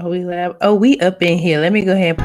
We up in here. Let me go ahead.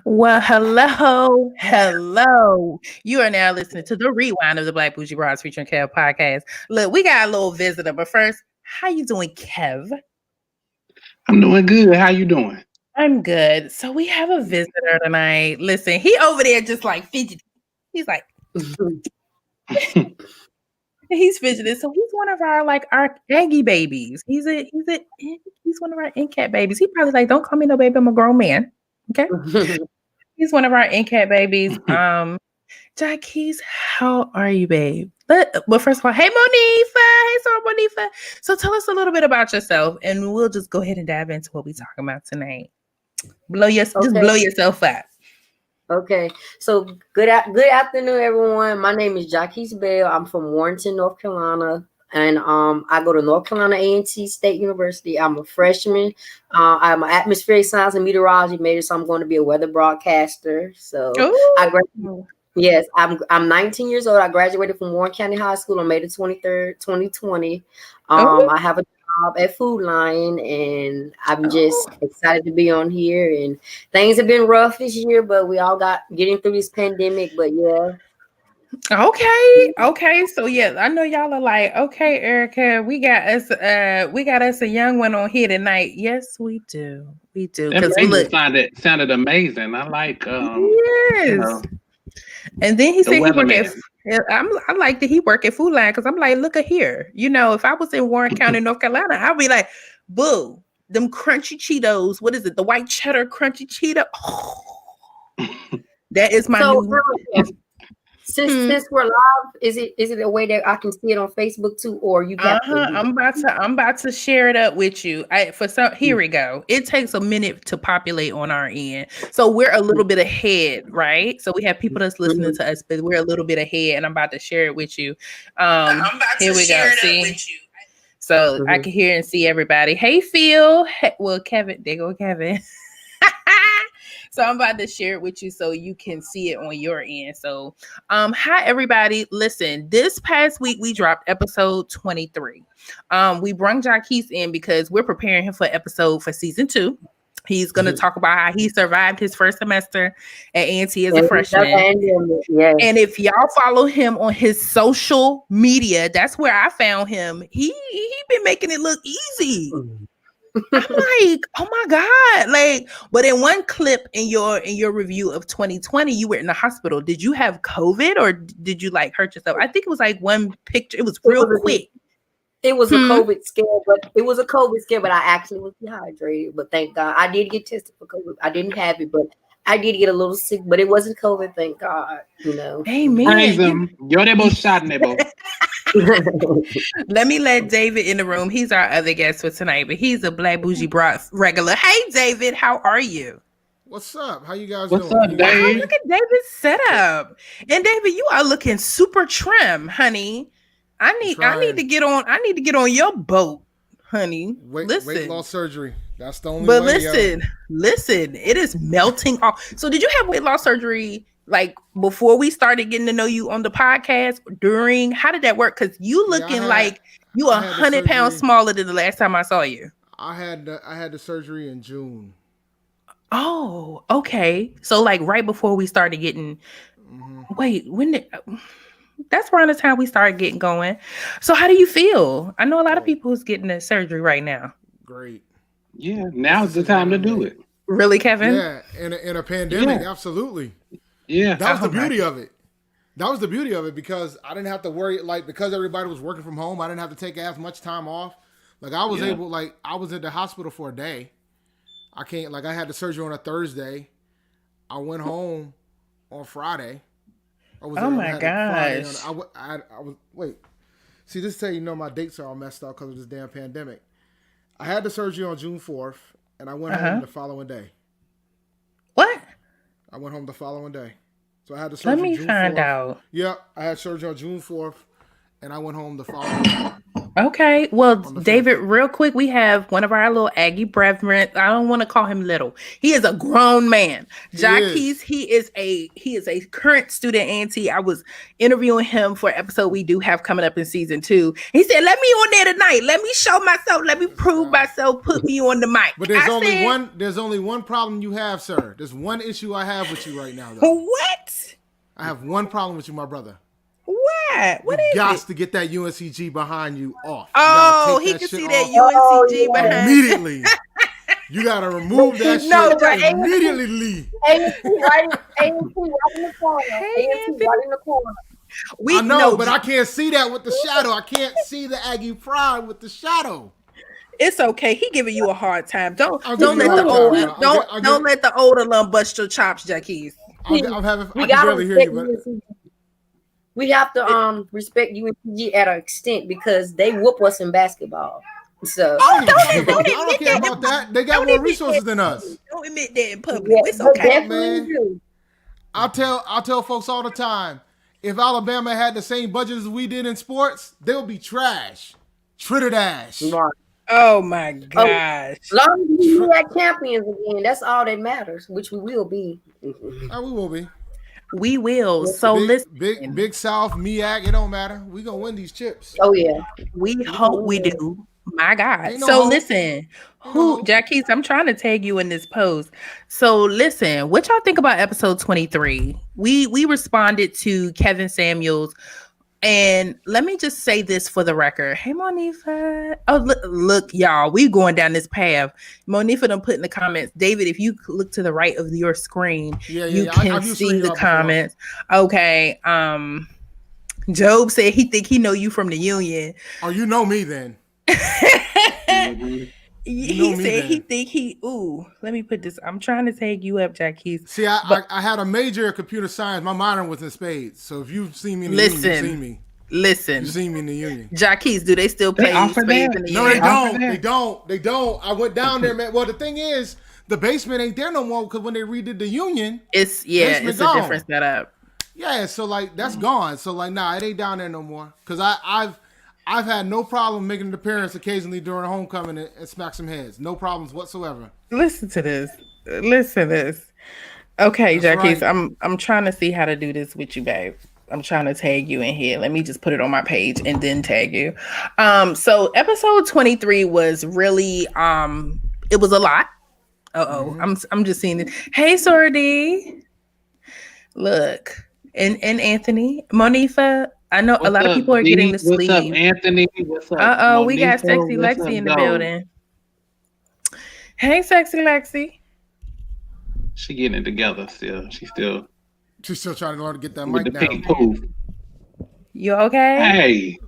Well, hello. You are now listening to the rewind of the Black Bougie Broads featuring Kev podcast. Look, we got a little visitor, but first, how you doing, Kev? I'm doing good. How you doing? I'm good. So we have a visitor tonight. Listen, he over there just like fidgety. He's like, he's fidgeting. So he's one of our Aggie babies. He's one of our NCAT babies. He probably like, don't call me no baby. I'm a grown man. Okay. He's one of our NCAT babies. Jackie's, how are you, babe? Well, first of all, hey, Monifa. So tell us a little bit about yourself, and we'll just go ahead and dive into what we're talking about tonight. Just blow yourself up. Okay. So good afternoon, everyone. My name is Jackie Bell. I'm from Warrenton, North Carolina. And I go to North Carolina A&T State University. I'm a freshman. I'm an atmospheric science and meteorology major, so I'm going to be a weather broadcaster. So I graduated. Yes, I'm 19 years old. I graduated from Warren County High School on May the 23rd, 2020. I have a job at Food Lion, and I'm just excited to be on here. And things have been rough this year, but we all getting through this pandemic. But yeah. Okay. So yeah, I know y'all are like, okay, Erica, we got us a young one on here tonight. Yes, we do. That sounded amazing. I like yes. And then he said he worked I like that he work at Food Line because I'm like, look at here. You know, if I was in Warren County, North Carolina, I'd be like, boo, them crunchy Cheetos. What is it? The white cheddar crunchy Cheeto. Oh, that is my new. Since we're live, is it a way that I can see it on Facebook too, or you got? I'm about to share it up with you. Here we go. It takes a minute to populate on our end, so we're a little bit ahead, right? So we have people that's listening to us, but we're a little bit ahead, and I'm about to share it with you. Here we go. See, so I can hear and see everybody. Hey, Phil. Well, Kevin. There go Kevin. So I'm about to share it with you so you can see it on your end. So, hi everybody. Listen, this past week we dropped episode 23. We brung Jaquise in because we're preparing him for episode for season 2. He's going to talk about how he survived his first semester at A&T as a freshman. And if y'all follow him on his social media, that's where I found him. He been making it look easy. I'm like, oh my God. Like, but in one clip in your review of 2020, you were in the hospital. Did you have COVID or did you like hurt yourself? I think it was like one picture. It was real quick. It was a COVID scare, but I actually was dehydrated. But thank God I did get tested for COVID. I didn't have it, but I did get a little sick, but it wasn't COVID, thank God. You know. Amen. Let me let David in the room. He's our other guest for tonight, but he's a Black Bougie Broad regular. Hey, David, how are you? What's up? How you guys doing? What's up, Dave? Look at David's setup. And David, you are looking super trim, honey. I need to get on your boat, honey. Weight loss surgery. That's the only way. But listen, it is melting off. So did you have weight loss surgery like before we started getting to know you on the podcast? During? How did that work? Because you looking like you 100 pounds smaller than the last time I saw you. I had the surgery in June. Oh, okay. So like right before we started getting. Wait, when did? That's around the time we started getting going. So how do you feel? I know a lot of people who's getting the surgery right now. Great. Yeah, now's the time to do it. Really, Kevin? Yeah, in a pandemic, absolutely. Yeah, that was the beauty of it. That was the beauty of it because I didn't have to worry. Like because everybody was working from home, I didn't have to take as much time off. Like I was able. Like I was at the hospital for a day. I can't. Like I had the surgery on a Thursday. I went home on Friday. Oh my gosh! I was wait. See, this tell you my dates are all messed up because of this damn pandemic. I had the surgery on June 4th, and I went home the following day. What? I went home the following day. So I had the surgery. Let me June find 4th. out. Yep, I had surgery on June 4th, and I went home the following day. Okay. Well, David, real quick, we have one of our little Aggie brethren. I don't want to call him little. He is a grown man. Jacquees, he is a current student auntie. I was interviewing him for an episode we do have coming up in season 2. He said, "Let me on there tonight. Let me show myself. Let me prove myself. Put me on the mic." But there's only one problem you have, sir. There's one issue I have with you right now, though. What? I have one problem with you, my brother. What? What is it? You got to get that UNCG behind you off. Oh, he can see that UNCG behind immediately. You gotta remove that shit immediately. ANC right in the corner. ANC right in the corner. I know, but I can't see that with the shadow. I can't see the Aggie pride with the shadow. It's okay. He giving you a hard time. Don't let the old alum bust your chops, Jacquees. I can barely hear you, but we have to respect UNCG at an extent because they whoop us in basketball. So I don't care about that. They got more resources than us. Don't admit that in public. It's okay, man. I'll tell folks all the time. If Alabama had the same budget as we did in sports, they would be trash. Trinidad. Oh my gosh. As long as we are champions again, that's all that matters, which we will be. We will be. We will. So listen. Big South, MEAC, it don't matter. We gonna win these chips. Oh yeah. We hope we do. My God. So listen, Jacquees, I'm trying to tag you in this post. So listen, what y'all think about episode 23? We responded to Kevin Samuels. And let me just say this for the record. Hey, Monifa. Oh, look, y'all. We going down this path. Monifa done put in the comments. David, if you look to the right of your screen, you can see the comments. Okay. Job said he think he know you from the union. Oh, you know me then. He said he think he. Ooh, let me put this. I'm trying to tag you up, Jacquees. See, I had a major in computer science. My minor was in spades. So if you've seen me in the union, you've seen me. Listen. You've seen me in the union. Jacquees, do they still play spades in the union? No, they don't. I went down there, man. Well, the thing is, the basement ain't there no more because when they redid the union, it's a different setup. Yeah, so like that's gone. So like, nah, it ain't down there no more. Because I've had no problem making an appearance occasionally during homecoming and smack some heads. No problems whatsoever. Listen to this. Okay, Jacquees, right. I'm trying to see how to do this with you, babe. I'm trying to tag you in here. Let me just put it on my page and then tag you. So episode 23 was really it was a lot. I'm just seeing it. Hey, Sordy. Look. And Anthony, Monifa. I know a lot of people are getting to sleep. What's up, Anthony? What's up? We got Sexy Lexi in the building. Hey, Sexy Lexi. She getting it together still. She's still trying to learn to get that mic down. Poof. You okay? Hey.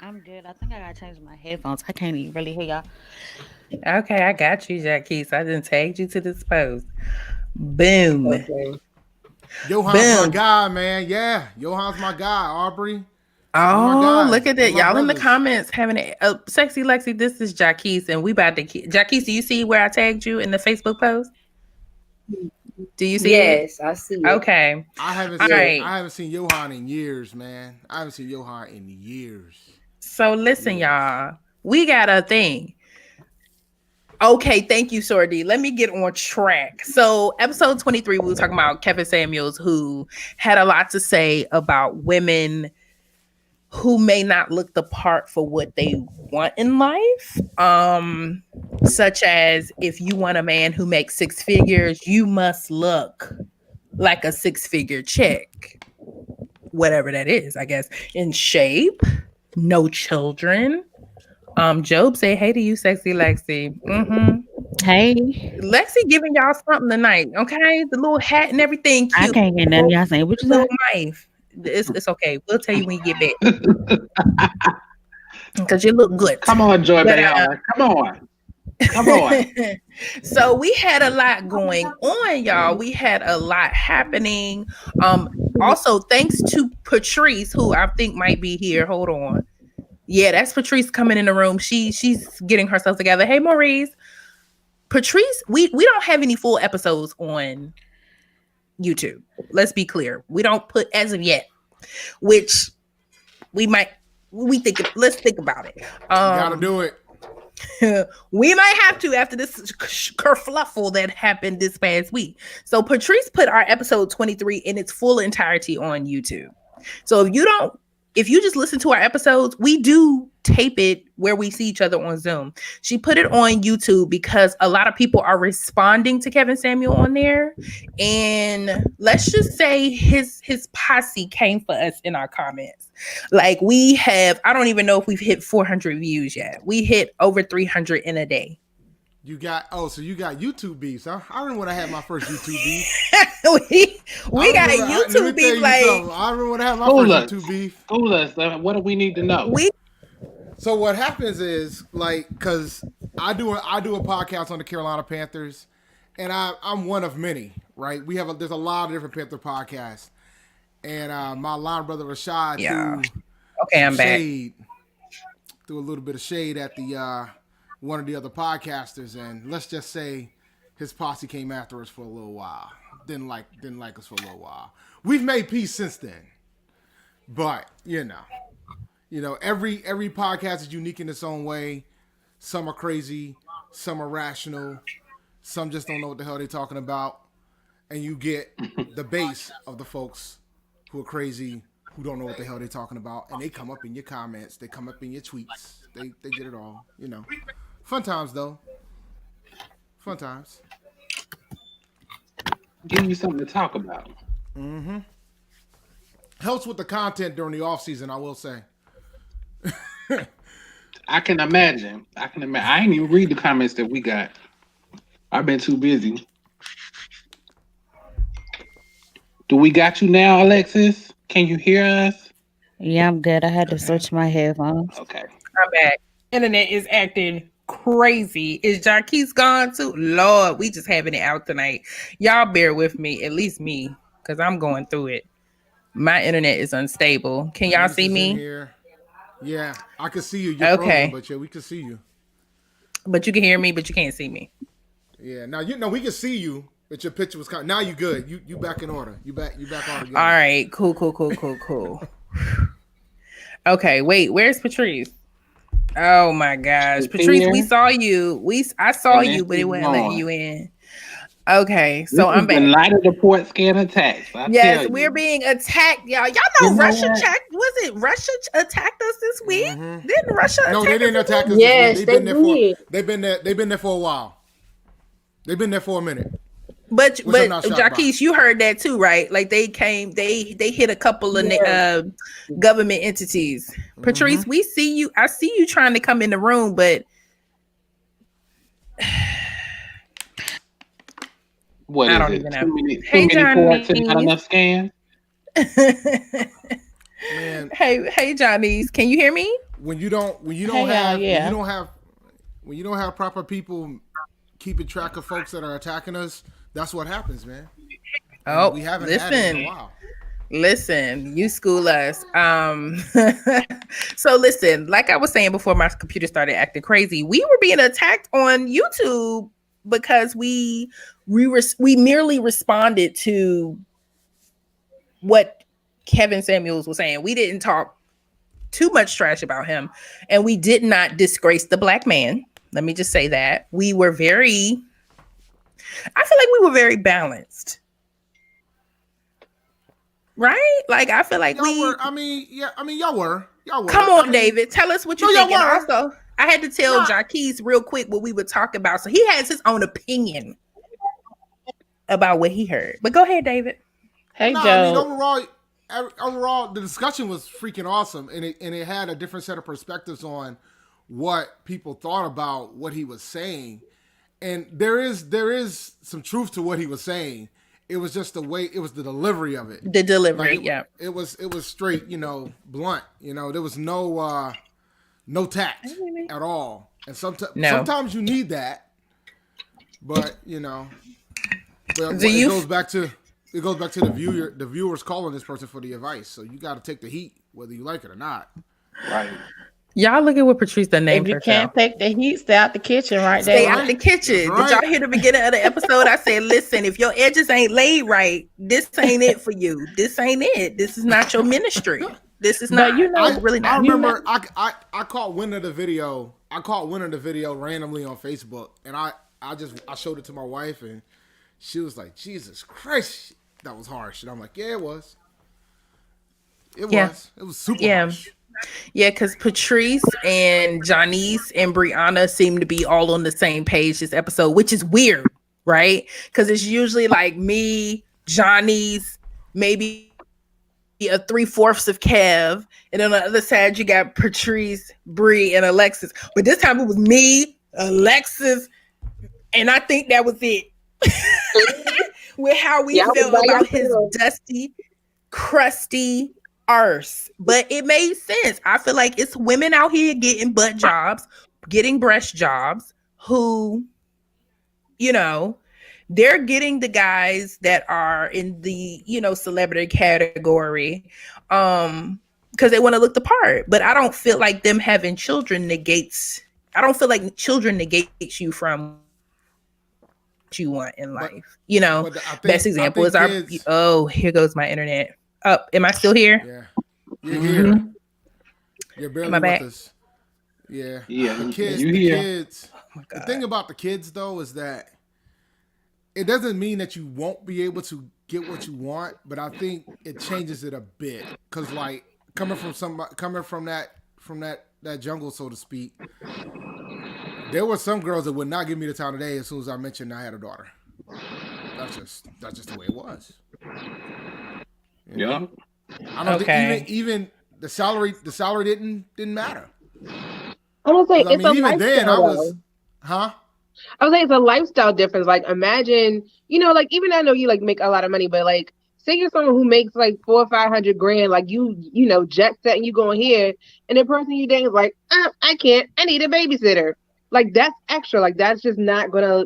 I'm good. I think I gotta change my headphones. I can't even really hear y'all. Okay, I got you, Jacquees. I done tagged you to this post. Boom. Okay. Johan's my guy, man. Yeah, Johan's my guy, Aubrey. Oh, look at that. Y'all in the comments having a Sexy Lexi. This is Jacquees, and we about to Jacquees, do you see where I tagged you in the Facebook post? Do you see it? Yes, I see it. Okay. I haven't seen Johan in years, man. I haven't seen Johan in years. So listen, y'all. We got a thing. Okay, thank you, Sordy. Let me get on track. So episode 23, we were talking about Kevin Samuels, who had a lot to say about women who may not look the part for what they want in life. Such as if you want a man who makes 6 figures, you must look like a 6-figure chick. Whatever that is, I guess. In shape, no children. Job say hey to you, Sexy Lexi. Hey, Lexi giving y'all something tonight, okay? The little hat and everything, I cute. can't get none of y'all saying what The you little say. knife. It's okay. We'll tell you when you get back. Because you look good. Come on, Joy Bayard. Come on. Come on. So we had a lot going on, y'all. We had a lot happening. Also, thanks to Patrice, who I think might be here. Hold on. Yeah, that's Patrice coming in the room. She's getting herself together. Hey, Maurice. Patrice, we don't have any full episodes on YouTube. Let's be clear. We don't put as of yet, which let's think about it. Gotta do it. We might have to after this kerfluffle that happened this past week. So Patrice put our episode 23 in its full entirety on YouTube. So if you just listen to our episodes, we do tape it where we see each other on Zoom. She put it on YouTube because a lot of people are responding to Kevin Samuel on there. And let's just say his posse came for us in our comments. Like I don't even know if we've hit 400 views yet. We hit over 300 in a day. So you got YouTube beefs, huh? I remember when I had my first YouTube beef. we got YouTube beef. Like, I remember when I had my first YouTube beef. School us. What do we need to know? So what happens is, like, because I do a podcast on the Carolina Panthers, and I'm one of many, right? There's a lot of different Panther podcasts, and my line brother Rashad threw a little bit of shade at the one of the other podcasters, and let's just say his posse came after us for a little while. Didn't like us for a little while. We've made peace since then, but you know, every podcast is unique in its own way. Some are crazy, some are rational, some just don't know what the hell they're talking about, and you get the base of the folks who are crazy, who don't know what the hell they're talking about, and they come up in your comments, they come up in your tweets, they get it all, you know. Fun times, though. Fun times. Give you something to talk about. Mm-hmm. Helps with the content during the off season, I will say. I can imagine. I ain't even read the comments that we got. I've been too busy. Do we got you now, Alexis? Can you hear us? Yeah, I'm good. I had to switch my headphones. Okay. I'm back. Internet is acting crazy. Is Jaquise gone too? Lord, we just having it out tonight. Y'all bear with me, at least me, because I'm going through it. My internet is unstable. Can y'all see me? Yeah, I can see you. You're okay, frozen, but yeah, we can see you. But you can hear me, but you can't see me. Yeah, now you know we can see you, but your picture was now you good. You back in order. You back on again. All right, cool. Okay, wait, where's Patrice? Oh my gosh, Patrice, we saw you. I saw you, but it wasn't letting you in. Okay, so I'm back. Light of the port scan attacks. Yes, we're being attacked, y'all. Y'all know Russia Russia attacked us this week? Mm-hmm. Didn't Russia? No, they didn't attack us. Yes, they've been there for a while. They've been there for a minute. But Jaquise, you heard that too, right? Like they hit a couple of government entities. Mm-hmm. Patrice, we see you. I see you trying to come in the room, but what I is don't it? even know. Too many ports and not enough scans. Man. Hey, Johnny's, can you hear me? When you don't have proper people keeping track of folks that are attacking us, that's what happens, man. Oh, we haven't had it in a while. Listen, you school us. So listen, like I was saying before my computer started acting crazy, we were being attacked on YouTube because we merely responded to what Kevin Samuels was saying. We didn't talk too much trash about him, and we did not disgrace the black man. Let me just say that. I feel like we were very balanced. Right? Like I feel like y'all were. Come on, David. Tell us what you think. And also, I had to tell Jaquise real quick what we were talking about. So he has his own opinion about what he heard. But go ahead, David. Hey, Joe. I mean, overall, the discussion was freaking awesome, and it had a different set of perspectives on what people thought about what he was saying. and there is some truth to what he was saying. It was just the way, it was the delivery of it. The delivery, Like it was straight, blunt. There was no tact at all. And sometimes you need that, but it goes back to the viewers calling this person for the advice. So you got to take the heat, whether you like it or not. Right. Y'all look at what Patrice done named If you herself. can't take the heat, stay out the kitchen right Stay there. out the kitchen. Right. Did y'all hear the beginning of the episode? I said, listen, if your edges ain't laid right, this ain't it for you. This ain't it. This is not your ministry. This is not. Really not. I remember I caught wind of the video. I caught wind of the video randomly on Facebook, and I showed it to my wife, and she was like, "Jesus Christ, that was harsh." And I'm like, "Yeah, it was. It was super harsh." Yeah, because Patrice and Janice and Brianna seem to be all on the same page this episode, which is weird, right? Because it's usually like me, Janice, maybe a 3/4 of Kev, and on the other side you got Patrice, Bree, and Alexis. But this time it was me, Alexis, and I think that was it. With how we felt about his dusty, crusty arse. But it made sense. I feel like it's women out here getting butt jobs, getting breast jobs, who, they're getting the guys that are in the, celebrity category, because they want to look the part. But I don't feel like them having children negates you from what you want in life. Best example is here goes my internet. Am I still here? Yeah. You're here. You're barely with us. Yeah. Yeah. The kids. The thing about the kids though is that it doesn't mean that you won't be able to get what you want, but I think it changes it a bit. Cause like coming from that jungle, so to speak, there were some girls that would not give me the time of day as soon as I mentioned I had a daughter. That's just the way it was. Yeah. I don't think even the salary didn't matter. I'm gonna say it's even a lifestyle. Then I was, I was saying it's a lifestyle difference. Like imagine, like even I know you like make a lot of money, but like say you're someone who makes like $400,000 or $500,000, like you jet set and you going here, and the person you date is like, I can't, I need a babysitter. Like that's extra. Like that's just not gonna,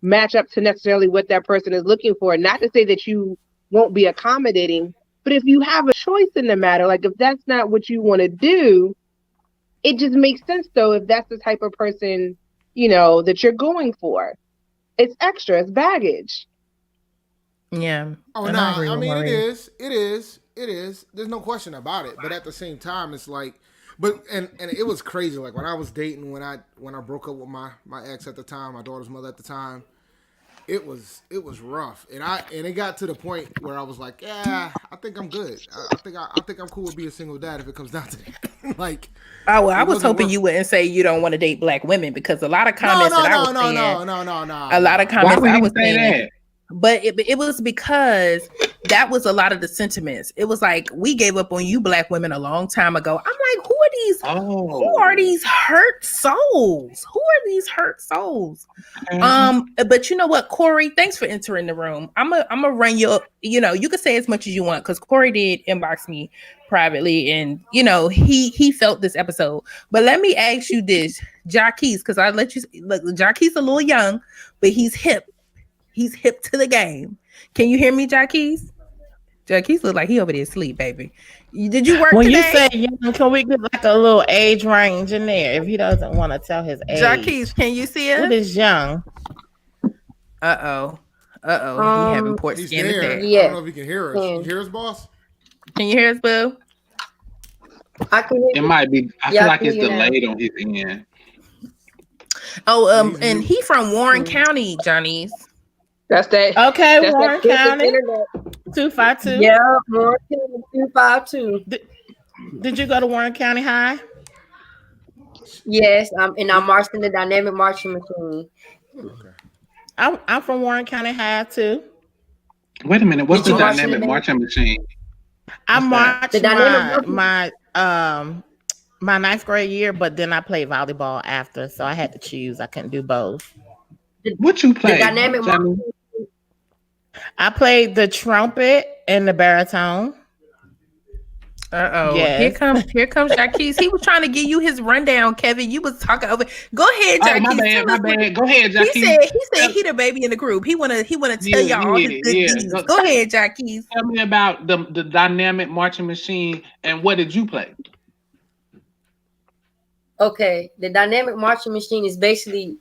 match up to necessarily what that person is looking for. Not to say that you won't be accommodating, but if you have a choice in the matter, like if that's not what you want to do, it just makes sense though if that's the type of person, that you're going for. It's extra, it's baggage. Yeah. Oh no, I mean it is. There's no question about it. But at the same time, it's like, and it was crazy. Like when I was dating, when I broke up with my ex at the time, my daughter's mother at the time, it was rough. And it got to the point where I was like, yeah, I think I'm good. I think I'm cool with being a single dad if it comes down to that. Like, oh well, I was hoping you wouldn't say you don't want to date black women, because a lot of comments no. A lot of comments I was saying that. But it was because that was a lot of the sentiments. It was like, we gave up on you black women a long time ago. I'm like, who are these hurt souls? But you know what, Corey, thanks for entering the room. I'm a run your, you can say as much as you want, because Corey did inbox me privately, and he felt this episode. But let me ask you this, Jaquise, because I let you look, Jaquise a little young, but he's hip. He's hip to the game. Can you hear me, Jaquise? Jaquise look like he over there asleep, baby. Did you work when today? You say young, can we get like a little age range in there if he doesn't want to tell his age? Jaquise, can you see us? What is young? Uh-oh. He having port skin attack. Yeah. I don't know if he can hear us. You hear us, boss? Can you hear us, boo? I can hear It you. might be. I feel like it's delayed on his end. Oh, and he from Warren County, Johnny's. That's that. Okay, that's Warren that County, 252. Yeah, Warren County 252. Did you go to Warren County High? Yes, I'm marched in the dynamic marching machine. Okay. I'm from Warren County High too. Wait a minute. What's Did the you march dynamic in the- marching machine? I marched The my ninth grade year, but then I played volleyball after, so I had to choose. I couldn't do both. What you play? The dynamic marching. I played the trumpet and the baritone. Yes. Here comes Jaquise. He was trying to give you his rundown, Kevin. You was talking over. Go ahead, Jaquise. My bad. Go ahead, Jaquise. He said he the baby in the group. He wanna tell y'all all his good deeds. Go ahead, Jaquise. Tell me about the dynamic marching machine and what did you play? Okay, the dynamic marching machine is basically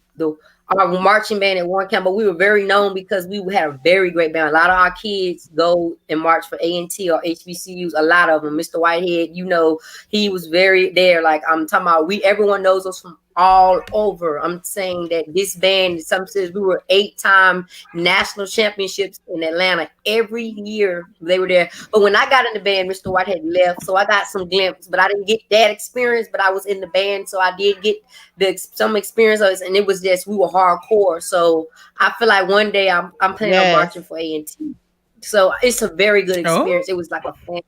our marching band at one camp, but we were very known because we had a very great band. A lot of our kids go and march for A&T or HBCUs. A lot of them. Mr. Whitehead, he was very there. Like I'm talking about, everyone knows us from all over. I'm saying that this band, some says we were 8-time national championships in Atlanta. Every year they were there. But when I got in the band, Mr. Whitehead left, so I got some glimpses, but I didn't get that experience. But I was in the band, so I did get some experience of it, and it was just, we were hardcore. So I feel like one day I'm planning on marching for A&T. So it's a very good experience. It was like a fantasy.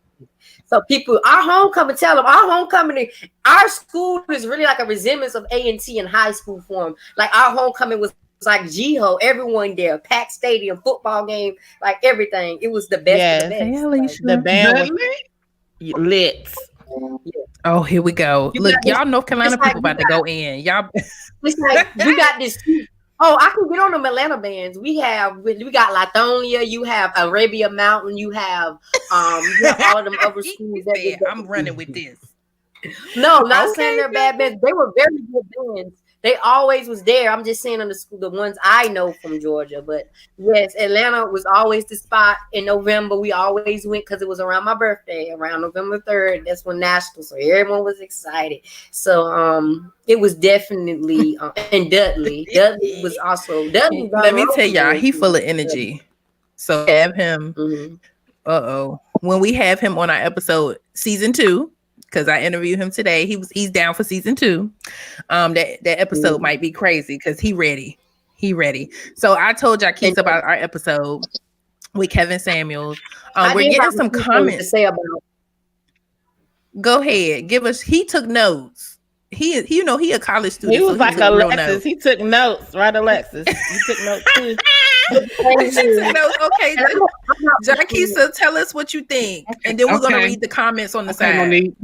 So people, our homecoming, our school is really like a resemblance of A&T in high school form. Like our homecoming was like Jiho, everyone there, packed stadium, football game, like everything. It was the best of the best. The band was lit. Yeah. Oh, here we go. Look, y'all North Carolina people about to go in. Y'all, it's like we got this. Oh, I can get on them Atlanta bands. We got Lithonia, you have Arabia Mountain, you have all of them other schools. I'm running with this. No, not saying they're bad bands. They were very good bands. They always was there. I'm just saying on the ones I know from Georgia. But yes, Atlanta was always the spot in November. We always went because it was around my birthday, around November 3rd. That's when national. So everyone was excited. So it was definitely and Dudley. Dudley was also Dudley. Let me tell y'all, he full of energy. So have him. When we have him on our episode season 2. Because I interviewed him today. He's down for season 2. That episode might be crazy because he ready. So I told Jaquise about our episode with Kevin Samuels. We're getting some comments to say about. Go ahead, give us. He took notes. He a college student. He was like Alexis. He took notes, right, Alexis? You took notes too. Okay, Jaquise, so tell us what you think, and then we're gonna read the comments on the side.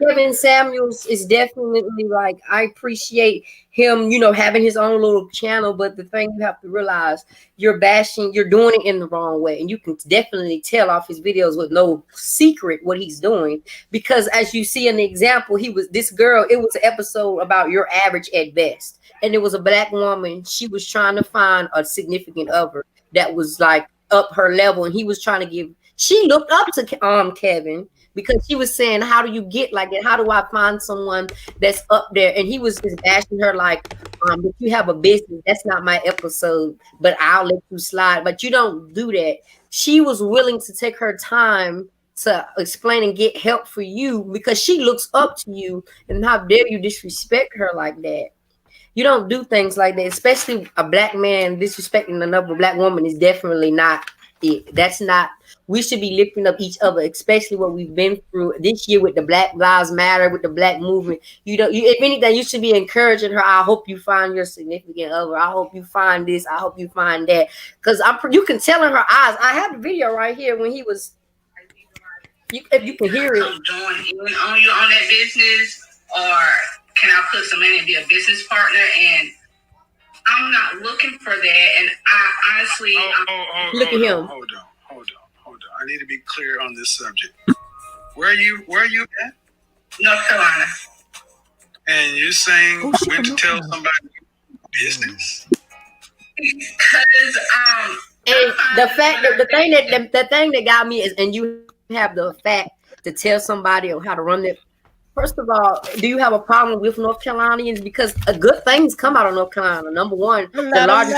Kevin Samuels is definitely like, I appreciate him, having his own little channel, but the thing you have to realize, you're doing it in the wrong way, and you can definitely tell off his videos with no secret what he's doing, because as you see in the example, it was an episode about your average at best. And it was a Black woman. She was trying to find a significant other that was like up her level. And he was trying to she looked up to Kevin because she was saying, how do you get like that? How do I find someone that's up there? And he was just bashing her like, if you have a business, that's not my episode, but I'll let you slide. But you don't do that. She was willing to take her time to explain and get help for you because she looks up to you. And how dare you disrespect her like that? You don't do things like that, especially a Black man disrespecting another Black woman is definitely not it. That's not, we should be lifting up each other, especially what we've been through this year with the Black Lives Matter, with the Black movement. If anything, you should be encouraging her. I hope you find your significant other. I hope you find this. I hope you find that. Because you can tell in her eyes. I have the video right here when he was, if you can hear it. On you on that business, or can I put some money and be a business partner? And I'm not looking for that. And I honestly, look at him. Hold on. I need to be clear on this subject. Where are you at? North Carolina. And you're saying when to tell somebody business? Because and the thing that got me is, and you have the fact to tell somebody on how to run it. First of all, do you have a problem with North Carolinians? Because good things come out of North Carolina. Number one, the largest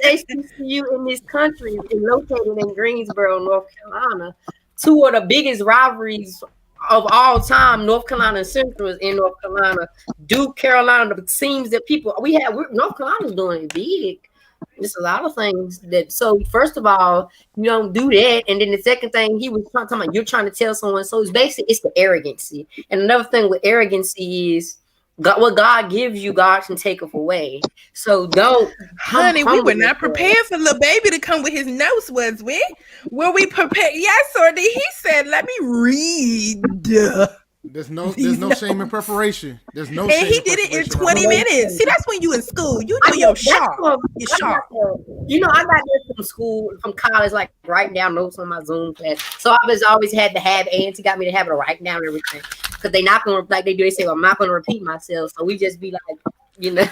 HBCU in this country is located in Greensboro, North Carolina. 2 of the biggest rivalries of all time, North Carolina and Central, is in North Carolina. Duke, Carolina, the teams that North Carolina's doing it big. There's a lot of things that. So first of all, you don't do that, and then the second thing he was talking about, you're trying to tell someone. So it's basically the arrogancy. And another thing with arrogancy is God, what God gives you, God can take it away. So don't Honey, we humble were not yourself. prepared for little baby to come with his notes, was we? Were we prepared? Yes, or did he said, let me read. There's no These shame in notes. preparation. There's no And shame he in did it in preparation. 20 minutes. See, that's when you in school. You know you're sharp. You're sharp. You know, I got this from school, from college, like writing down notes on my Zoom class. So I was always had to have Auntie got me to have it to write down everything. Because they not gonna like they do, they say, well, I'm not gonna repeat myself. So we just be like, you know.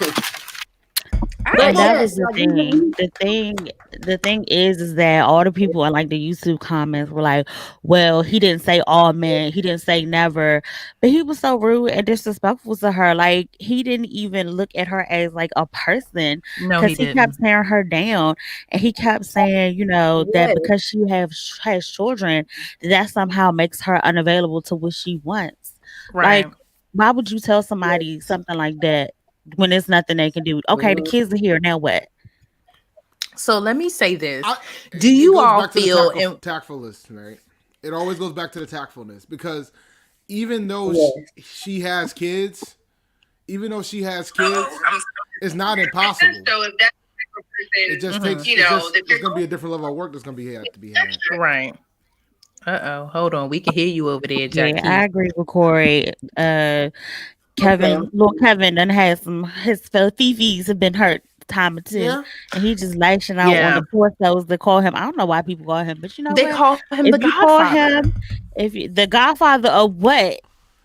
And that was the thing. The thing is that all the people in like the YouTube comments were like, well, he didn't say all men, he didn't say never. But he was so rude and disrespectful to her. Like he didn't even look at her as like a person. No, Because he kept tearing her down. And he kept saying, you know, that because she has children, that somehow makes her unavailable to what she wants. Right. Like, why would you tell somebody something like that when there's nothing they can do? Okay, the kids are here, now what? So let me say this. Do you all feel tactfulness, right? It always goes back to the tactfulness, because even though she has kids, it's not impossible. So if that's It just takes, there's going to be a different level of work that's going to be had. Right. Hold on. We can hear you over there, Jackie. Yeah, I agree with Corey. Kevin, little Kevin done had his fifis have been hurt time or two, and he just lashing out on the poor souls that call him. I don't know why people call him, but you know they what? call him If the you call Godfather. the Godfather of what?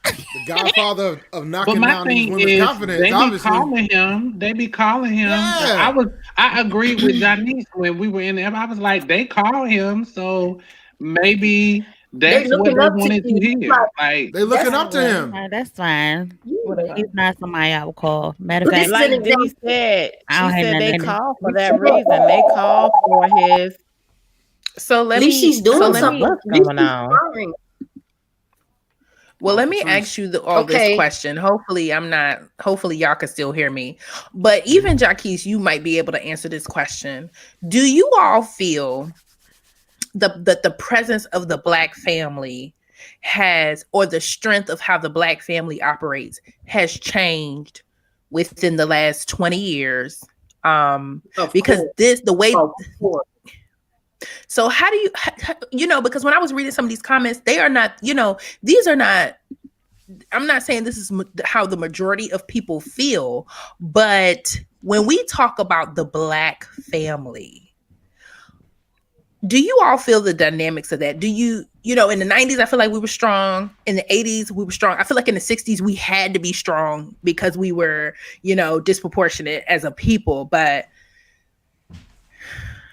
The Godfather of knocking But my down these thing women's is, confidence. they be Obviously, calling him. Yeah. I agreed with Janice when we were in there. I was like, they call him, so maybe that's what they wanted to hear. Like they looking up to him. That's fine. He's not somebody I would call. Matter of But fact, like Dee said, I don't she have said nothing they in it. call for that reason. They call for his. So let At least she's doing something. What's going on? Well, let me ask you this question. Hopefully y'all can still hear me. But even Jaquise, you might be able to answer this question. Do you all feel the presence of the Black family or the strength of how the Black family operates has changed within the last 20 years? Because so how do you, because when I was reading some of these comments, they are not, these are not, I'm not saying this is how the majority of people feel, but when we talk about the Black family, do you all feel the dynamics of that? Do you, in the 90s, I feel like we were strong. In the 80s, we were strong. I feel like in the 60s, we had to be strong because we were, disproportionate as a people. But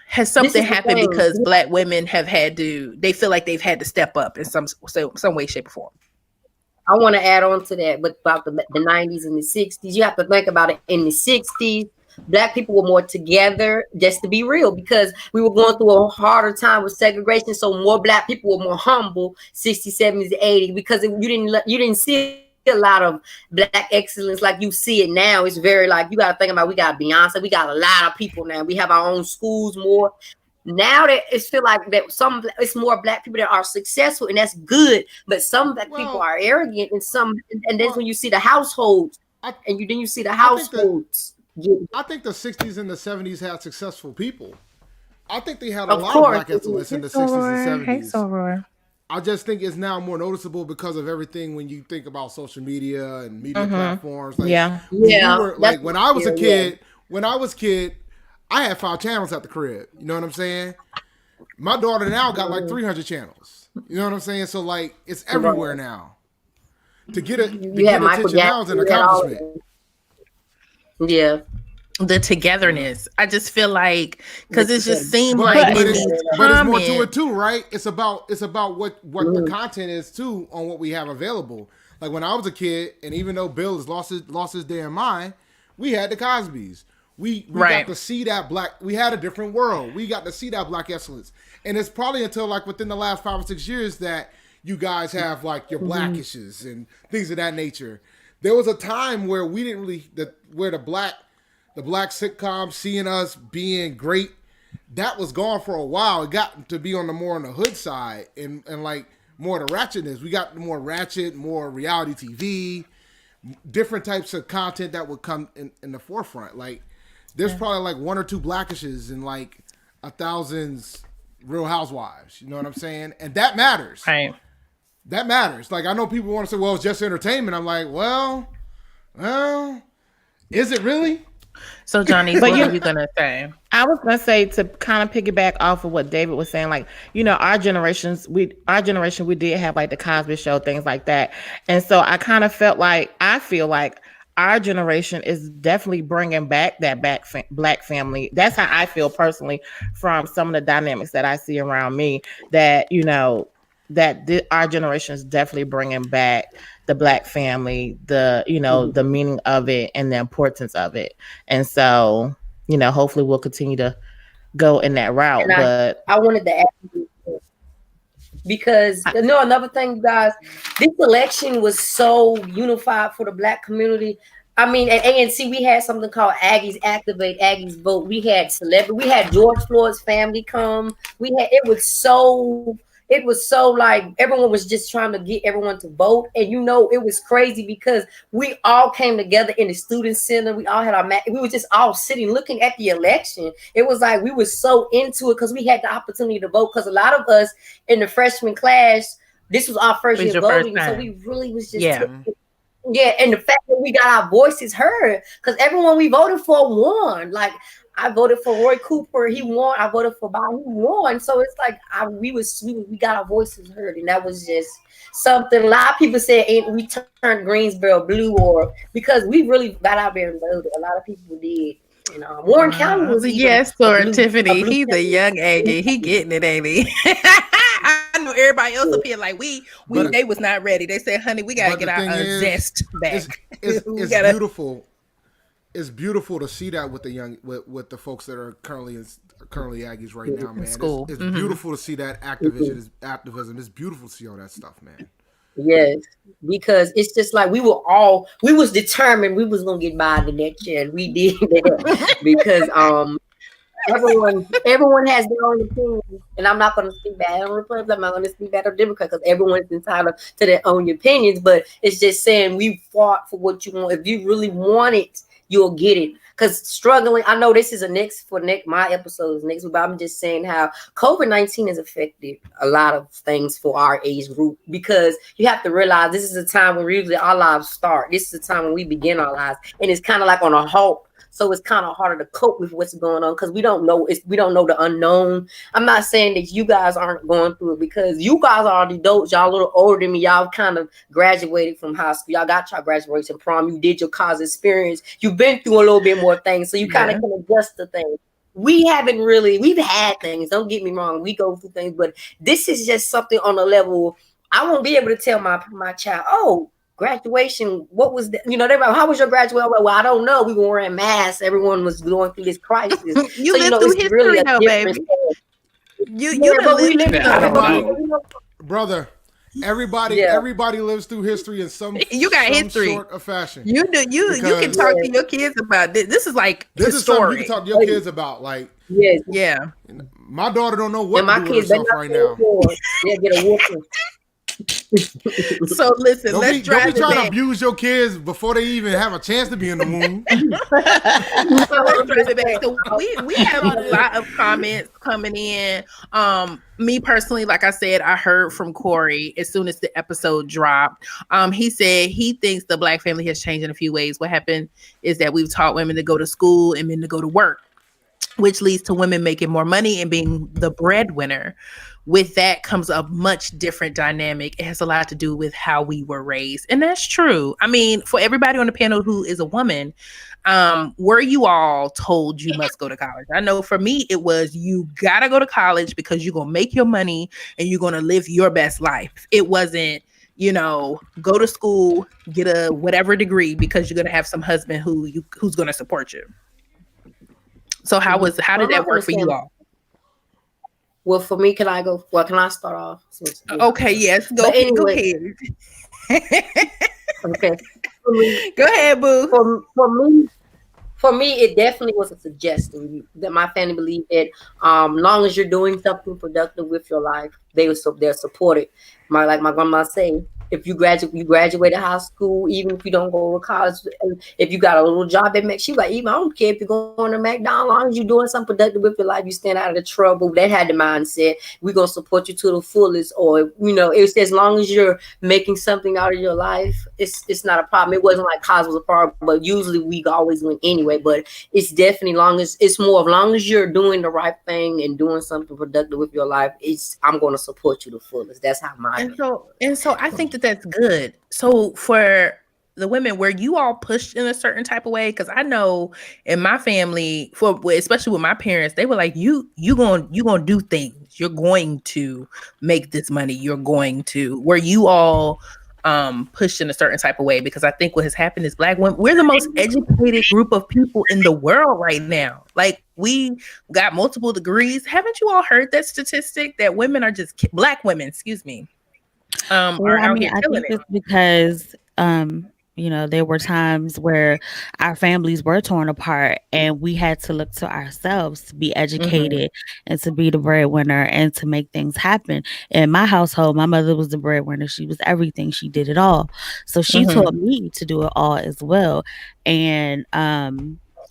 has something happened because Black women they feel like they've had to step up in some way, shape, or form? I want to add on to that about the 90s and the 60s. You have to think about it. In the 60s, Black people were more together, just to be real, because we were going through a harder time with segregation. So more Black people were more humble, 60s, 70s, 80s, because you didn't see a lot of Black excellence like you see it now. It's very like, you got to think about, we got Beyonce, we got a lot of people now. We have our own schools more. Now that it feel like that it's more Black people that are successful, and that's good. But some Black people are arrogant, and then when you see the households, then you see the households. I think the 60s and the 70s had successful people. I think they had a lot of Black excellence in the 60s and 70s. Hey, Soror. I just think it's now more noticeable because of everything when you think about social media and media platforms. Like, when I was a kid, I had 5 channels at the crib. You know what I'm saying? My daughter now got like 300 channels. You know what I'm saying? So like, it's everywhere now. To get attention now is an accomplishment. Yeah. The togetherness. I just feel like, because it just seemed like but it's more to it too, right? It's about what the content is too on what we have available. Like when I was a kid, and even though Bill has lost his damn mind, we had the Cosbys. We got to see that we had a different world. We got to see that Black excellence. And it's probably until like within the last 5 or 6 years that you guys have like your Blackishes and things of that nature. There was a time where we didn't really, where the black sitcom, seeing us being great, that was gone for a while. It got to be on the hood side and like more the ratchetness. We got more ratchet, more reality TV, different types of content that would come in the forefront. Like there's probably like 1 or 2 Blackishes and like 1,000 Real Housewives. You know what I'm saying? And that matters. Right. That matters. Like I know people want to say, well, it's just entertainment. I'm like, well, is it really? So Johnny, what are you gonna say? I was gonna say, to kind of piggyback off of what David was saying, like, you know, our generation, we did have like the Cosby Show, things like that. And so I kind of I feel like our generation is definitely bringing back that black family. That's how I feel personally from some of the dynamics that I see around me, that, you know, our generation is definitely bringing back the black family, the, you know, the meaning of it and the importance of it. And so, you know, hopefully we'll continue to go in that route. And but I wanted to add, because another thing, guys, this election was so unified for the black community. I mean, at ANC, we had something called Aggies Activate, Aggies Vote. We had we had George Floyd's family come. It was so like everyone was just trying to get everyone to vote. And, you know, it was crazy because we all came together in the student center. We all had we were just all sitting looking at the election. It was like we were so into it because we had the opportunity to vote, because a lot of us in the freshman class, this was our first year voting. So we really was just and the fact that we got our voices heard, because everyone we voted for won. Like, I voted for Roy Cooper, he won. I voted for Bob, he won. So it's like we got our voices heard, and that was just something. A lot of people said we turned Greensboro blue, or because we really got out there and voted. A lot of people did. And Warren County was Tiffany. He's a young Aggie. He getting it, ain't he? I knew everybody else up here like they was not ready. They said, "Honey, we gotta get our zest back." It's beautiful. It's beautiful to see that with the folks that are currently Aggies right now, man. School. It's beautiful to see that activism. It's beautiful to see all that stuff, man. Yes, because it's just like we was determined we was gonna get by the next year, and we did that because everyone has their own opinion, and I'm not gonna speak bad on Republicans. I'm not gonna speak bad on Democrats, because everyone's entitled to their own opinions. But it's just saying we fought for what you want. If you really want it, you'll get it. Because struggling, I know this is my episode is next week, but I'm just saying how COVID-19 has affected a lot of things for our age group, because you have to realize this is a time when usually our lives start. This is a time when we begin our lives, and it's kind of like on a halt. So it's kind of harder to cope with what's going on, because we don't know the unknown. I'm not saying that you guys aren't going through it, because you guys are the adults. Y'all a little older than me. Y'all kind of graduated from high school. Y'all got your graduation prom. You did your college experience. You've been through a little bit more things, so you kind of can adjust to things. We've had things. Don't get me wrong. We go through things, but this is just something on a level. I won't be able to tell my child, oh, graduation, what was that? You know, they're like, how was your graduation? Well, I don't know. We were wearing masks. Everyone was going through this crisis. You lived through history, really though, baby. Brother, everybody lives through history in some history sort of fashion. You can talk to your kids about this. This is like this is something you can talk to your kids about. Like, yeah. My daughter don't know what to do with herself right now. Yeah, get a whooping. So listen, let's don't be trying to abuse your kids before they even have a chance to be in the womb. So let's drive it back. So we have a lot of comments coming in. Me personally, like I said, I heard from Corey as soon as the episode dropped. He said he thinks the black family has changed in a few ways. What happened is that we've taught women to go to school and men to go to work, which leads to women making more money and being the breadwinner. With that comes a much different dynamic. It has a lot to do with how we were raised. And that's true. I mean, for everybody on the panel who is a woman, were you all told you must go to college? I know for me, it was, you got to go to college because you're going to make your money and you're going to live your best life. It wasn't, go to school, get a whatever degree because you're going to have some husband who's going to support you. So how did that work for you all? Well, for me, can I go? Well, can I start off? Okay, yes. Go ahead. Okay. Go ahead, boo. For me, it definitely was a suggestion that my family believed that long as you're doing something productive with your life, they'll support it. Like my grandma say, if you graduated high school, even if you don't go to college, if you got a little job at Mac, she like, even I don't care if you're going to McDonald's, as long as you're doing something productive with your life, you stand out of the trouble. That had the mindset. We're gonna support you to the fullest, or it's as long as you're making something out of your life, it's not a problem. It wasn't like college was a problem, but usually we always win anyway. But it's definitely long as you're doing the right thing and doing something productive with your life, I'm going to support you the fullest. That's how mine. And so I think that's good. So for the women, were you all pushed in a certain type of way? Because I know in my family, especially with my parents, they were like, you gonna do things. You're going to make this money. Were you all pushed in a certain type of way? Because I think what has happened is Black women, we're the most educated group of people in the world right now. Like, we got multiple degrees. Haven't you all heard that statistic that women are just Black women, excuse me, are out here killing it? It's because there were times where our families were torn apart and we had to look to ourselves to be educated and to be the breadwinner and to make things happen. In my household, my mother was the breadwinner. She was everything. She did it all. So she taught me to do it all as well. And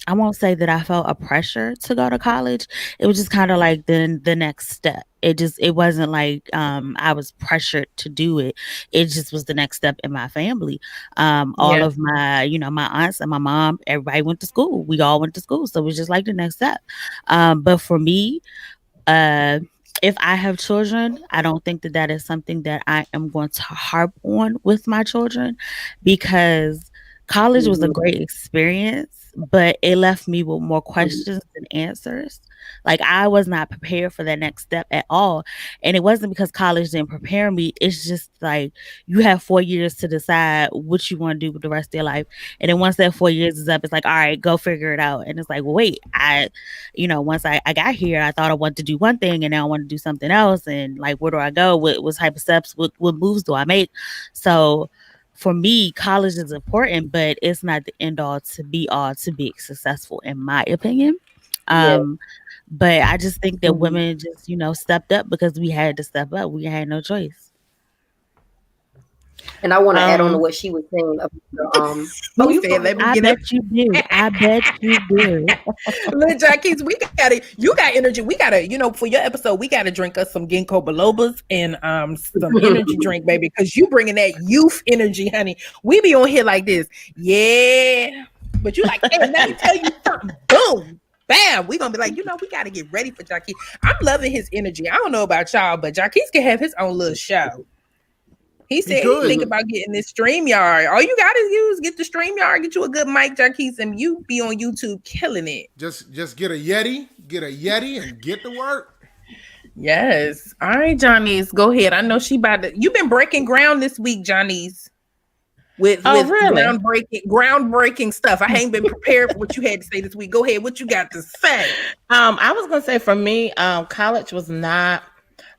I won't say that I felt a pressure to go to college. It was just kind of like the next step. It wasn't like I was pressured to do it. It just was the next step in my family. All of my, my aunts and my mom, everybody went to school. We all went to school. So it was just like the next step. But for me, if I have children, I don't think that is something that I am going to harp on with my children, because college was a great experience, but it left me with more questions than answers. Like, I was not prepared for that next step at all. And it wasn't because college didn't prepare me. It's just like, you have 4 years to decide what you want to do with the rest of your life. And then once that 4 years is up, it's like, all right, go figure it out. And it's like, well, wait, once I got here, I thought I wanted to do one thing, and now I want to do something else. And like, where do I go? What type of steps, what moves do I make? So for me, college is important, but it's not the end all to be successful, in my opinion. But I just think that women just, stepped up because we had to step up. We had no choice. And I want to add on to what she was saying. I bet you do. Look, Jackie, you got energy. We gotta, for your episode, we gotta drink us some ginkgo bilobas and some energy drink, baby, because you bringing that youth energy, honey. We be on here like this, but you like, hey, let me tell you something. Boom. Bam, we're gonna be like, we gotta get ready for Jackie. I'm loving his energy. I don't know about y'all, but Jackie can have his own little show. He said he think about getting this StreamYard. All you gotta get the StreamYard, get you a good mic, Jackie, and you be on YouTube killing it. Just get a Yeti, and get to work. Yes. All right, Johnny's, go ahead. I know she about to. You've been breaking ground this week, Johnny's. With really? groundbreaking stuff. I ain't been prepared for what you had to say this week. Go ahead. What you got to say? I was gonna say, for me, college was not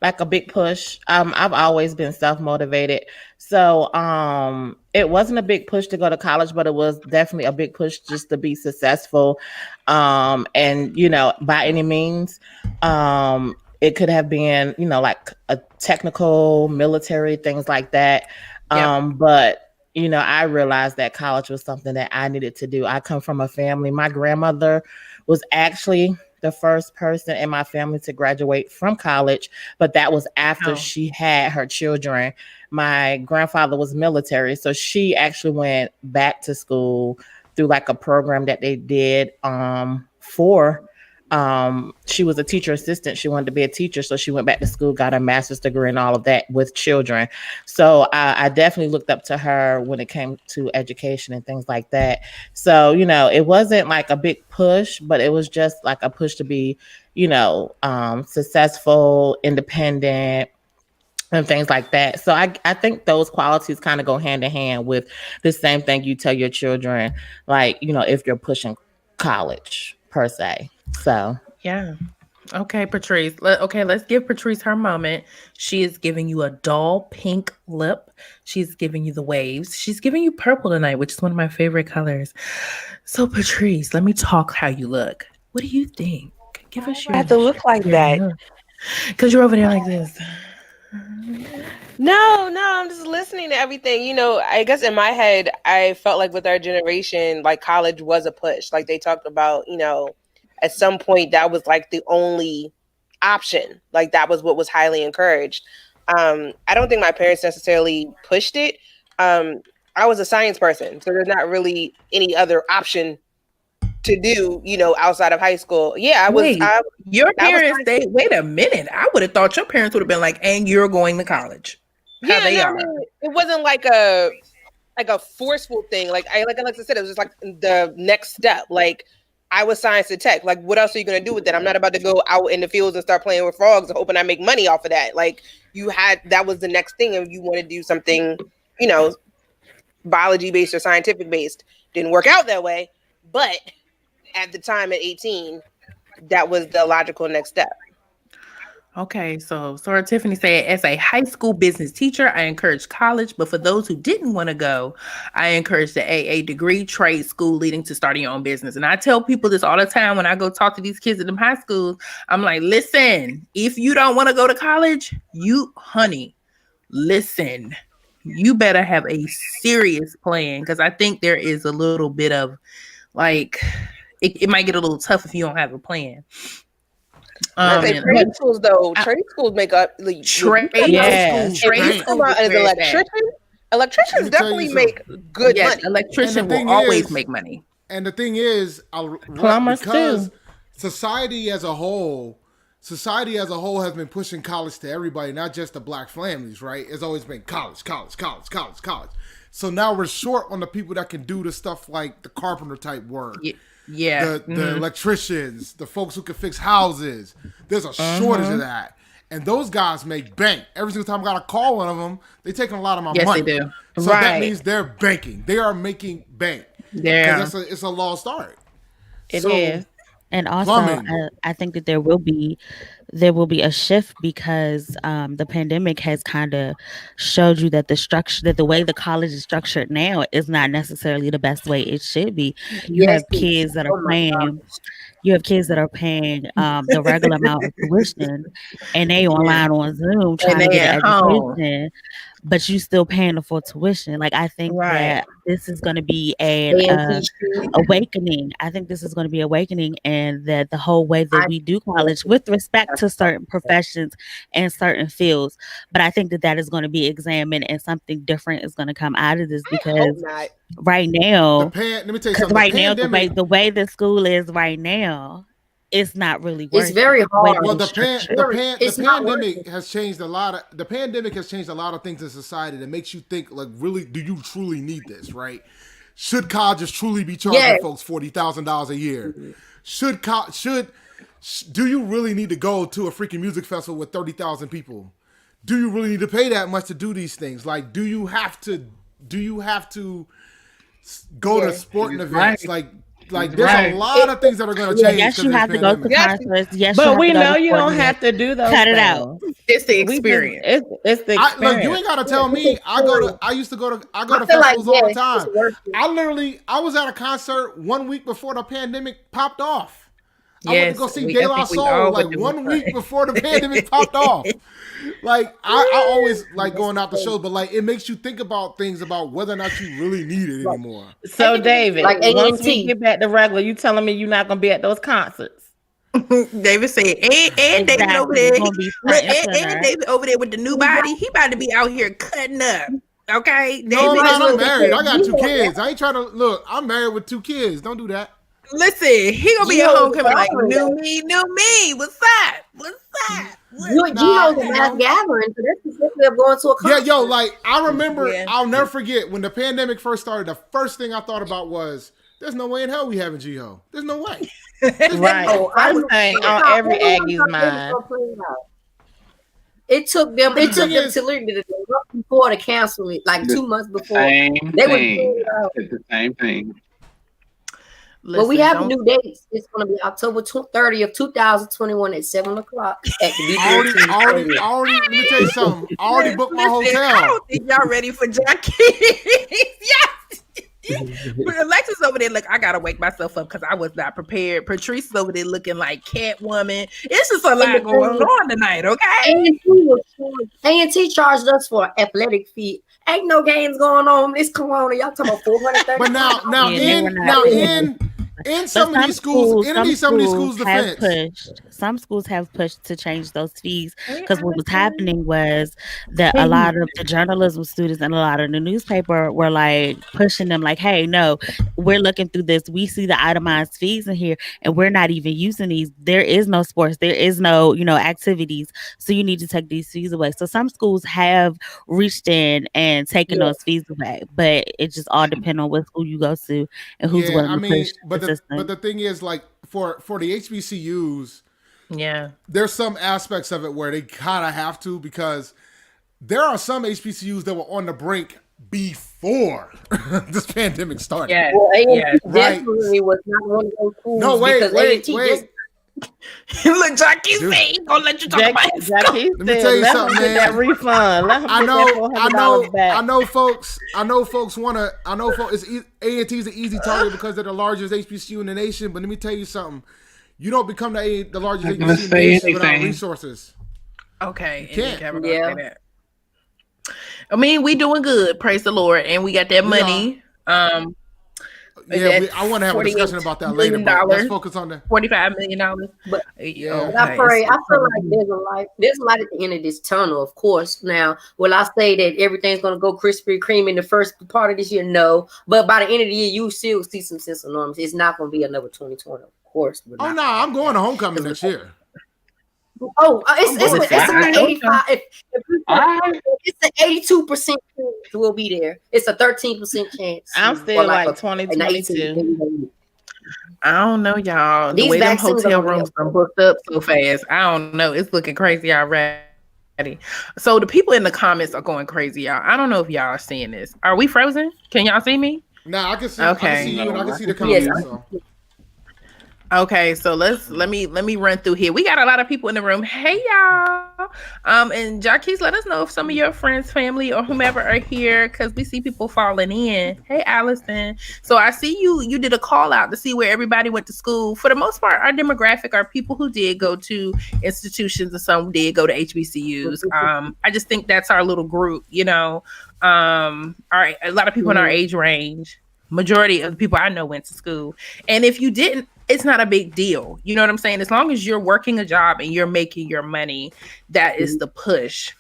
like a big push. I've always been self-motivated. So it wasn't a big push to go to college, but it was definitely a big push just to be successful. And by any means, it could have been, like a technical, military, things like that. But I realized that college was something that I needed to do. I come from a family. My grandmother was actually the first person in my family to graduate from college, but that was after she had her children. My grandfather was military, so she actually went back to school through like a program that they did she was a teacher assistant. She wanted to be a teacher, so she went back to school, got her master's degree and all of that with children. So I definitely looked up to her when it came to education and things like that. So, it wasn't like a big push, but it was just like a push to be, successful, independent, and things like that. So I think those qualities kind of go hand in hand with the same thing you tell your children, like, if you're pushing college per se. So yeah. Okay, Patrice. Let's give Patrice her moment. She is giving you a dull pink lip. She's giving you the waves. She's giving you purple tonight, which is one of my favorite colors. So, Patrice, let me talk how you look. What do you think? Give us your. I have to look like that because you're over there like this. No, I'm just listening to everything. You know, I guess in my head, I felt like with our generation, like college was a push. Like they talked about, you know, at some point that was like the only option. Like that was what was highly encouraged. I don't think my parents necessarily pushed it. I was a science person, so there's not really any other option to do, you know, outside of high school. Yeah, Your parents, wait a minute. I would have thought your parents would have been like, and you're going to college. Yeah, I mean, it wasn't like a forceful thing. Like I said, it was just like the next step. Like I was science and tech. Like what else are you gonna do with that? I'm not about to go out in the fields and start playing with frogs and hoping I make money off of that. Like that was the next thing, and you want to do something, you know, biology based or scientific based. Didn't work out that way, but at the time at 18, that was the logical next step. Okay, so Sora Tiffany said, as a high school business teacher, I encouraged college, but for those who didn't want to go, I encouraged the AA degree trade school leading to starting your own business. And I tell people this all the time when I go talk to these kids at them high schools. I'm like, listen, if you don't want to go to college, listen, you better have a serious plan, because I think there is a little bit of like, it might get a little tough if you don't have a plan. Trade schools though, trade schools make up trade schools. Electricians definitely make good money. Electrician will always make money. And the thing is, plumbers because society as a whole has been pushing college to everybody, not just the black families, right? It's always been college. So now we're short on the people that can do the stuff like the carpenter type work. Yeah. The electricians, the folks who can fix houses. There's a shortage of that. And those guys make bank. Every single time I got a call one of them, they're taking a lot of my money. Yes, they do. So that means they're banking. They are making bank. Yeah. It's a lost art. It is. And also, I think that there will be a shift because the pandemic has kind of showed you that the way the college is structured now is not necessarily the best way it should be. You have kids that are paying. You have kids that are paying the regular amount of tuition, and they online on Zoom trying to get an education, but you still paying the full tuition. Like I think that this is going to be an awakening. I think this is going to be awakening, and that the whole way that we do college, with respect to certain professions and certain fields, but I think that is going to be examined, and something different is going to come out of this because right now, let me tell you something. Right now, the way the school is right now, it's not really working. It's very hard. Well, the pandemic has changed a lot of. The pandemic has changed a lot of things in society that makes you think, like, really, do you truly need this? Right? Should colleges truly be charging folks $40,000 a year? Do you really need to go to a freaking music festival with 30,000 people? Do you really need to pay that much to do these things? Like, do you have to go to sporting events? Like there's a lot of things that are going to change. Yes, you have to go to concerts. Yes, but we know you don't have to do those. Cut it out. It's the experience. It's the experience. Look, you ain't got to tell me. I go to festivals all the time. I was at a concert 1 week before the pandemic popped off. I went to go see De La Soul like 1 week before the pandemic popped off. Like I always like going out to shows, but like it makes you think about things about whether or not you really need it anymore. So David, once we get back to regular, you telling me you're not gonna be at those concerts? David said, and David over there, and David over there with the new body, he about to be out here cutting up. Okay, no, I'm married. I got 2 kids. I ain't trying to look. I'm married with 2 kids. Don't do that. Listen, he gonna be at homecoming like new me. What's up? Gino's a mass gathering, so that's specifically of going to a concert. Yeah, like I remember, I'll never forget when the pandemic first started. The first thing I thought about was, "There's no way in hell we having G-Ho. There's no way." Right. I'm saying on every Aggie's mind. It took them to literally the month before to cancel it, like 2 months before. It's the same thing. But we have new dates. It's going to be October 30th, 2021 at 7 o'clock at the already, let me tell you something. I already booked my hotel. I don't think y'all ready for Jackie. Yes. Alexis over there, like, I gotta wake myself up because I was not prepared. Patrice is over there looking like Catwoman. It's just a lot going on tonight, okay? A&T charged us for athletic fee. Ain't no games going on. It's Corona. Y'all talking about 430. But in some of these schools, some of these schools some schools have pushed to change those fees, because what was happening was that a lot of the journalism students and a lot of the newspaper were like pushing them like, hey, no, we're looking through this, we see the itemized fees in here and we're not even using these. There is no sports, there is no activities, so you need to take these fees away. So some schools have reached in and taken those fees away, but it just all depends on what school you go to and who's willing to push. But the thing is, like, for the HBCUs, there's some aspects of it where they kind of have to, because there are some HBCUs that were on the brink before this pandemic started. Definitely was not one of those schools. No, wait. Look, Jackie said he's gonna let you talk about his school. Let me tell you something, man. That refund. I know folks wanna. A&T is an easy target because they're the largest HBCU in the nation. But let me tell you something. You don't become the largest HBCU in the nation without resources. Okay. You can't. I mean, we doing good, praise the Lord, and we got that money. I want to have a discussion about that later. But let's focus on the $45 million. But I feel like there's a light at the end of this tunnel. Of course, now will I say that everything's going to go Krispy Kreme in the first part of this year? No, but by the end of the year, you still see some sense of norms. It's not going to be another 2020, of course. I'm going to homecoming next year. It's an 85. It's an 82% chance we'll be there. It's a 13% chance. I'm still like 2022. I don't know, y'all. The way them hotel rooms are booked up so fast, I don't know. It's looking crazy already. So the people in the comments are going crazy, y'all. I don't know if y'all are seeing this. Are we frozen? Can y'all see me? Nah, I can see. Okay. I can see you, and I can see the comments. Okay, so let me run through here. We got a lot of people in the room. Hey y'all. And Jarquise, let us know if some of your friends, family, or whomever are here, because we see people falling in. Hey Allison. So I see you did a call out to see where everybody went to school. For the most part, our demographic are people who did go to institutions and some did go to HBCUs. I just think that's our little group, a lot of people in our age range. Majority of the people I know went to school. And if you didn't, it's not a big deal. You know what I'm saying? As long as you're working a job and you're making your money, that is the push.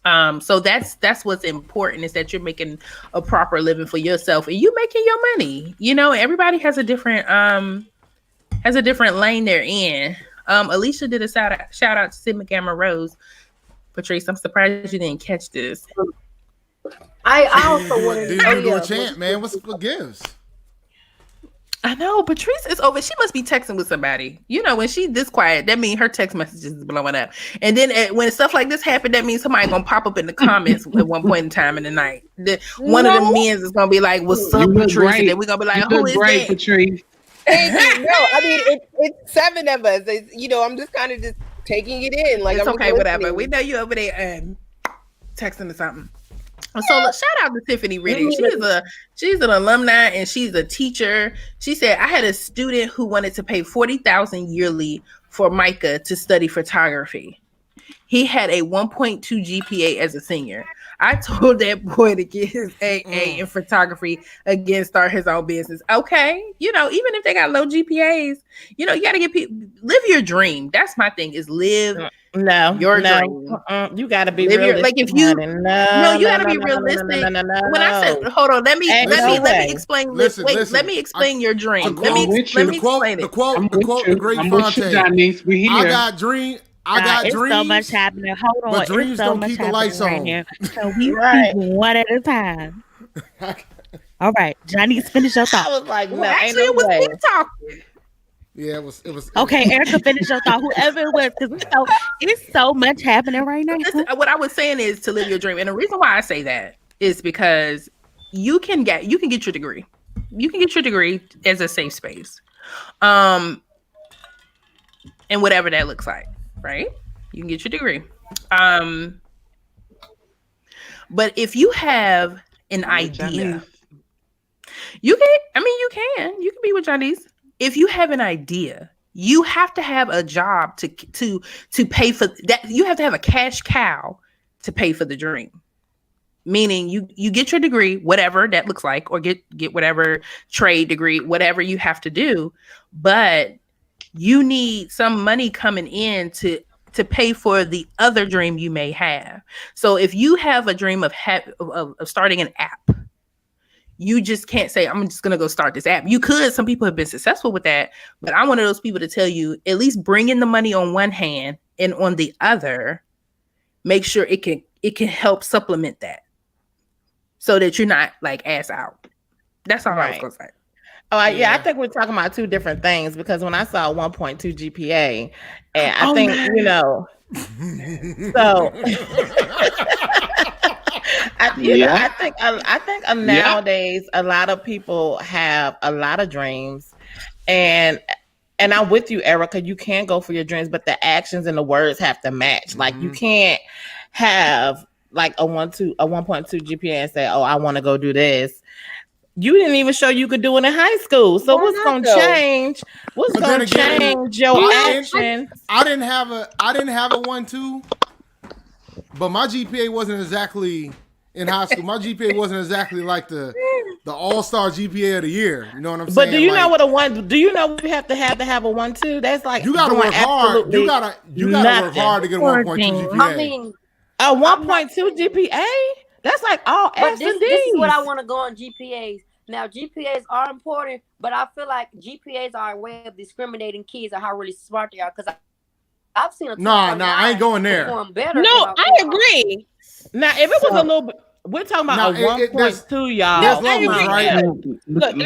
So that's what's important, is that you're making a proper living for yourself and you making your money. Everybody has a different lane they're in. Alicia did a shout out to Sid McGammer Rose. Patrice, I'm surprised you didn't catch this. I also wanted to do a chant, man. What gives? I know Patrice is over. She must be texting with somebody. When she this quiet, that means her text messages is blowing up. And then when stuff like this happen, that means somebody gonna pop up in the comments at one point in time in the night. One of the men is gonna be like, "What's up, Patrice?" And then we're gonna be like, "Who is that?" Patrice. I mean, it's 7 of us. I'm just kind of just taking it in. Like, it's okay, whatever. We know you over there texting or something. So shout out to Tiffany Riddick. She's an alumni and she's a teacher. She said, I had a student who wanted to pay $40,000 yearly for Micah to study photography. He had a 1.2 GPA as a senior. I told that boy to get his AA in photography, again, start his own business. Okay. Even if they got low GPAs, you got to live your dream. That's my thing, is live your dream. You got to be realistic. You got to be realistic. When I said, hold on, let me explain. Let me explain your dream. Let me explain it. The quote, the great Fontaine. We here. I got dreams. So much happening. Hold on. But dreams don't keep the lights on. Right, so we one at a time. All right, Johnny, finish your thought. I was like, actually, it was me talking. Yeah, it was. Okay, Erica, finish your thought. Whoever it was, because it's so much happening right now. Listen, what I was saying is to live your dream, and the reason why I say that is because you can get your degree. You can get your degree as a safe space, and whatever that looks like. Right? You can get your degree. But if you have an idea, You can be with Johnny's if you have an idea. You have to have a job to pay for that. You have to have a cash cow to pay for the dream. Meaning you get your degree, whatever that looks like, or get whatever trade degree, whatever you have to do, but you need some money coming in to pay for the other dream you may have. So if you have a dream of starting an app, you just can't say, I'm just going to go start this app. You could. Some people have been successful with that, but I'm one of those people to tell you, at least bring in the money on one hand, and on the other, make sure it can help supplement that, so that you're not like ass out. That's all I was going to say. Oh, I think we're talking about two different things, because when I saw 1.2 GPA, and I think, so I think nowadays a lot of people have a lot of dreams, and I'm with you, Erica. You can go for your dreams, but the actions and the words have to match. Like you can't have like a 1.2 GPA and say, "Oh, I want to go do this." You didn't even show you could do it in high school. So what's going to change? What's going to change your action? I didn't have a 1.2, but my GPA wasn't exactly in high school. My GPA wasn't exactly like the all-star GPA of the year. You know what I'm saying? But do you know what a one? Do you know you have to have a 1.2? That's like you got to work hard. You got to work hard to get a 1.2 GPA. I mean, a 1.2 GPA. That's like all F's and D's. This is what I want to go on GPAs. Now, GPAs are important, but I feel like GPAs are a way of discriminating kids on how really smart they are. Because I've seen a I ain't going there. Better I agree. Now, if it was a little bit, we're talking about a 1.2, y'all. There's levels, right? Look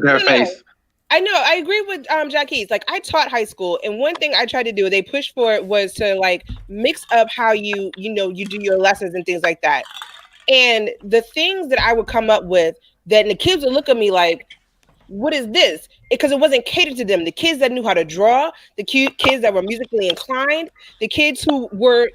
at her face. I know. I agree with Jacquees. Like, I taught high school, and one thing I tried to do, they pushed for it, was to like mix up how you do your lessons and things like that. And the things that I would come up with, that the kids would look at me like, what is this? Because it wasn't catered to them. The kids that knew how to draw, the kids that were musically inclined, the kids who were,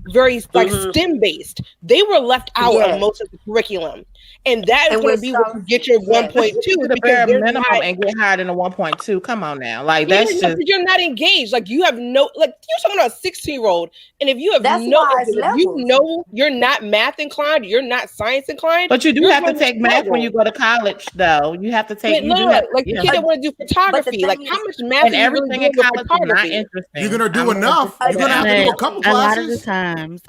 very like STEM based, they were left out of most of the curriculum. And that is going to be what you get your 1.2. The bare minimum and get higher than a 1.2. Come on now. Like, that's just... You're not engaged. Like, you have no... Like, you're talking about a 16-year-old. And if you have you're not math inclined, you're not science inclined... But you do have to take math when you go to college, though. You have to take... the kid that want to do photography. Like, how much math and everything in college is not interesting. You're going to do enough. You're going to have to do a couple classes.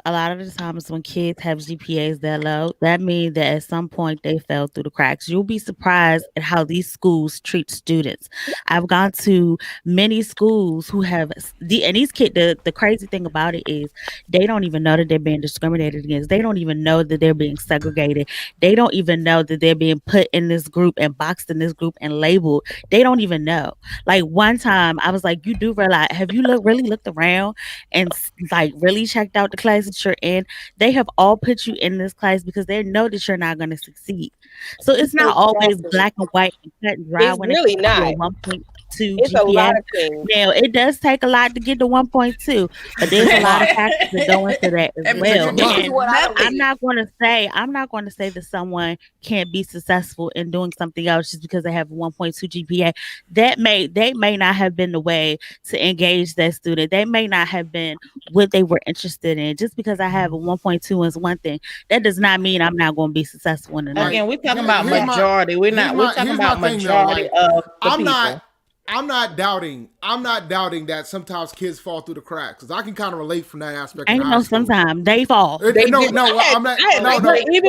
A lot of the times when kids have GPAs that low, that means that at some point they fell through the cracks. You'll be surprised at how these schools treat students. I've gone to many schools who have and these kids, the crazy thing about it is they don't even know that they're being discriminated against. They don't even know that they're being segregated. They don't even know that they're being put in this group and boxed in this group and labeled. They don't even know. Like, one time I was like, you do realize, have you really looked around and like really checked out the class that you're in? They have all put you in this class because they know that you're not going to succeed. So it's not always black and white and cut and dry. It's when really not. 1.2 it's GPA. A lot of things. Now, it does take a lot to get to 1.2, but there's a lot of factors that go into that as well. And I'm not going to say that someone can't be successful in doing something else just because they have a 1.2 GPA. They may not have been the way to engage that student. They may not have been what they were interested in. Just because I have a 1.2 is one thing, that does not mean I'm not going to be be in another. Again, we're talking about majority. We're talking about majority of the people. I'm not doubting that sometimes kids fall through the cracks, because I can kind of relate from that aspect. I know sometimes they fall. Even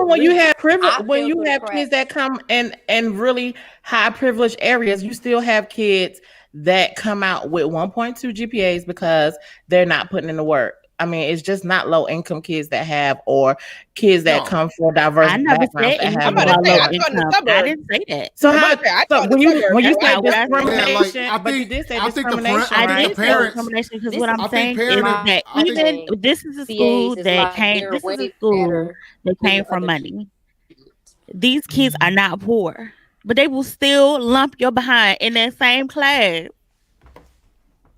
when you have privilege, when you have kids that come in really high privileged areas, you still have kids that come out with 1.2 GPAs because they're not putting in the work. I mean, it's just not low income kids that have, or kids that come from diverse backgrounds that have low income. I didn't say that. So when you say discrimination, but you did say discrimination. I did say discrimination because what I'm saying is that even this is a school that came from money. These kids are not poor, but they will still lump your behind in that same class.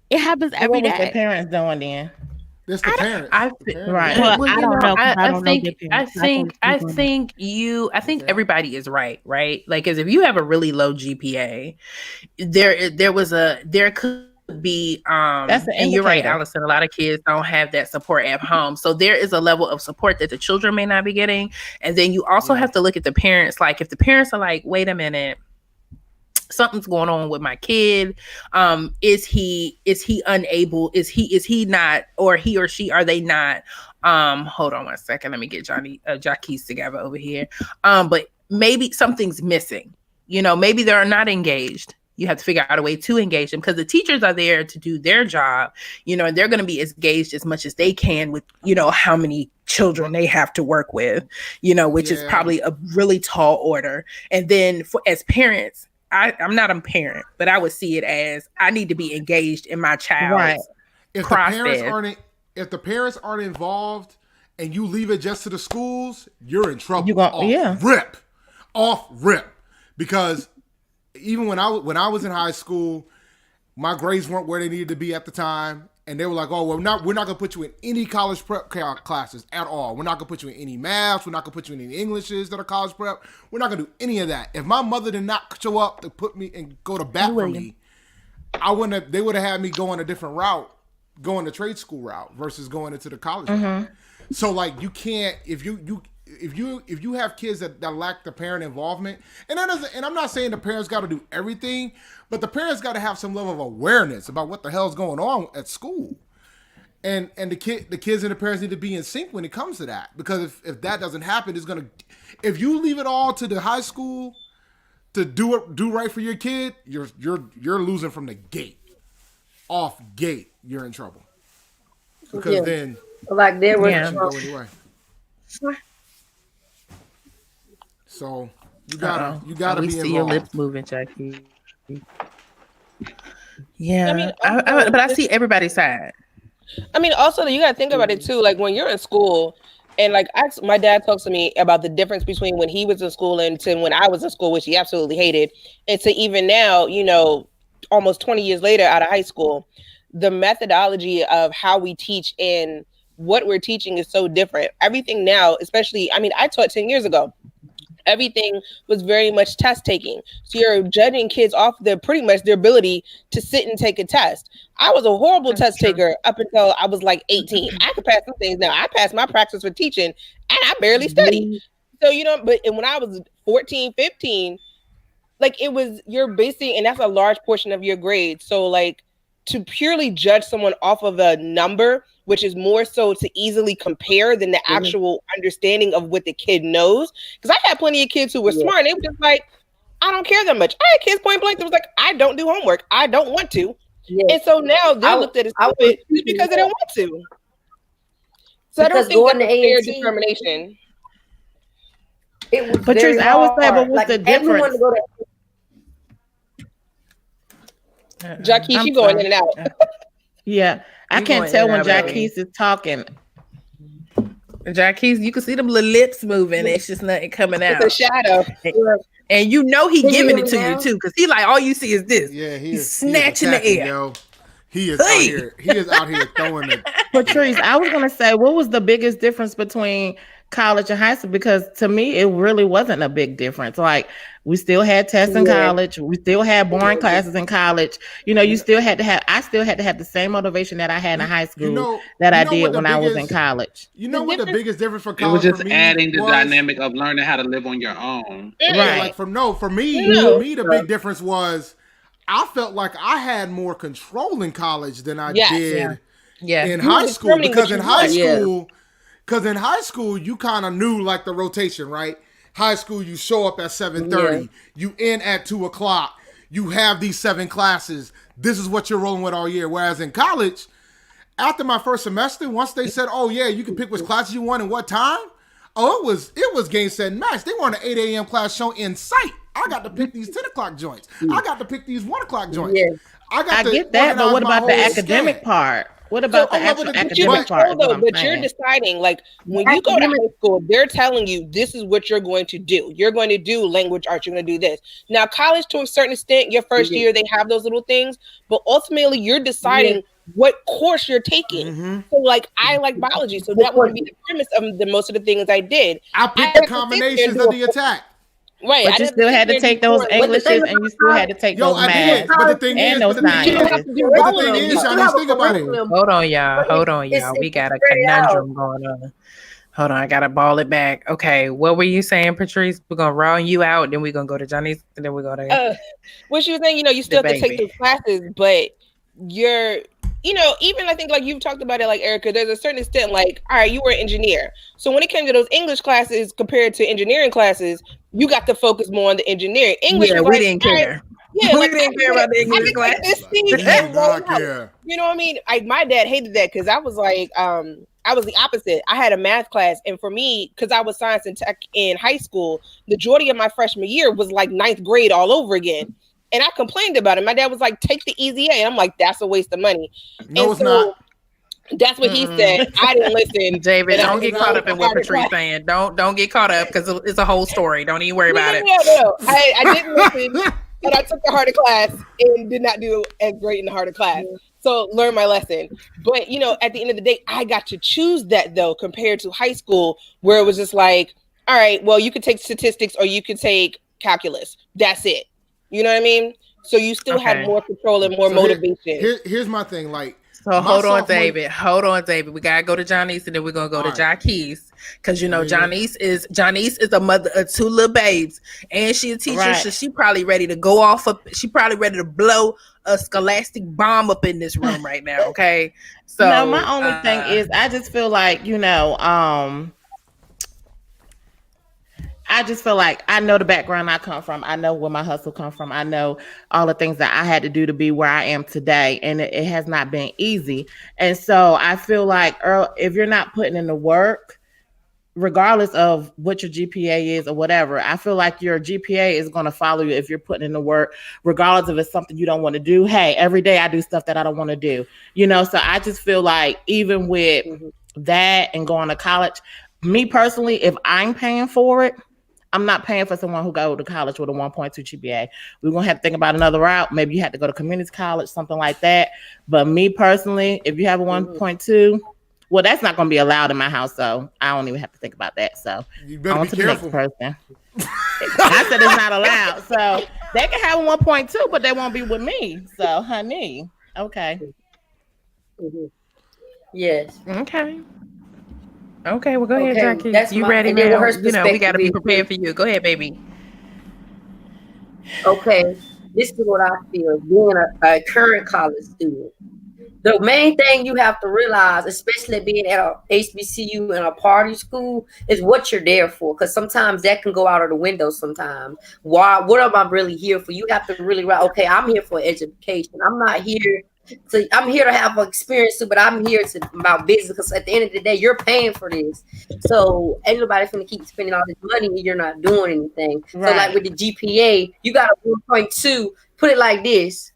It happens every day. What was their parents doing then? It's the parents. Right. Well, Well, I you don't know, know 'cause I I don't know their think, parents. I can't speak on it. I think everybody is right? Like, because if you have a really low GPA, there could be, That's an and you're right, indicator. Allison, a lot of kids don't have that support at home. So there is a level of support that the children may not be getting. And then you also have to look at the parents. Like, if the parents are like, wait a minute, something's going on with my kid, is he unable, is he not, or he or she, are they not, hold on one second, let me get Jackie's together over here, but maybe something's missing, maybe they're not engaged. You have to figure out a way to engage them, because the teachers are there to do their job, and they're going to be as engaged as much as they can with, how many children they have to work with, which is probably a really tall order. And then as parents, I'm not a parent, but I would see it as I need to be engaged in my child's process. If the parents aren't involved and you leave it just to the schools, you're in trouble. Off rip. Because even when I was in high school, my grades weren't where they needed to be at the time. And they were like, oh, well, we're not going to put you in any college prep classes at all. We're not going to put you in any maths. We're not going to put you in any Englishes that are college prep. We're not going to do any of that. If my mother did not show up to put me and go to bat for me, they would have had me go on a different route, going the trade school route versus going into the college route. So like, you can't, if you have kids that lack the parent involvement, and I'm not saying the parents got to do everything, but the parents got to have some level of awareness about what the hell's going on at school, and the kids and the parents need to be in sync when it comes to that. Because if that doesn't happen, if you leave it all to the high school to do right for your kid, you're losing from the gate. Off gate, you're in trouble, because then like there was go anyway. So you gotta be see involved. your lips moving, Jackie. Yeah, but I see everybody's side. I mean, also you gotta think about it too. Like when you're in school, and like my dad talks to me about the difference between when he was in school and to when I was in school, which he absolutely hated, and to even now, almost 20 years later out of high school, the methodology of how we teach and what we're teaching is so different. Everything now, especially, I taught 10 years ago. Everything was very much test taking. So you're judging kids off pretty much their ability to sit and take a test. I was a horrible test taker up until I was like 18. I could pass some things now. I passed my practice for teaching and I barely studied. So, but when I was 14, 15, like you're basing, and that's a large portion of your grade. So like to purely judge someone off of a number, which is more so to easily compare than the actual understanding of what the kid knows. Because I had plenty of kids who were smart and they were just like, I don't care that much. I had kids point blank that was like, I don't do homework. I don't want to. And so now they're looked at as stupid just because they don't want to. So I don't think that's a fair determination. Patrice, I would say, but what's the difference? Jackie, she going in and out. Yeah, I can't tell when Jackie is talking. Jackie, you can see them little lips moving. It's just nothing coming out. It's a shadow. And he giving it to you too, because he like all you see is this. Yeah, he's snatching the air. Yo. He is out here. He is out here throwing it. Patrice, I was gonna say, what was the biggest difference between college and high school? Because to me, it really wasn't a big difference. Like we still had tests in college. We still had boring classes in college. You still had to have. I still had to have the same motivation that I had in high school that I did when I was in college. You know what the biggest difference for college? It was just adding the dynamic of learning how to live on your own. Right. Like for me, the big difference was I felt like I had more control in college than I did in high school. Because in high school, you kind of knew like the rotation, right? High school, you show up at 7:30, you end at 2:00, you have these 7 classes. This is what you're rolling with all year. Whereas in college, after my first semester, once they said, "Oh yeah, you can pick which classes you want and what time," it was game set and match. They want an 8 a.m. class show in sight. I got to pick these 10 o'clock joints. I got to pick these 1 o'clock joints. I get that, but what about the academic part? What about the actual academic part? But you're deciding, like, when you go to high school, they're telling you this is what you're going to do. You're going to do language arts. You're going to do this. Now, college, to a certain extent, your first year, they have those little things. But ultimately, you're deciding what course you're taking. So like I like biology, so that would be the premise of most of the things I did. I picked the combinations of the attack. Right, but you still had to take those Englishes, and you still had to take those math. But the thing is, those sciences. But the thing is, Shanice, think about it. Hold on, y'all. We got a conundrum going on. Hold on, I gotta ball it back. Okay, what were you saying, Patrice? We're gonna round you out, then we're gonna go to Johnny's, and then we're gonna. What she was saying, you still have to take those classes, but you're, even I think like you've talked about it, like Erica. There's a certain extent, like, all right, you were an engineer, so when it came to those English classes compared to engineering classes, you got to focus more on the engineering. English, we didn't care. Yeah, we didn't care about the English class. You know what I mean? My dad hated that because I was like, I was the opposite. I had a math class, and for me, because I was science and tech in high school, the majority of my freshman year was like 9th grade all over again. And I complained about it. My dad was like, take the easy A. And I'm like, that's a waste of money. No, it's not. That's what he said. I didn't listen. David, don't get caught up in what Patrice saying. Don't get caught up because it's a whole story. Don't even worry about it. No. I didn't listen, but I took the harder class and did not do as great in the harder class. So learn my lesson. But, at the end of the day, I got to choose that, though, compared to high school, where it was just like, all right, well, you could take statistics or you could take calculus. That's it. You know what I mean? So you still had more control and more motivation. Here's my thing. Like, so hold on, David. We gotta go to Johnny's, and then we're gonna go to Jacquees, because Johnny's is a mother of 2 little babes, and she a teacher, so she probably ready to go off. She probably ready to blow a scholastic bomb up in this room right now. Okay, so no, my only thing is, I just feel like I just feel like I know the background I come from. I know where my hustle come from. I know all the things that I had to do to be where I am today. And it has not been easy. And so I feel like if you're not putting in the work, regardless of what your GPA is or whatever, I feel like your GPA is going to follow you if you're putting in the work, regardless if it's something you don't want to do. Hey, every day I do stuff that I don't want to do. So I just feel like even with that and going to college, me personally, if I'm paying for it, I'm not paying for someone who go to college with a 1.2 GPA. We're going to have to think about another route. Maybe you have to go to community college, something like that. But me personally, if you have a 1.2, well, that's not going to be allowed in my house. So I don't even have to think about that. So you better be careful. The next person. I said it's not allowed. So they can have a 1.2, but they won't be with me. So, honey, okay. Yes. Okay, well, go ahead, Jackie. You ready now? We got to be prepared for you. Go ahead, baby. Okay, this is what I feel being a current college student. The main thing you have to realize, especially being at a HBCU and a party school, is what you're there for. Because sometimes that can go out of the window sometimes. What am I really here for? You have to really realize, okay, I'm here for education. I'm not here. So I'm here to have an experience too, but I'm here about business, because at the end of the day, you're paying for this. So ain't nobody finna keep spending all this money and you're not doing anything. Right. So like with the GPA, you got a 1.2. Put it like this.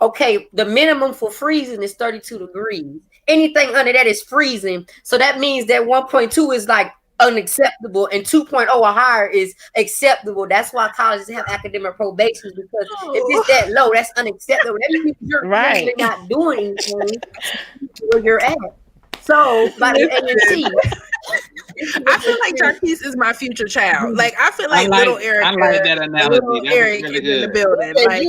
Okay, the minimum for freezing is 32 degrees. Anything under that is freezing. So that means that 1.2 is like unacceptable, and 2.0 or higher is acceptable. That's why colleges have academic probation, because if it's that low, that's unacceptable. That means you're really not doing anything where you're at. So by the ANT, I feel like Jarquise is my future child. Like I feel like little Eric. I like that analogy. Little Eric is in the building. Like, I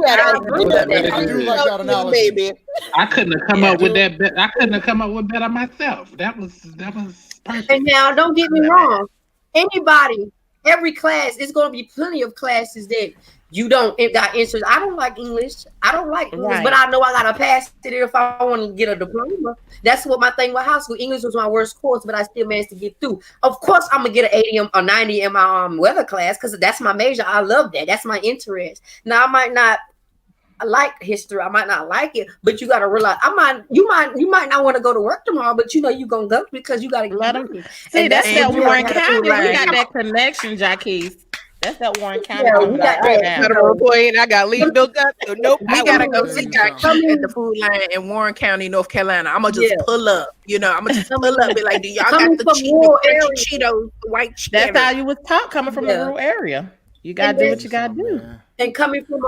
do like that analogy. Baby. I couldn't have come up with that. I couldn't have come up with better myself. That was perfect. And now, don't get me wrong. Every class, there's going to be plenty of classes that you don't got interest. I don't like English. But I know I got to pass it if I want to get a diploma. That's what my thing with high school. English was my worst course, but I still managed to get through. Of course, I'm going to get an 80 or 90 in my weather class, because that's my major. I love that. That's my interest. Now, I might not like history. I might not like it, but you got to realize you might not want to go to work tomorrow, but you're going to go because you got to let them. See, that's that Warren County. We got that connection, Jacquise. That's that Warren County. Yeah, we got that. I got leave built up. So nope. We gotta go sit at the food line in Warren County, North Carolina. I'm gonna just pull up. I'm gonna just pull up. Be like, do y'all got the Cheetos, white Cheetos? That's how you was taught, coming from a rural area. You gotta do what you gotta do. And coming from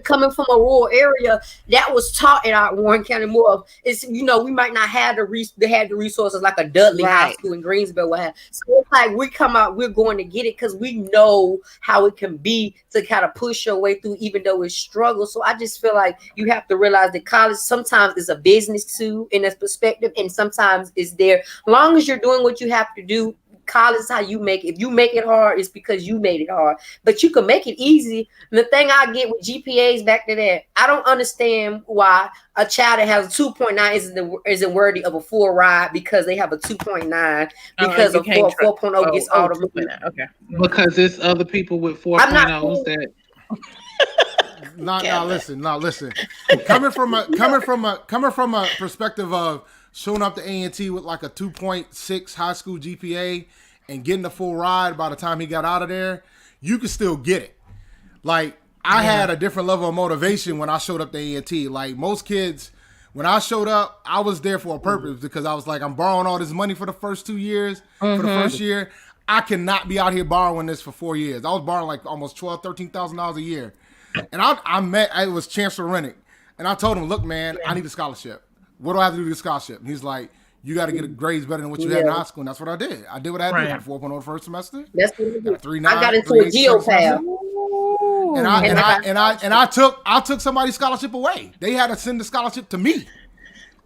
coming from a rural area, that was taught in our Warren County more of it's we might not have the resources like a Dudley High School in Greensboro would have. So it's like we come out, we're going to get it because we know how it can be to kind of push your way through, even though it's struggle. So I just feel like you have to realize that college sometimes is a business too in this perspective, and sometimes it's there. As long as you're doing what you have to do, college is how you make it. If you make it hard, it's because you made it hard. But you can make it easy. And the thing I get with GPAs, back to that, I don't understand why a child that has a 2.9 isn't worthy of a full ride because they have a 2.9 because of 4.0 gets all the money. Okay. Because it's other people with 4.0s that. Listen. Coming from a perspective of showing up to A&T with like a 2.6 high school GPA and getting the full ride by the time he got out of there, you could still get it. Like, I had a different level of motivation when I showed up to A&T. Like, most kids, when I showed up, I was there for a purpose because I was like, I'm borrowing all this money for the first 2 years. For the first year, I cannot be out here borrowing this for 4 years. I was borrowing like almost $12,000, $13,000 a year. And it was Chancellor Rennick. And I told him, look, man, I need a scholarship. What do I have to do to get a scholarship? And he's like, you got to get grades better than what you had in high school. And that's what I did. I did what I had to do. I got 4.0 the first semester. That's what I did. 3.9. I got into a geopath. And I took somebody's scholarship away. They had to send the scholarship to me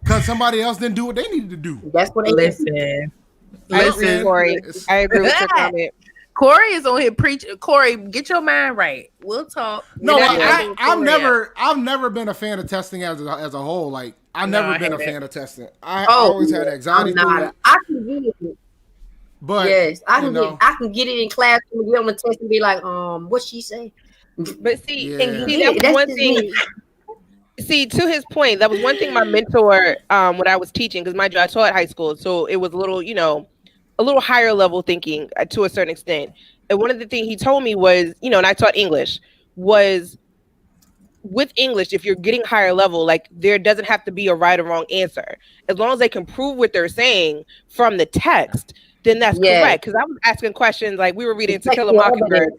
because somebody else didn't do what they needed to do. That's what they listen, Corey. I agree with your comment. Corey is on here preaching. Corey, get your mind right. We'll talk. No, I've never been a fan of testing as a whole. Like, I've never been a fan of testing. I always had anxiety. I can get it. But yes, I can get it in class and get on the test and be like, what she say? But see, that was one thing. See, to his point, that was one thing my mentor, when I was teaching, because mind you, I taught high school, so it was a little higher level thinking to a certain extent. And one of the things he told me was, and I taught English, was with English, if you're getting higher level, like there doesn't have to be a right or wrong answer. As long as they can prove what they're saying from the text, then that's correct. Because I was asking questions, like we were reading To Kill a Mockingbird.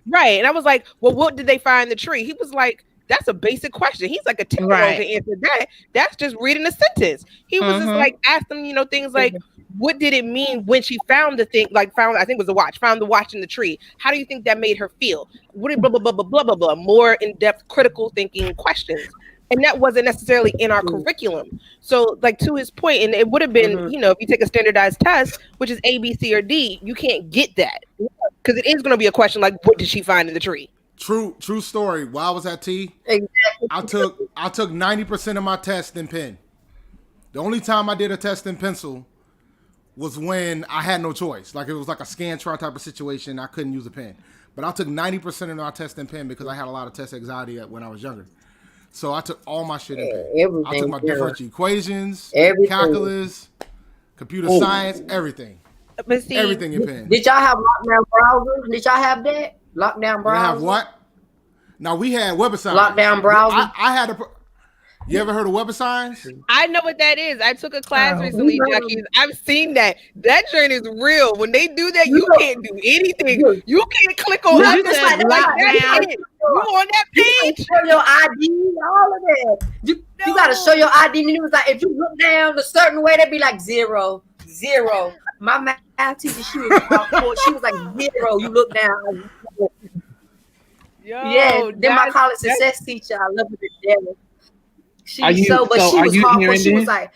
Right. And I was like, well, what did they find in the tree? He was like, that's a basic question. He's like a 10-year-old to answer that. That's just reading a sentence. He was just like, ask them, things like, what did it mean when she found the thing, I think it was a watch, found the watch in the tree? How do you think that made her feel? What did blah, blah, blah, blah, blah, blah, blah, more in-depth critical thinking questions. And that wasn't necessarily in our curriculum. So like to his point, and it would have been, if you take a standardized test, which is A, B, C, or D, you can't get that. Because it is going to be a question like, what did she find in the tree? True story. While I was at T, I took 90% of my test in pen. The only time I did a test in pencil was when I had no choice. Like it was like a Scantron type of situation. I couldn't use a pen. But I took 90% of my test in pen because I had a lot of test anxiety when I was younger. So I took all my shit in pen. I took my differential equations, calculus, computer science, everything. But see, everything in pen. Did y'all have lockdown browser? Did y'all have that? Lockdown browser? We have what? Now we had Web of Science. Lockdown browser? I had you ever heard of Web of Science? I know what that is. I took a class recently, Jackie. I've seen that. That joint is real. When they do that, you can't do anything. You can't click on that. You on that page. You show your ID, all of that. You got to show your ID. And it was like, if you look down a certain way, they'd be like 0, 0. My math teacher, she was like 0. You look down. Then my college success teacher, I love her to death. She was hardcore. Was like,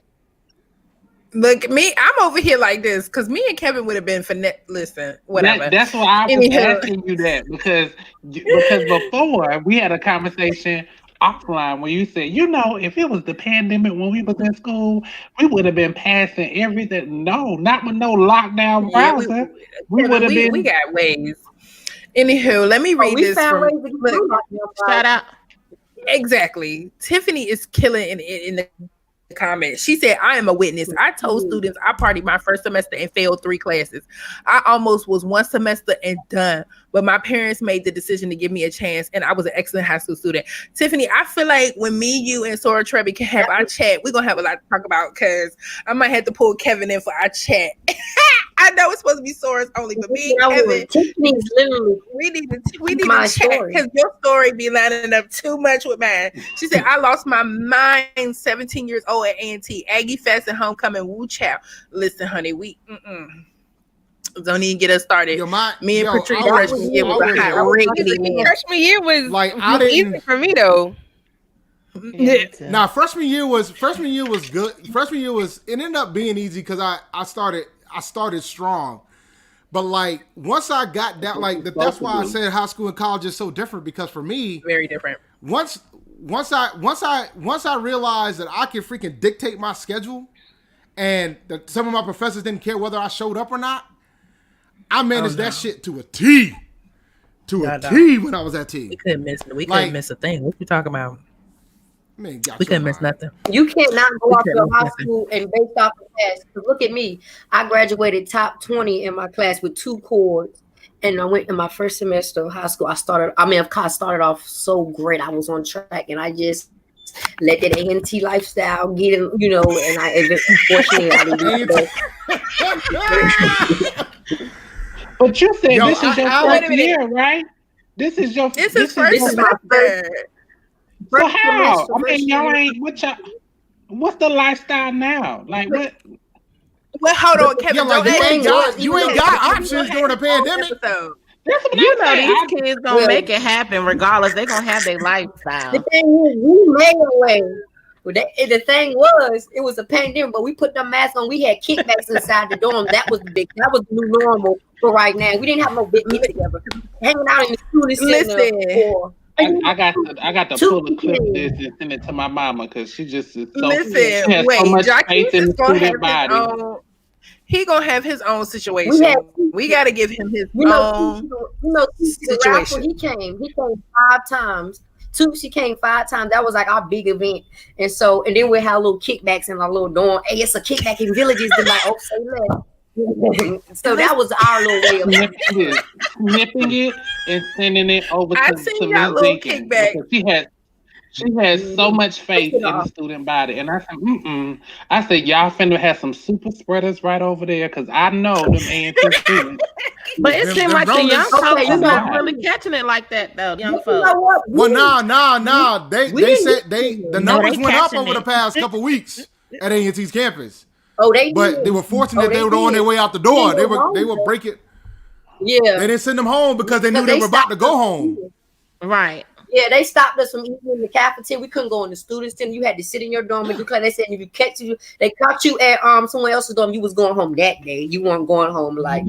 look, me, I'm over here like this because me and Kevin would have been listen, whatever. That's why I was asking you that because before we had a conversation offline where you said, if it was the pandemic when we was in school, we would have been passing everything. No, not with no lockdown browser. We would have been. We got ways. Anywho, let me read this. Shout out. Exactly. Tiffany is killing in the comments. She said, I am a witness. I told students I partied my first semester and failed 3 classes. I almost was 1 semester and done, but my parents made the decision to give me a chance, and I was an excellent high school student. Tiffany, I feel like when me, you, and Sora Trevi can have our chat, we're going to have a lot to talk about because I might have to pull Kevin in for our chat. I know it's supposed to be swords only, but me, Kevin, Tiffany's literally. we need to check because your story be lining up too much with mine. She said, "I lost my mind 17 years old at A&T Aggie Fest and homecoming. Woo chow." Listen, honey, we don't even get us started. Me and Patrice freshman year was a hot riggedy. Freshman year was like I didn't easy for me though. Yeah. Nah, freshman year was good. Freshman year it ended up being easy because I started strong. But like once I got down, like that's why I said high school and college is so different, because for me, very different. Once I realized that I could freaking dictate my schedule, and that some of my professors didn't care whether I showed up or not, I managed that shit to a T. T when I was at T. We couldn't miss a thing. What you talking about? Man, we couldn't miss nothing. You cannot go off your high school and based off the class. Look at me. I graduated top 20 in my class with 2 cords. And I went in my first semester of high school. I started off so great. I was on track, and I just let that A&T lifestyle get in, you know, and unfortunately I didn't do that. But you said this is your first year, right? This is your this is first semester. So how? I mean, y'all ain't what's the lifestyle now? Like what? Well, hold on, Kevin. Yeah, like you ain't got options during the pandemic. You know these kids gonna make it happen regardless. They gonna have their lifestyle. The thing is, we made a way. The thing was, it was a pandemic, but we put the mask on. We had kickbacks inside the dorm. That was the new normal for right now. We didn't have no big get together. Hanging out in the student center. I got to pull the clip of this and send it to my mama because she just is so Jackie is gonna have his own. He gonna have his own situation. We got to give him his own situation. He came 5 times. He came 5 times. That was like our big event, and then we had little kickbacks in our little dorm. Hey, it's a kickback in villages. They're like, oh, say less. So that was our little way of snipping it and sending it over to Ms. Jenkins. She has so much faith in the student body. And I said, I said, y'all finna have some super spreaders right over there because I know them A&T students. But it seemed like the young folks are not really catching it like that, though. Young folks. Well, no. They said the numbers went up over the past couple weeks at A&T's campus. Oh, they did. But they were fortunate they were on their way out the door. They were breaking. Yeah. They didn't send them home because they knew they were about to go home. Right. Yeah, they stopped us from eating in the cafeteria. We couldn't go in the students' center. You had to sit in your dorm and do class. They said if they caught you at someone else's dorm, you was going home that day. You weren't going home like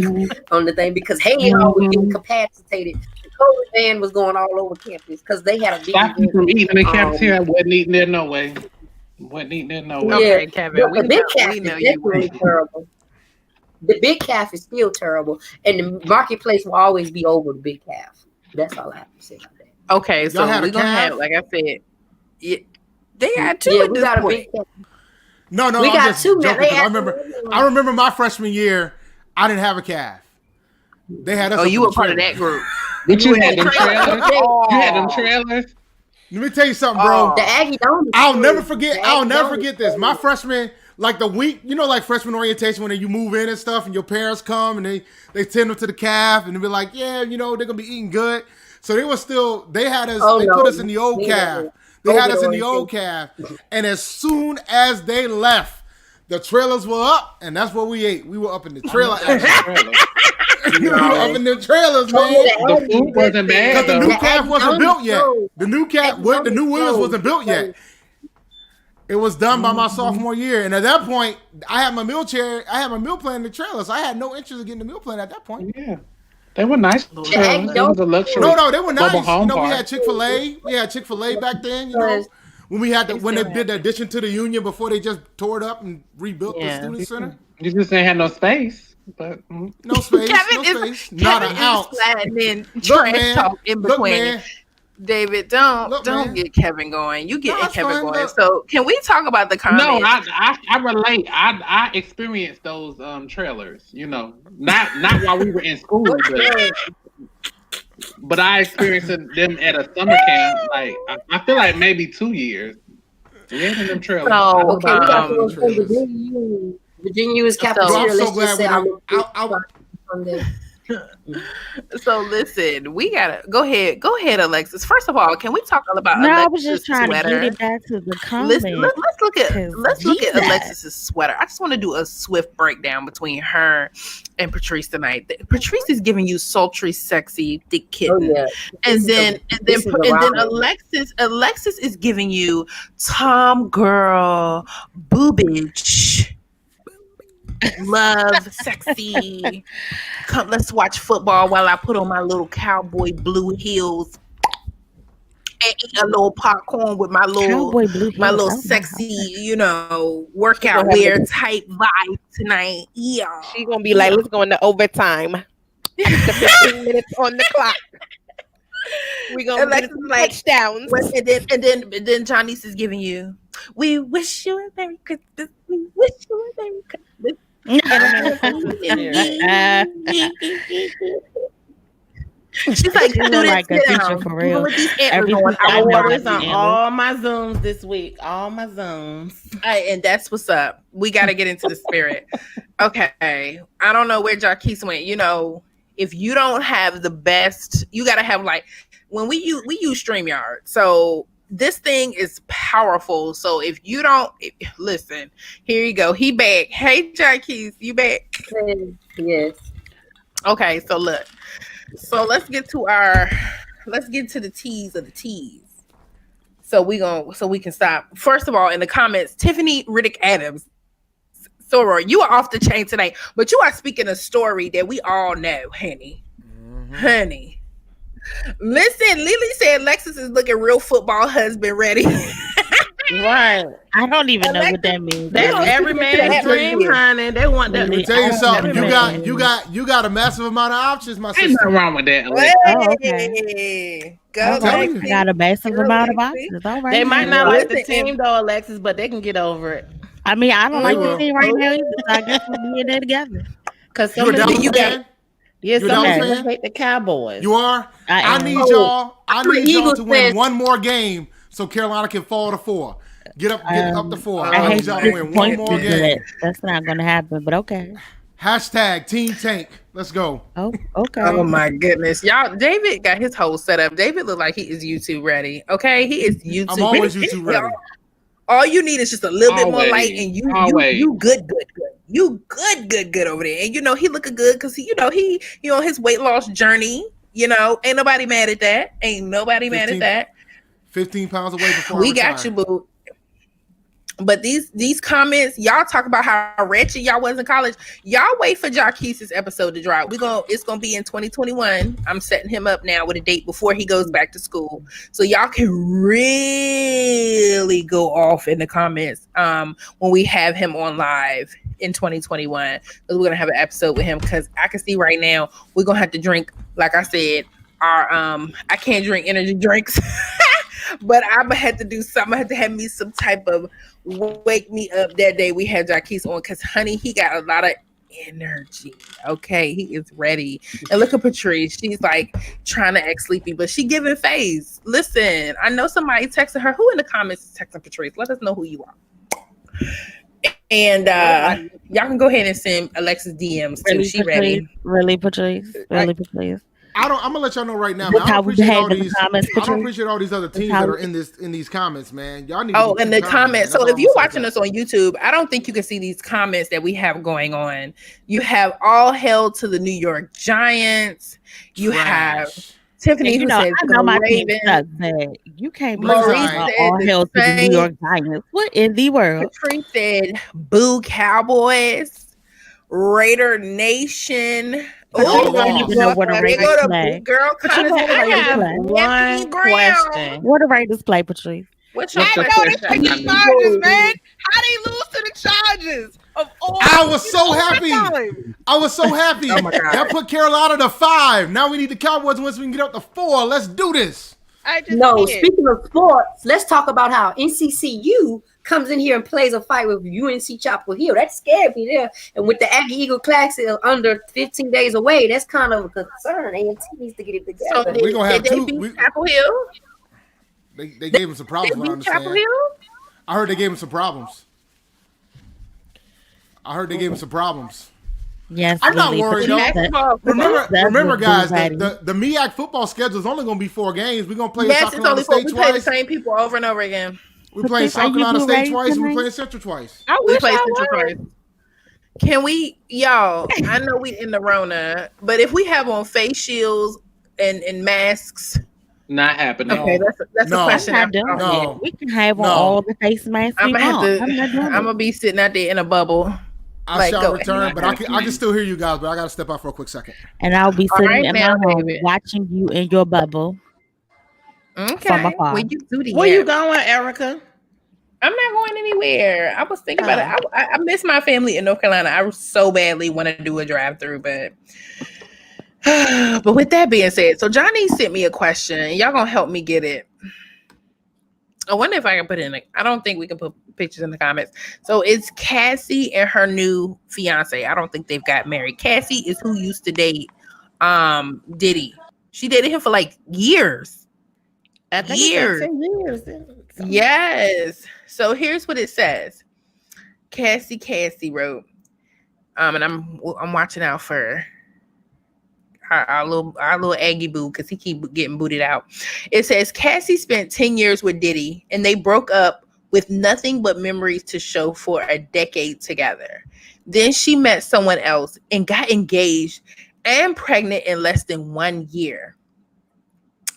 on the thing because Haley was getting capacitated. The COVID ban was going all over campus because they had a big event. From eating in the cafeteria, I wasn't eating there no way. Okay, Kevin. We know you were terrible. The big calf is still terrible, and the marketplace will always be over the big calf. That's all I have to say about that. Okay, so we're gonna have, like I said, they got 2. Yeah, we got a big calf. No, we got just 2. I remember my freshman year. I didn't have a calf. They had us. Oh, you were part of that group. But you had them trailers. You had them trailers. Let me tell you something, bro. The Aggie don't. I'll never forget this. My freshman, like the week, like freshman orientation when you move in and stuff, and your parents come and they send them to the calf and they be like, yeah, they're gonna be eating good. So they had us. Put us in the old calf. They had us in the old calf, and as soon as they left, the trailers were up, and that's what we ate. We were up in the trailer. We were up in the trailers, man. The food wasn't bad because the new calf wasn't built yet. The new wheels wasn't built yet. It was done by my sophomore year, and at that point, I had my meal plan in the trailer, so I had no interest in getting the meal plan at that point. Yeah. They were nice. It was a luxury. No, they were nice. We had Chick-fil-A. We had Chick-fil-A back then, when they did the addition to the union before they just tore it up and rebuilt the student center. You just ain't had no space. But no space. Not an ounce. Talk in between. David, don't get Kevin going. You get Kevin going. Look. So can we talk about the comments? No, I relate. I experienced those trailers. Not while we were in school, but I experienced them at a summer camp. Like I feel like maybe 2 years. Yeah, in them trailers. So, Virginia was cafeteria. I'm so Let's glad just we say don't. So listen, we gotta go ahead, Alexis. First of all, can we talk about No, I Alexis' was just trying sweater? to get it back to the comment. Let's look at Jesus. Alexis's sweater. I just want to do a swift breakdown between her and Patrice tonight. Patrice is giving you sultry, sexy, thick kitten, and then Alexis is giving you Tom girl, boobage. Love, sexy. Come, let's watch football while I put on my little cowboy blue heels and eat a little popcorn with my little sexy, workout wear type vibe tonight. Yeah, she gonna be like, let's go into overtime. 15 minutes on the clock. We gonna get touchdowns. And then Janice is giving you. We wish you a Merry Christmas. We wish you a Merry Christmas. She's like, like a teacher for real. I wore this on all my Zooms this week. All my Zooms. And that's what's up. We got to get into the spirit. Okay. I don't know where Jaquise went. If you don't have the best, you got to have when we use StreamYard. So this thing is powerful. So if you don't listen, here you go. He back. Hey, Jaquise, you back? Yes. Okay. So look. So let's get to the teas of the teas. So we can stop. First of all, in the comments, Tiffany Riddick Adams. Soror, you are off the chain tonight, but you are speaking a story that we all know, honey. Mm-hmm. Honey. Listen, Lily said Lexus is looking real football husband ready. Right. I don't even know what that means. That's every man's dream, honey. They want that. Let me tell you something. You got a massive amount of options, my sister. Ain't nothing wrong with that. Hey, go I got a massive amount of options. All right. They might not like the team though, Alexis, but they can get over it. I mean, I don't like the team right now either. So I guess we'll be in there together. Because some of you got. Yes, some hate the Cowboys. You are. I need y'all to win one more game so Carolina can fall to 4. Get up to 4. I need y'all to win one more game. That's not going to happen, but okay. # Team Tank. Let's go. Oh, okay. Oh my goodness, y'all! David got his whole setup. David look like he is YouTube ready. Okay, he is YouTube. I'm always YouTube ready. All you need is just a little bit more light, and you good. You good over there. And he looking good because he on his weight loss journey. Ain't nobody mad at that. Ain't nobody mad at that. 15 pounds away before we got you, boo. But these comments, y'all talk about how wretched y'all was in college. Y'all wait for Jaquise's episode to drop. It's gonna be in 2021. I'm setting him up now with a date before he goes back to school, so y'all can really go off in the comments when we have him on live in 2021. We're gonna have an episode with him because I can see right now we're gonna have to drink. Like I said, our I can't drink energy drinks. But I'm gonna have to do something. I have to have me some type of wake me up that day we had Jaquise on because honey, he got a lot of energy. Okay, he is ready. And look at Patrice. She's like trying to act sleepy, but she giving face. Listen, I know somebody texted her. Who in the comments is texting Patrice? Let us know who you are. And y'all can go ahead and send Alexis DMs too. She ready. Really, Patrice. Patrice. I'm gonna let y'all know right now. Man, I don't appreciate all these other teams that are in these comments, man. Y'all need. In the comments. So if you're watching us on YouTube, I don't think you can see these comments that we have going on. You have all hail to the New York Giants. You have Tiffany who says I know my team sucks, but you can't be all hail to the New York Giants. What in the world? Patrice said, "Boo Cowboys, Raider Nation." I don't even know what a Raiders play. Girl, I have one question. What a Raiders play, Patrice? What's your question? They the Chargers, man. How they lose to the Chargers? I was so happy. Oh my God. That put Carolina to 5. Now we need the Cowboys once we can get up to 4. Let's do this. Speaking of sports, let's talk about how NCCU comes in here and plays a fight with UNC Chapel Hill. That scared me there. And with the Aggie Eagle Classic under 15 days away, that's kind of a concern. A&T needs to get it together. So we're gonna have two. Chapel Hill? They gave him some problems. I understand. I heard they gave him some problems. I heard they gave him some problems. Yes, I'm not worried though. Remember, guys, Daddy. the MEAC football schedule is only going to be 4 games. We're going to play Yes, South it's Carolina only 4. State We play the twice. same people over and over again. We play South Carolina State twice, and we play Central twice. We play Central twice. Can we, y'all? I know we in the Rona, but if we have on face shields and masks, not happening. Okay, that's a question. No, we can have on all the face masks. I'm gonna be sitting out there in a bubble. I shall return, but I can still hear you guys, but I gotta step out for a quick second. And I'll be sitting in my home watching you in your bubble. Okay. From afar. Where you going, Erica? I'm not going anywhere. I was thinking about it. I miss my family in North Carolina. I so badly want to do a drive-through, but with that being said, so Johnny sent me a question. Y'all gonna help me get it. I wonder if I can put it in. I don't think we can put pictures in the comments. So it's Cassie and her new fiance. I don't think they've got married. Cassie is who used to date Diddy. She dated him for like years. I think years. 10 years. Yes. So here's what it says. Cassie wrote, and I'm watching out for our little Aggie boo because he keep getting booted out. It says Cassie spent 10 years with Diddy and they broke up with nothing but memories to show for a decade together. Then she met someone else and got engaged and pregnant in less than 1 year.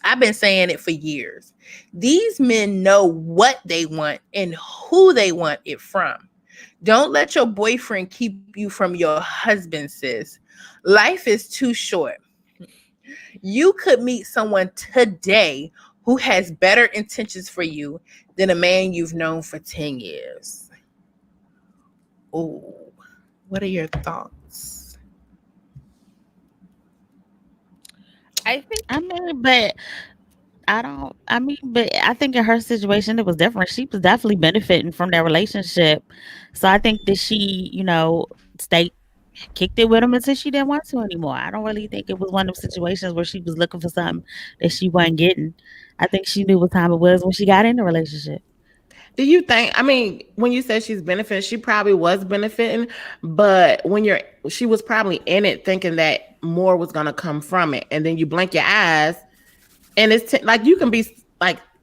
I've been saying it for years. These men know what they want and who they want it from. Don't let your boyfriend keep you from your husband, sis. Life is too short. You could meet someone today who has better intentions for you than a man you've known for 10 years. Oh, what are your thoughts? I think in her situation, it was different. She was definitely benefiting from that relationship. So I think that she, kicked it with him until she didn't want to anymore. I don't really think it was one of those situations where she was looking for something that she wasn't getting. I think she knew what time it was when she got in the relationship. Do you think, when you said she's benefiting, she probably was benefiting, but she was probably in it thinking that more was going to come from it. And then you blink your eyes and it's you can be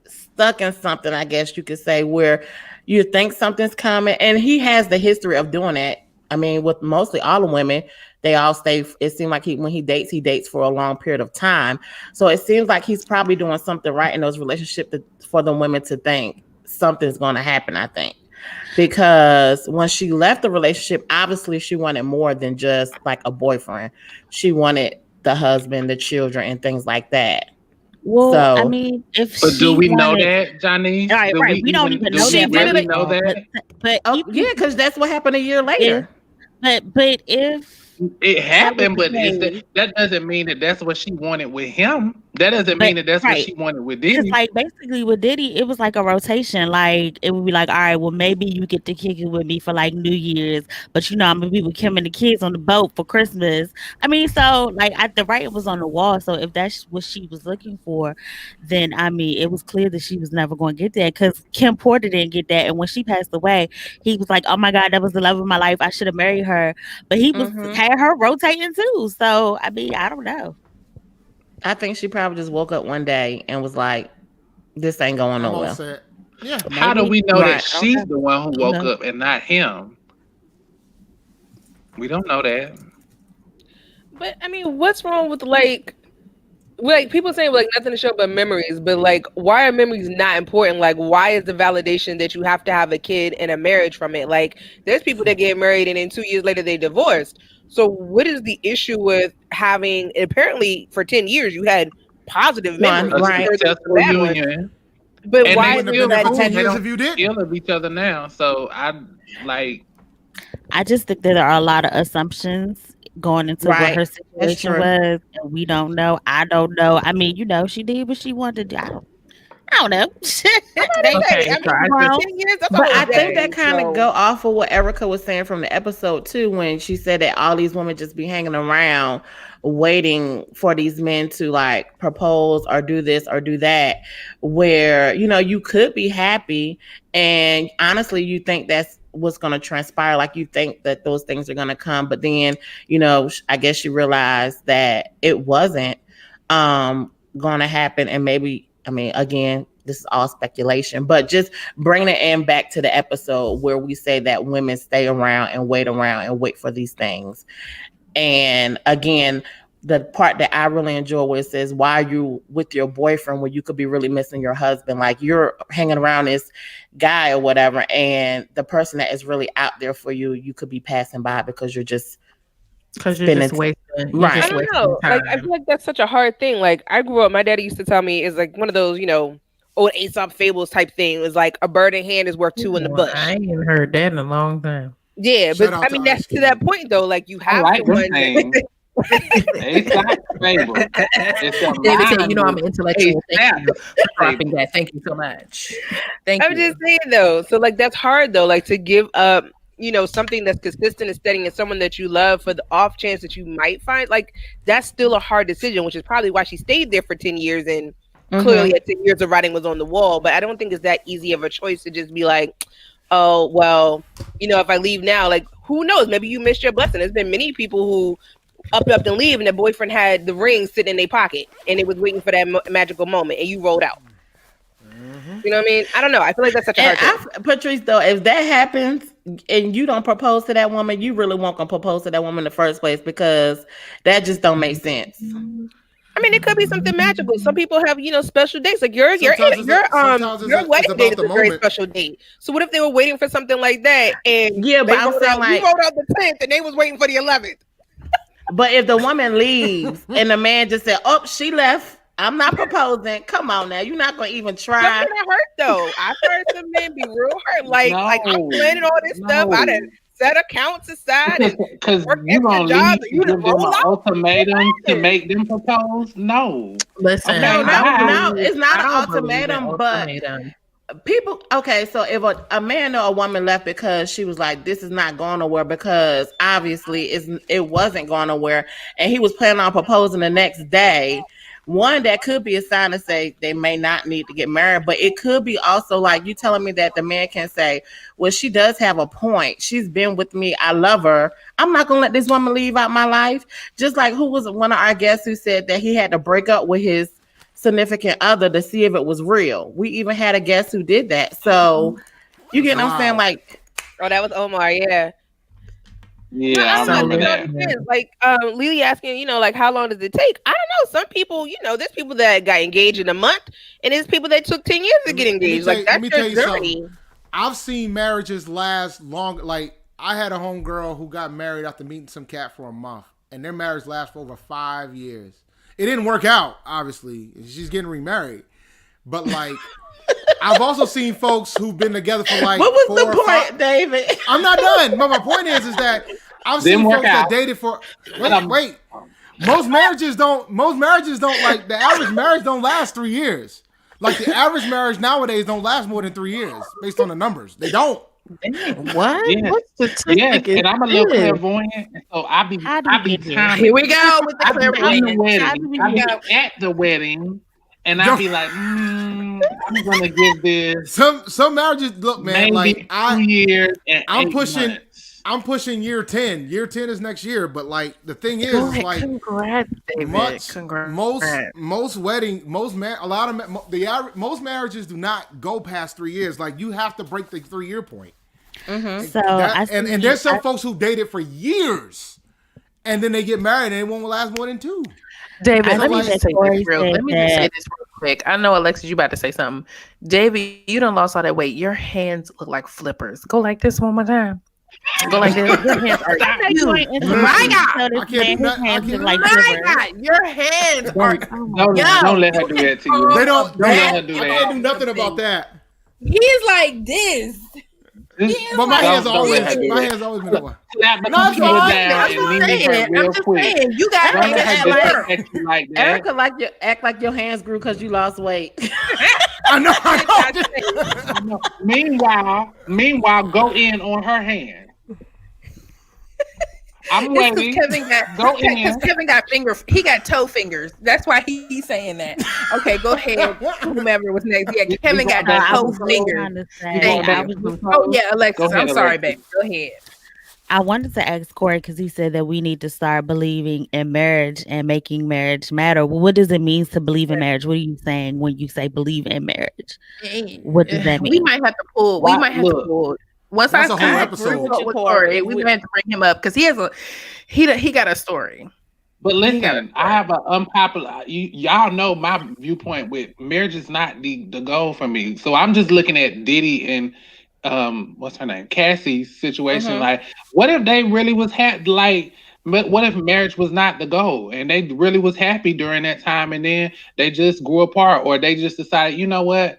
stuck in something, I guess you could say, where you think something's coming. And he has the history of doing that. With mostly all the women, they all stay. It seems like when he dates for a long period of time. So it seems like he's probably doing something right in those relationships for the women to think something's going to happen, I think. Because when she left the relationship, obviously she wanted more than just like a boyfriend. She wanted the husband, the children, and things like that. Well, do we know that, Johnny? Right. We don't even know that. Really know that? But because that's what happened a year later. But if it happened, but that doesn't mean that that's what she wanted with him. That doesn't mean that that's what she wanted with Diddy. Basically with Diddy, it was like a rotation. It would be like, all right, well, maybe you get to kick it with me for New Year's, but I'm gonna be with Kim and the kids on the boat for Christmas. The writing was on the wall. So if that's what she was looking for, then it was clear that she was never going to get that, because Kim Porter didn't get that, and when she passed away, he was like, oh my God, that was the love of my life. I should have married her, but he was had her rotating too. So I don't know. I think she probably just woke up one day and was like, this ain't going nowhere. Yeah. How do we know that she's the one who woke up and not him? We don't know that. But what's wrong with people saying nothing to show but memories, but why are memories not important? Why is the validation that you have to have a kid and a marriage from it? There's people that get married and then 2 years later they divorced. So what is the issue with having, apparently for 10 years you had positive memories, right? But why is it that 10 years if you did deal with each other now? So I just think that there are a lot of assumptions going into what her situation was, and we don't know. I don't know. She did what she wanted to do. I don't know. But I think that kind of go off of what Erica was saying from the episode too, when she said that all these women just be hanging around waiting for these men to like propose or do this or do that, where, you know, you could be happy and honestly you think that's what's going to transpire, like you think that those things are going to come, but then, you know, I guess she realized that it wasn't going to happen. And maybe, I mean, again, this is all speculation, but just bringing it in back to the episode where we say that women stay around and wait for these things. And again, the part that I really enjoy where it says, why are you with your boyfriend when you could be really missing your husband? Like you're hanging around this guy or whatever, and the person that is really out there for you, you could be passing by because you're just wasting. Right. I don't know. Like, I feel like that's such a hard thing. Like I grew up, my daddy used to tell me it's like one of those, you know, old Aesop fables type thing. It was like a bird in hand is worth two in the bush. I ain't even heard that in a long time. Yeah, but I mean that's to that point though. Like you have to one. Aesop fable. David said, you know, I'm an intellectual. Thank you for dropping that. Thank you so much. Thank you. I'm just saying though. So like that's hard though. Like to give up, you know, something that's consistent and steady and someone that you love for the off chance that you might find, like that's still a hard decision, which is probably why she stayed there for 10 years and clearly at 10 years the writing was on the wall. But I don't think it's that easy of a choice to just be like, oh, well, you know, if I leave now, like who knows? Maybe you missed your blessing. There's been many people who up and leave and their boyfriend had the ring sitting in their pocket and it was waiting for that magical moment and you rolled out. You know what I mean? I don't know. I feel like that's such a hard thing. Patrice, though, if that happens and you don't propose to that woman, you really won't gonna propose to that woman in the first place because that just don't make sense. I mean, it could be something magical. Some people have, you know, special dates. Like your wedding date is a very special date. So what if they were waiting for something like that and but I'm saying like you wrote out the 10th and they was waiting for the 11th. But if the woman leaves and the man just said, "Oh, she left. I'm not proposing." Come on now, you're not gonna even try. That's gonna hurt though. I've heard some men be real hurt. Like I'm planning all this stuff. I done set accounts aside because you gonna leave to give them an ultimatum to make them propose. No, listen, no, it's not an ultimatum, but people. Okay, so if a man or a woman left because she was like, "This is not going nowhere," because obviously it wasn't going nowhere, and he was planning on proposing the next day. One, that could be a sign to say they may not need to get married, but it could be also like you telling me that the man can say, well, she does have a point. She's been with me. I love her. I'm not going to let this woman leave out my life. Just like who was one of our guests who said that he had to break up with his significant other to see if it was real. We even had a guest who did that. So you get what I'm saying? Like, oh, that was Omar. Yeah. Yeah, I remember that. Like Lily asking, you know, like how long does it take? I don't know. Some people, you know, there's people that got engaged in a month, and there's people that took 10 years to get engaged. Like that's their journey. I've seen marriages last long. Like I had a homegirl who got married after meeting some cat for a month, and their marriage lasted for over 5 years. It didn't work out, obviously. She's getting remarried, but like. I've also seen folks who've been together for like. What was the point, David? I'm not done. But my point is that I've seen folks that dated for. Wait. Most marriages don't like the average marriage don't last 3 years. Like the average marriage nowadays don't last more than 3 years based on the numbers. They don't. What? Yes. What's the statistic? Yes, and I'm a little clairvoyant, so I be here we go with the clairvoyant. I be at the wedding. And I'd be like, I'm gonna give this some marriages. Look, man, maybe like 2 years. And I'm pushing year 10. Year 10 is next year. But like the thing is, like, congrats, David. Most marriages do not go past 3 years. Like you have to break the 3 year point. Mm-hmm. And there's some folks who dated for years, and then they get married and it won't last more than 2. David, let me just say this real quick. I know, Alexis, you about to say something. David, you done lost all that weight. Your hands look like flippers. Go like this one more time. Go like this. Your hands are huge. My God. My God. Your hands are. Don't let her do that to you. Don't let her do that. I can't do nothing about that. He's like this. But my hands always been that way. I'm just saying, you got Erica act like your hands grew because you lost weight. I know. I know. Meanwhile, go in on her hand. I'm ready. Kevin got he got toe fingers. That's why he's saying that. Okay, go ahead. Whomever was next. Yeah, Kevin got toe fingers. Oh yeah, Alexis. I'm sorry, babe. Go ahead. I wanted to ask Corey because he said that we need to start believing in marriage and making marriage matter. Well, what does it mean to believe in marriage? What are you saying when you say believe in marriage? What does that mean? We might have to pull. Once that's a whole episode. We might have to bring him up because he got a story. But listen, I have an unpopular. Y'all know my viewpoint with marriage is not the goal for me. So I'm just looking at Diddy and what's her name, Cassie's situation. Mm-hmm. Like, what if they really was what if marriage was not the goal and they really was happy during that time and then they just grew apart or they just decided, you know what,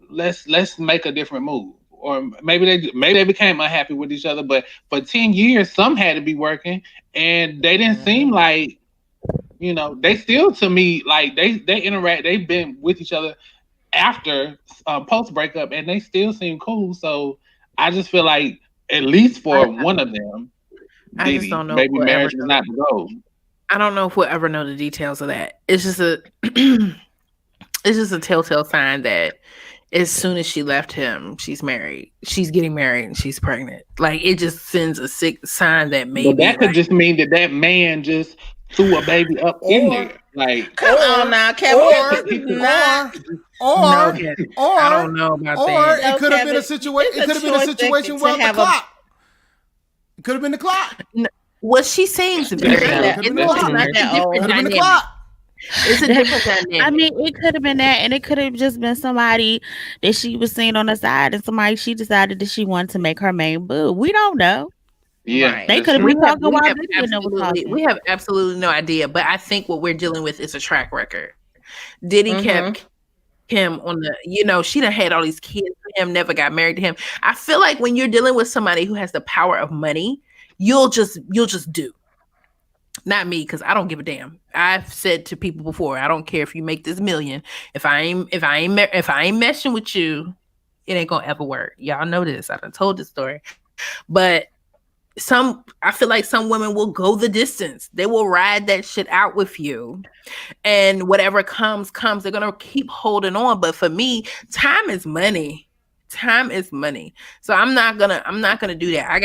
let's make a different move. Or maybe they became unhappy with each other, but for 10 years, some had to be working, and they didn't seem like, they still, to me, like they interact. They've been with each other after post breakup, and they still seem cool. So I just feel like at least for one of them, I just don't know. Maybe marriage is not the goal. I don't know if we'll ever know the details of that. It's just a telltale sign that as soon as she left him, she's getting married and she's pregnant. Like, it just sends a sick sign that maybe. But that could just mean that man just threw a baby up in there. Like, come on now, Kevin. I don't know about that. It could have been a situation. It could have been a situation where the clock. It could have been the clock. Well, she seems very. It's the clock. It's a different dynamic. I mean, it could have been that, and it could have just been somebody that she was seeing on the side, and somebody she decided that she wanted to make her main boo. We don't know. Yeah, right. They could have been talking while we have absolutely no idea. But I think what we're dealing with is a track record. Diddy kept him on the, she done had all these kids with him, never got married to him. I feel like when you're dealing with somebody who has the power of money, you'll just do. Not me, because I don't give a damn. I've said to people before, I don't care if you make this million. If I ain't meshing with you, it ain't gonna ever work. Y'all know this. I done told this story. But I feel like some women will go the distance. They will ride that shit out with you. And whatever comes, they're gonna keep holding on. But for me, time is money. Time is money. So I'm not gonna do that. I'm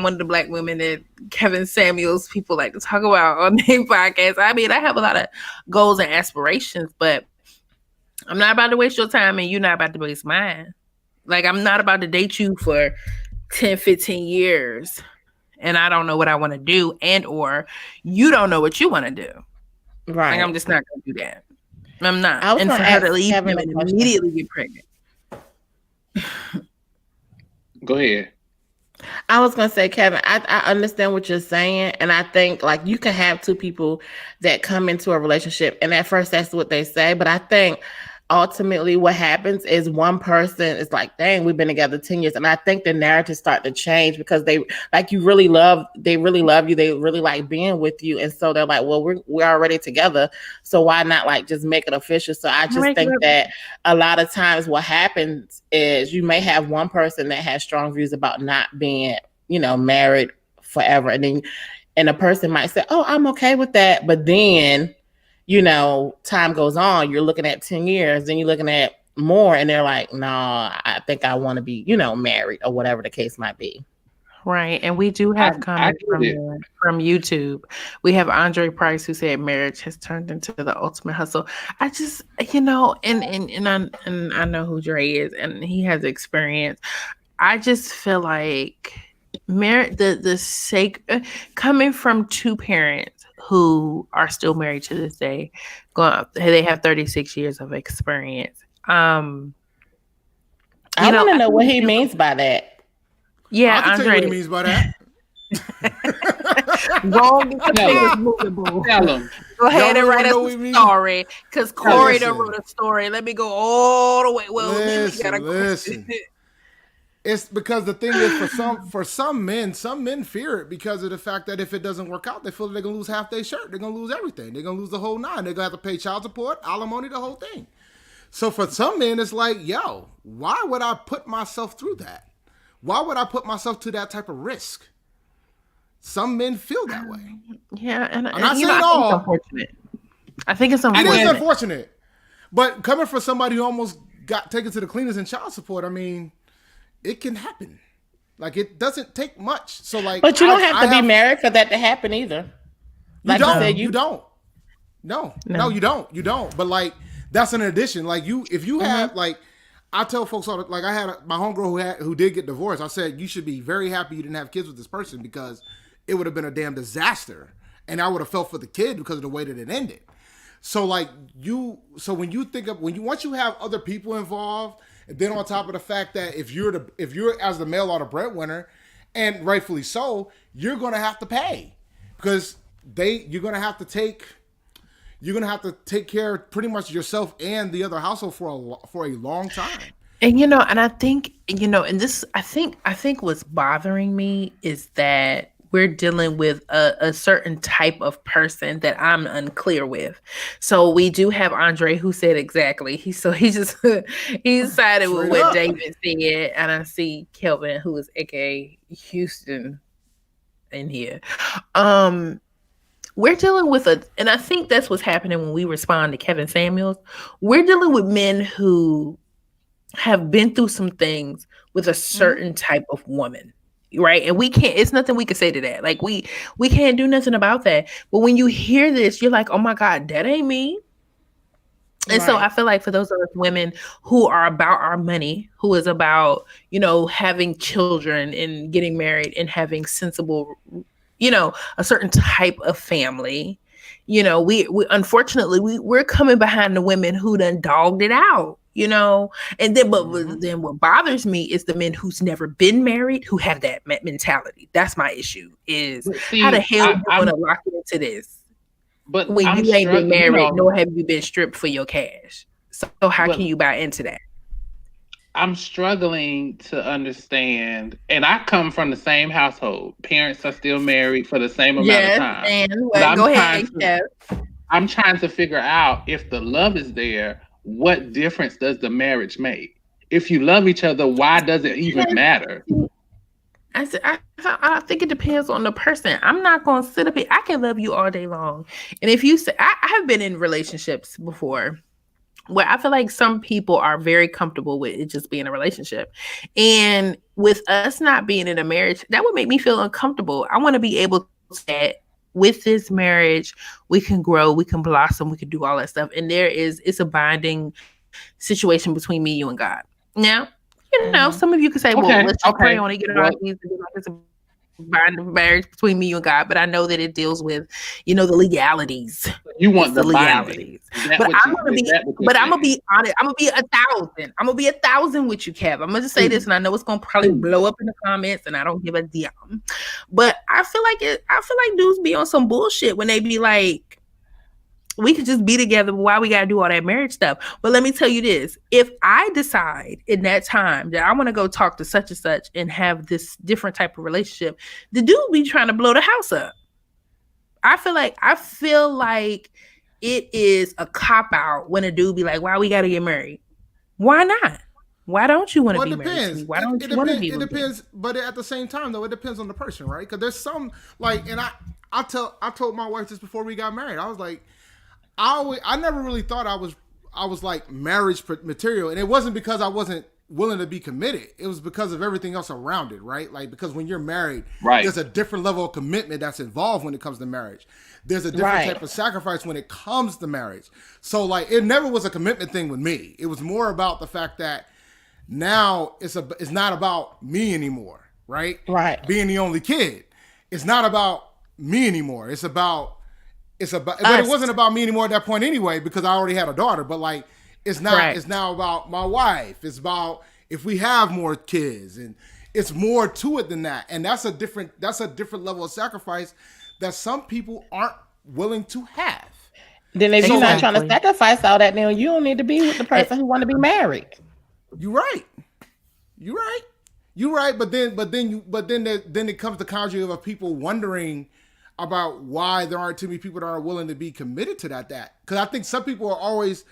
one of the black women that Kevin Samuels people like to talk about on their podcast. I mean, I have a lot of goals and aspirations, but I'm not about to waste your time and you're not about to waste mine. Like, I'm not about to date you for 10, 15 years and I don't know what I want to do or you don't know what you want to do. Right. Like, I'm just not going to do that. I'm not. And for her to leave him and immediately get pregnant. Go ahead. I was going to say, Kevin, I understand what you're saying. And I think, like, you can have two people that come into a relationship. And at first, that's what they say. But I think ultimately what happens is one person is like, dang, we've been together 10 years. And I think the narrative start to change because they really love you. They really like being with you. And so they're like, well, we're already together. So why not like just make it official? So I just think that a lot of times what happens is you may have one person that has strong views about not being, married forever. And a person might say, oh, I'm okay with that. But then, time goes on, you're looking at 10 years, then you're looking at more, and they're like, no, I think I want to be, married or whatever the case might be. Right. And we do have comments from YouTube. We have Andre Price who said marriage has turned into the ultimate hustle. I just, and I know who Dre is and he has experience. I just feel like marriage, the sake coming from two parents who are still married to this day, they have 36 years of experience. I want to know what he means by that. Yeah, I can tell you what he means by that. Tell him. Go ahead and write us a story, because Corey done wrote a story. Let me go all the way. Well, listen. It's because the thing is for some men fear it because of the fact that if it doesn't work out, they feel they're gonna lose half their shirt. They're gonna lose everything. They're gonna lose the whole nine. They're gonna have to pay child support, alimony, the whole thing. So for some men, it's like, yo, why would I put myself through that? Why would I put myself to that type of risk? Some men feel that way. Yeah, and I'm not saying I all. think it's unfortunate. I think it's unfortunate. It is unfortunate. But coming from somebody who almost got taken to the cleaners in child support, I mean, it can happen. Like, it doesn't take much. So, like, but you don't have to be married for that to happen either. Like you don't. No, you don't. You don't. But like, that's an addition. Like if you have like, I tell folks all like I had my homegirl who did get divorced. I said you should be very happy you didn't have kids with this person because it would have been a damn disaster, and I would have felt for the kid because of the way that it ended. So like when you think of once you have other people involved, and then on top of the fact that if you're as the male or the breadwinner, and rightfully so, you're gonna have to pay because you're gonna have to take care of pretty much yourself and the other household for a long time. And and I think and this I think what's bothering me is that we're dealing with a certain type of person that I'm unclear with. So we do have Andre who said exactly. He sided with what David said, and I see Kelvin, who is aka Houston, in here. We're dealing with and I think that's what's happening when we respond to Kevin Samuels. We're dealing with men who have been through some things with a certain type of woman. Right. And it's nothing we can say to that. Like we can't do nothing about that. But when you hear this, you're like, oh my God, that ain't me. And so I feel like for those of us women who are about our money, who is about, having children and getting married and having sensible, a certain type of family, we unfortunately we're coming behind the women who done dogged it out. And then, then what bothers me is the men who's never been married who have that mentality. That's my issue. Is how the hell you want to lock into this? But when you ain't been married, nor have you been stripped for your cash. So how can you buy into that? I'm struggling to understand, and I come from the same household. Parents are still married for the same amount of time. And go ahead. I'm trying to figure out if the love is there. What difference does the marriage make? If you love each other, why does it even matter? I think it depends on the person. I'm not going to sit up here. I can love you all day long. And if you say, I have been in relationships before where I feel like some people are very comfortable with it just being a relationship. And with us not being in a marriage, that would make me feel uncomfortable. I want to be able to say, with this marriage, we can grow, we can blossom, we can do all that stuff. And it's a binding situation between me, you, and God. Now, some of you could say, well, let's just pray on it, get it all easy. It's a binding marriage between me, you, and God. But I know that it deals with, the legalities. You want the legalities. But I'm gonna be honest. I'm gonna be 1,000. I'm gonna be 1,000 with you, Kev. I'm gonna just say this, and I know it's gonna probably blow up in the comments, and I don't give a damn. But I feel like dudes be on some bullshit when they be like, we could just be together. Why we gotta do all that marriage stuff? But let me tell you this: if I decide in that time that I want to go talk to such and such and have this different type of relationship, the dude be trying to blow the house up. I feel like it is a cop out when a dude be like, why we got to get married? Why not? Why don't you want to be married? Why don't you want to be? It depends, but at the same time, though, it depends on the person, right? Because there's some and I told my wife this before we got married. I was like, I never really thought I was like marriage material, and it wasn't because I wasn't willing to be committed. It was because of everything else around it, right? Like, because when you're married, there's a different level of commitment that's involved when it comes to marriage. There's a different type of sacrifice when it comes to marriage. So like, it never was a commitment thing with me. It was more about the fact that now it's not about me anymore, right? Right. Being the only kid. It's not about me anymore. It's about but it wasn't about me anymore at that point anyway, because I already had a daughter. But like, it's not. It's now about my wife. It's about if we have more kids, and it's more to it than that. And that's a different level of sacrifice that some people aren't willing to have. Then if you're not trying to sacrifice all that, then you don't need to be with the person who want to be married. You're right. You're right, but then it comes the conjuring of people wondering about why there aren't too many people that are willing to be committed to that. Because I think some people are always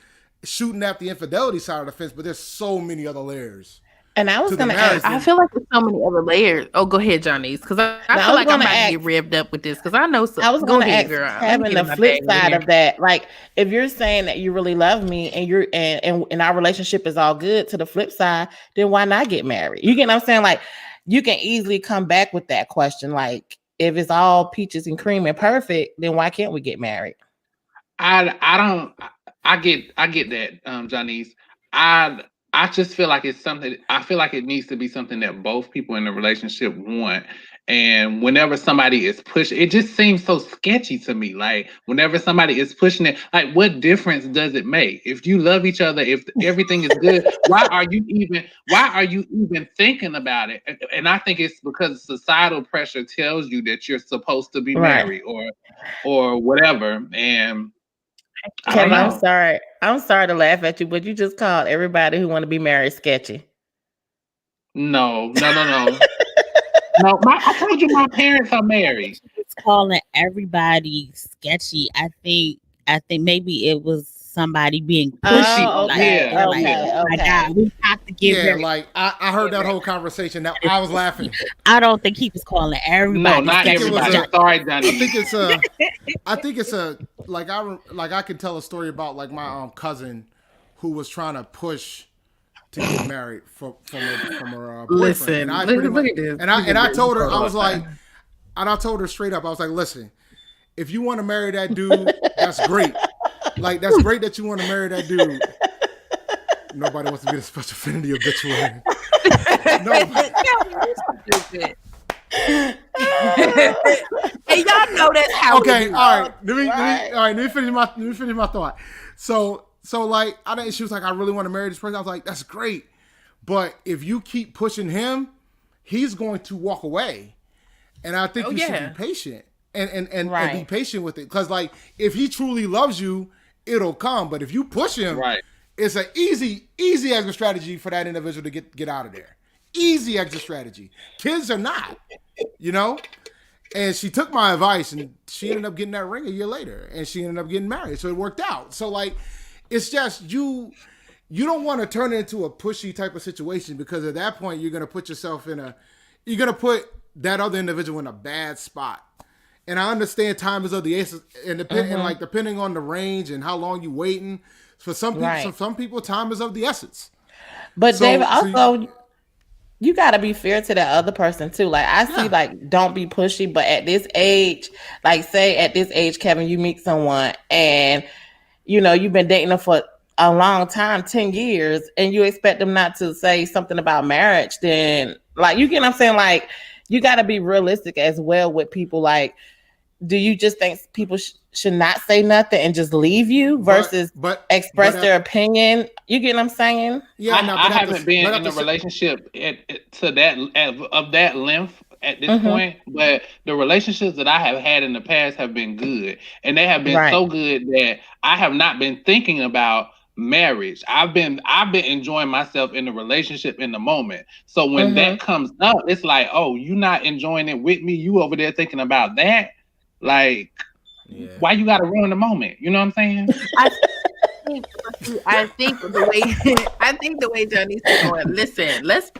shooting at the infidelity side of the fence, but there's so many other layers. And I was going to ask. I feel like there's so many other layers. Oh, go ahead, Johnny's, because I feel like I'm about to get revved up with this because I know. I was going to ask, having the flip side of that, like if you're saying that you really love me and you're and our relationship is all good, to the flip side, then why not get married? You get what I'm saying? Like you can easily come back with that question, like if it's all peaches and cream and perfect, then why can't we get married? I get that, Johnny's. I just feel like it's something. I feel like it needs to be something that both people in the relationship want. And whenever somebody is pushing, it just seems so sketchy to me. Like whenever somebody is pushing it, like what difference does it make? If you love each other, if everything is good, why are you even thinking about it? And I think it's because societal pressure tells you that you're supposed to be married or whatever. And Kevin, I'm sorry to laugh at you, but you just called everybody who want to be married sketchy. No. No, I told you my parents are married. It's calling everybody sketchy. I think maybe it was somebody being pushy. Okay. We have to give her. Like I heard that whole conversation. Now I was laughing. I don't think he was calling everybody. No, not sketchy. everybody. Sorry, Johnny. I think it's a like I can tell a story about like my cousin who was trying to push to get married from her boyfriend. Listen, and I told her, I was like, and I told her straight up, I was like, listen, if you want to marry that dude, that's great. Like that's great that you want to marry that dude. Nobody wants to be the special affinity obituary. Hey, y'all know that's how. Okay, all right. Let me finish my thought. So like she was like, I really want to marry this person. I was like, that's great. But if you keep pushing him, he's going to walk away. And I think you should be patient and be patient with it. Because like if he truly loves you, it'll come. But if you push him, it's an easy exit strategy for that individual to get out of there. Easy exit strategy. Kids are not, you know? And she took my advice and she ended up getting that ring a year later. And she ended up getting married. So it worked out. So like it's just you don't want to turn it into a pushy type of situation because at that point you're gonna put yourself you're gonna put that other individual in a bad spot. And I understand time is of the essence, and depending on the range and how long you waiting, for some people, some people time is of the essence. But David, also you gotta be fair to that other person too. Like I see, like don't be pushy, but at this age, like say at this age, Kevin, you meet someone and you know, you've been dating them for a long time, 10 years, and you expect them not to say something about marriage, then, like, you get what I'm saying? Like, you got to be realistic as well with people. Like, do you just think people should not say nothing and just leave you versus express their opinion? You get what I'm saying? Yeah, I haven't been in a relationship of that length at this point, but the relationships that I have had in the past have been good, and they have been so good that I have not been thinking about marriage. I've been enjoying myself in the relationship in the moment. So when that comes up, it's like, oh, you not enjoying it with me? You over there thinking about that? Like, why you got to ruin the moment? You know what I'm saying? I think the way Johnny's going. Listen, let's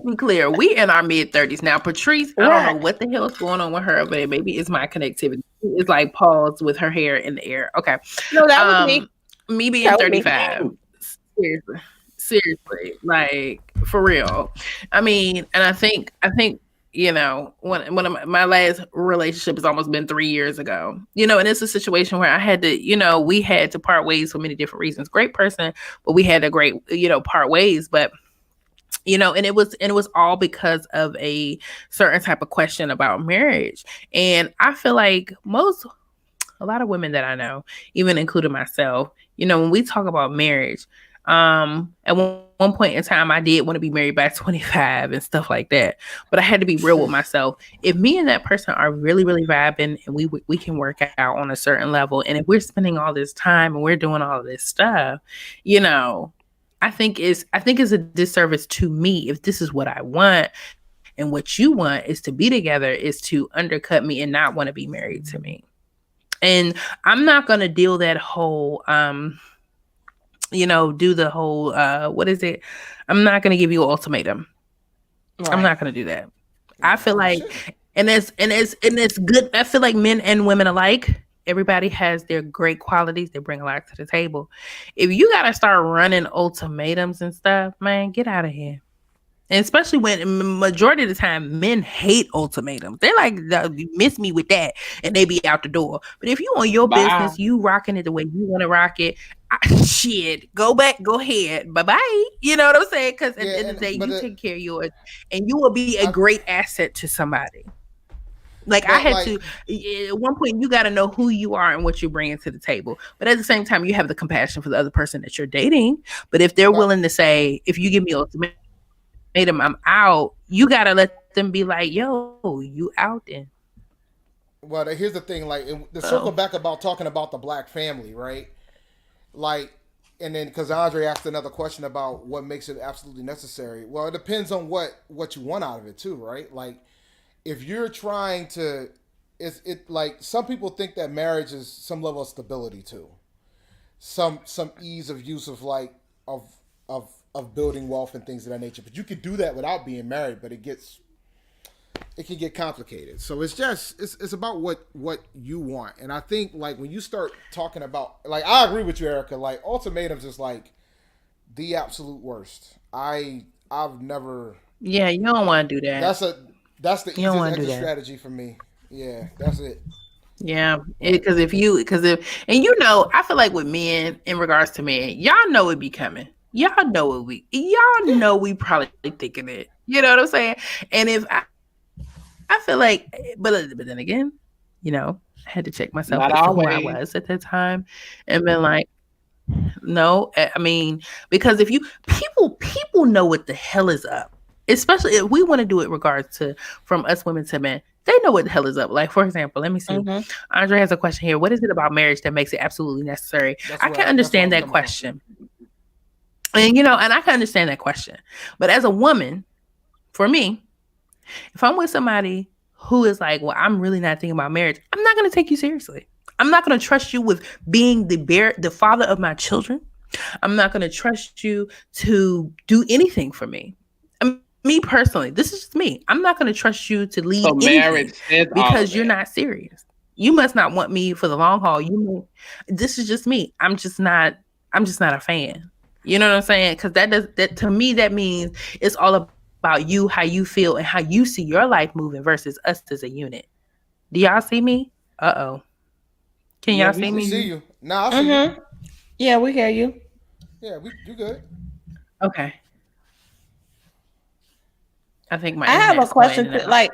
be clear. We in our mid-30s now. Patrice, I don't know what the hell is going on with her, but maybe it's my connectivity. It's like paused with her hair in the air. Okay. No, that was me. Me being 35. Seriously, like for real. I mean, and I think you know, one of my last relationship has almost been 3 years ago. You know, and it's a situation where I had to, you know, we had to part ways for many different reasons. Great person, but we had to part ways. But you know, and it was all because of a certain type of question about marriage. And I feel like a lot of women that I know, even including myself, you know, when we talk about marriage, at one point in time, I did want to be married by 25 and stuff like that. But I had to be real with myself. If me and that person are really, really vibing and we can work out on a certain level, and if we're spending all this time and we're doing all of this stuff, you know, I think is a disservice to me if this is what I want and what you want is to be together is to undercut me and not want to be married to me. And I'm not going to deal that whole do the whole what is it? I'm not going to give you an ultimatum. Right. I'm not going to do that. I feel like and it's good. I feel like men and women alike, everybody has their great qualities. They bring a lot to the table. If you got to start running ultimatums and stuff, man, get out of here. And especially when majority of the time men hate ultimatums. They're like, you miss me with that. And they be out the door. But if you on your business, you rocking it the way you want to rock it, shit, go back, go ahead. Bye-bye. You know what I'm saying? Because at the end of the day, you take care of yours. And you will be a great asset to somebody. Like I had to, at one point, you got to know who you are and what you're bringing to the table. But at the same time, you have the compassion for the other person that you're dating. But if they're willing to say, if you give me ultimatum, I'm out, you gotta let them be like, yo, you out then. Well, here's the thing, like the circle back about talking about the black family, right? Like, and then because Andre asked another question about what makes it absolutely necessary. Well, it depends on what you want out of it too, right? Like if you're trying to, it like some people think that marriage is some level of stability too, some ease of use of like of building wealth and things of that nature. But you could do that without being married, but it can get complicated. So it's just, it's about what you want. And I think like when you start talking about, like, I agree with you, Erica, like ultimatums is like the absolute worst. I've never. Yeah. You don't want to do that. That's the easiest exit strategy for me. Yeah. That's it. Yeah, because I feel like with men, in regards to men, y'all know it be coming. Y'all know we probably thinking it. You know what I'm saying? And if I feel like, but then again, I had to check myself as to who I was at that time, and been like, no, I mean, because if people know what the hell is up, especially if we want to do it regards to from us women to men. They know what the hell is up. Like, for example, let me see. Mm-hmm. Andre has a question here. What is it about marriage that makes it absolutely necessary? I can understand that question. And, and I can understand that question. But as a woman, for me, if I'm with somebody who is like, well, I'm really not thinking about marriage, I'm not going to take you seriously. I'm not going to trust you with being the father of my children. I'm not going to trust you to do anything for me. Me personally, this is just me. I'm not going to trust you to lead anything because you're not serious. You must not want me for the long haul. This is just me. I'm just not a fan. You know what I'm saying? Because that to me, that means it's all about you, how you feel, and how you see your life moving versus us as a unit. Do y'all see me? Uh-oh. Can y'all see me? We see you. No, I see you. Yeah, we hear you. Yeah, you good. Okay. I think I have a question. Like,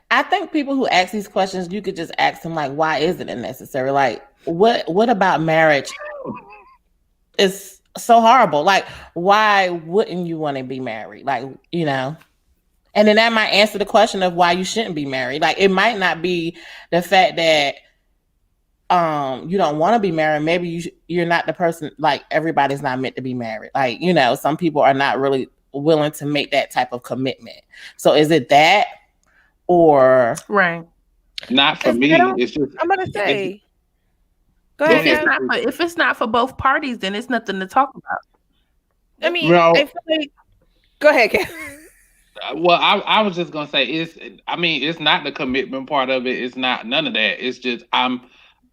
I think people who ask these questions, you could just ask them, like, why isn't it necessary? Like, what about marriage is so horrible? Like, why wouldn't you want to be married? Like, and then that might answer the question of why you shouldn't be married. Like, it might not be the fact that you don't want to be married. Maybe you're not the person, like, everybody's not meant to be married. Like, some people are not really willing to make that type of commitment. So is it that or right? Not for me. It's just, I'm gonna say, go ahead. If it's not for both parties, then it's nothing to talk about. I mean, I feel like, go ahead, Ken. Well, I was just gonna say it's not the commitment part of it. It's not none of that. It's just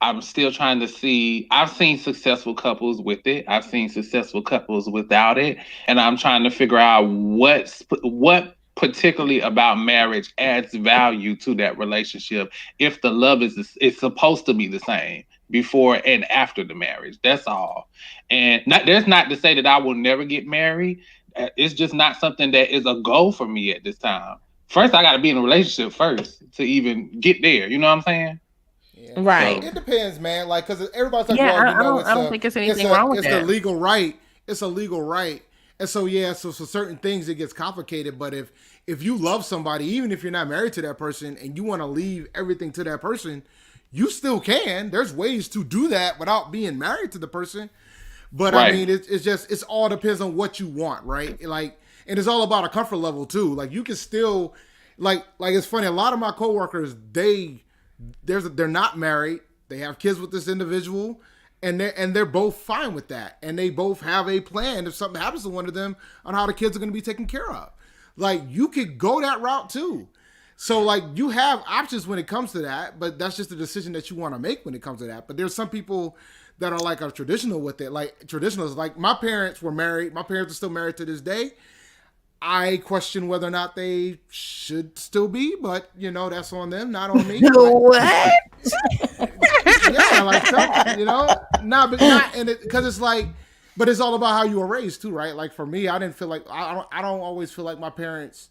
I'm still trying to see. I've seen successful couples with it. I've seen successful couples without it, and I'm trying to figure out what particularly about marriage adds value to that relationship. If the love is supposed to be the same before and after the marriage, that's all. And there's not to say that I will never get married. It's just not something that is a goal for me at this time. First, I got to be in a relationship first to even get there. You know what I'm saying? Yeah. Right. So, it depends, man. Like, because everybody's like, I don't think it's anything wrong with that. It's a legal right. It's a legal right. And so, so certain things, it gets complicated. But if you love somebody, even if you're not married to that person and you want to leave everything to that person, you still can. There's ways to do that without being married to the person. But I mean, it's all depends on what you want, right? Like, and it's all about a comfort level too. Like you can still, like it's funny. A lot of my coworkers, they're not married. They have kids with this individual, and they're both fine with that. And they both have a plan if something happens to one of them on how the kids are going to be taken care of. Like you could go that route too. So like you have options when it comes to that, but that's just a decision that you want to make when it comes to that. But there's some people that are like are traditional with it. Like traditionalists, like my parents were married. My parents are still married to this day. I question whether or not they should still be, but you know, that's on them, not on me. What? Yeah, like some, you know, but not in it because it's like, but it's all about how you were raised too, right? Like for me, I didn't feel like I don't always feel like my parents.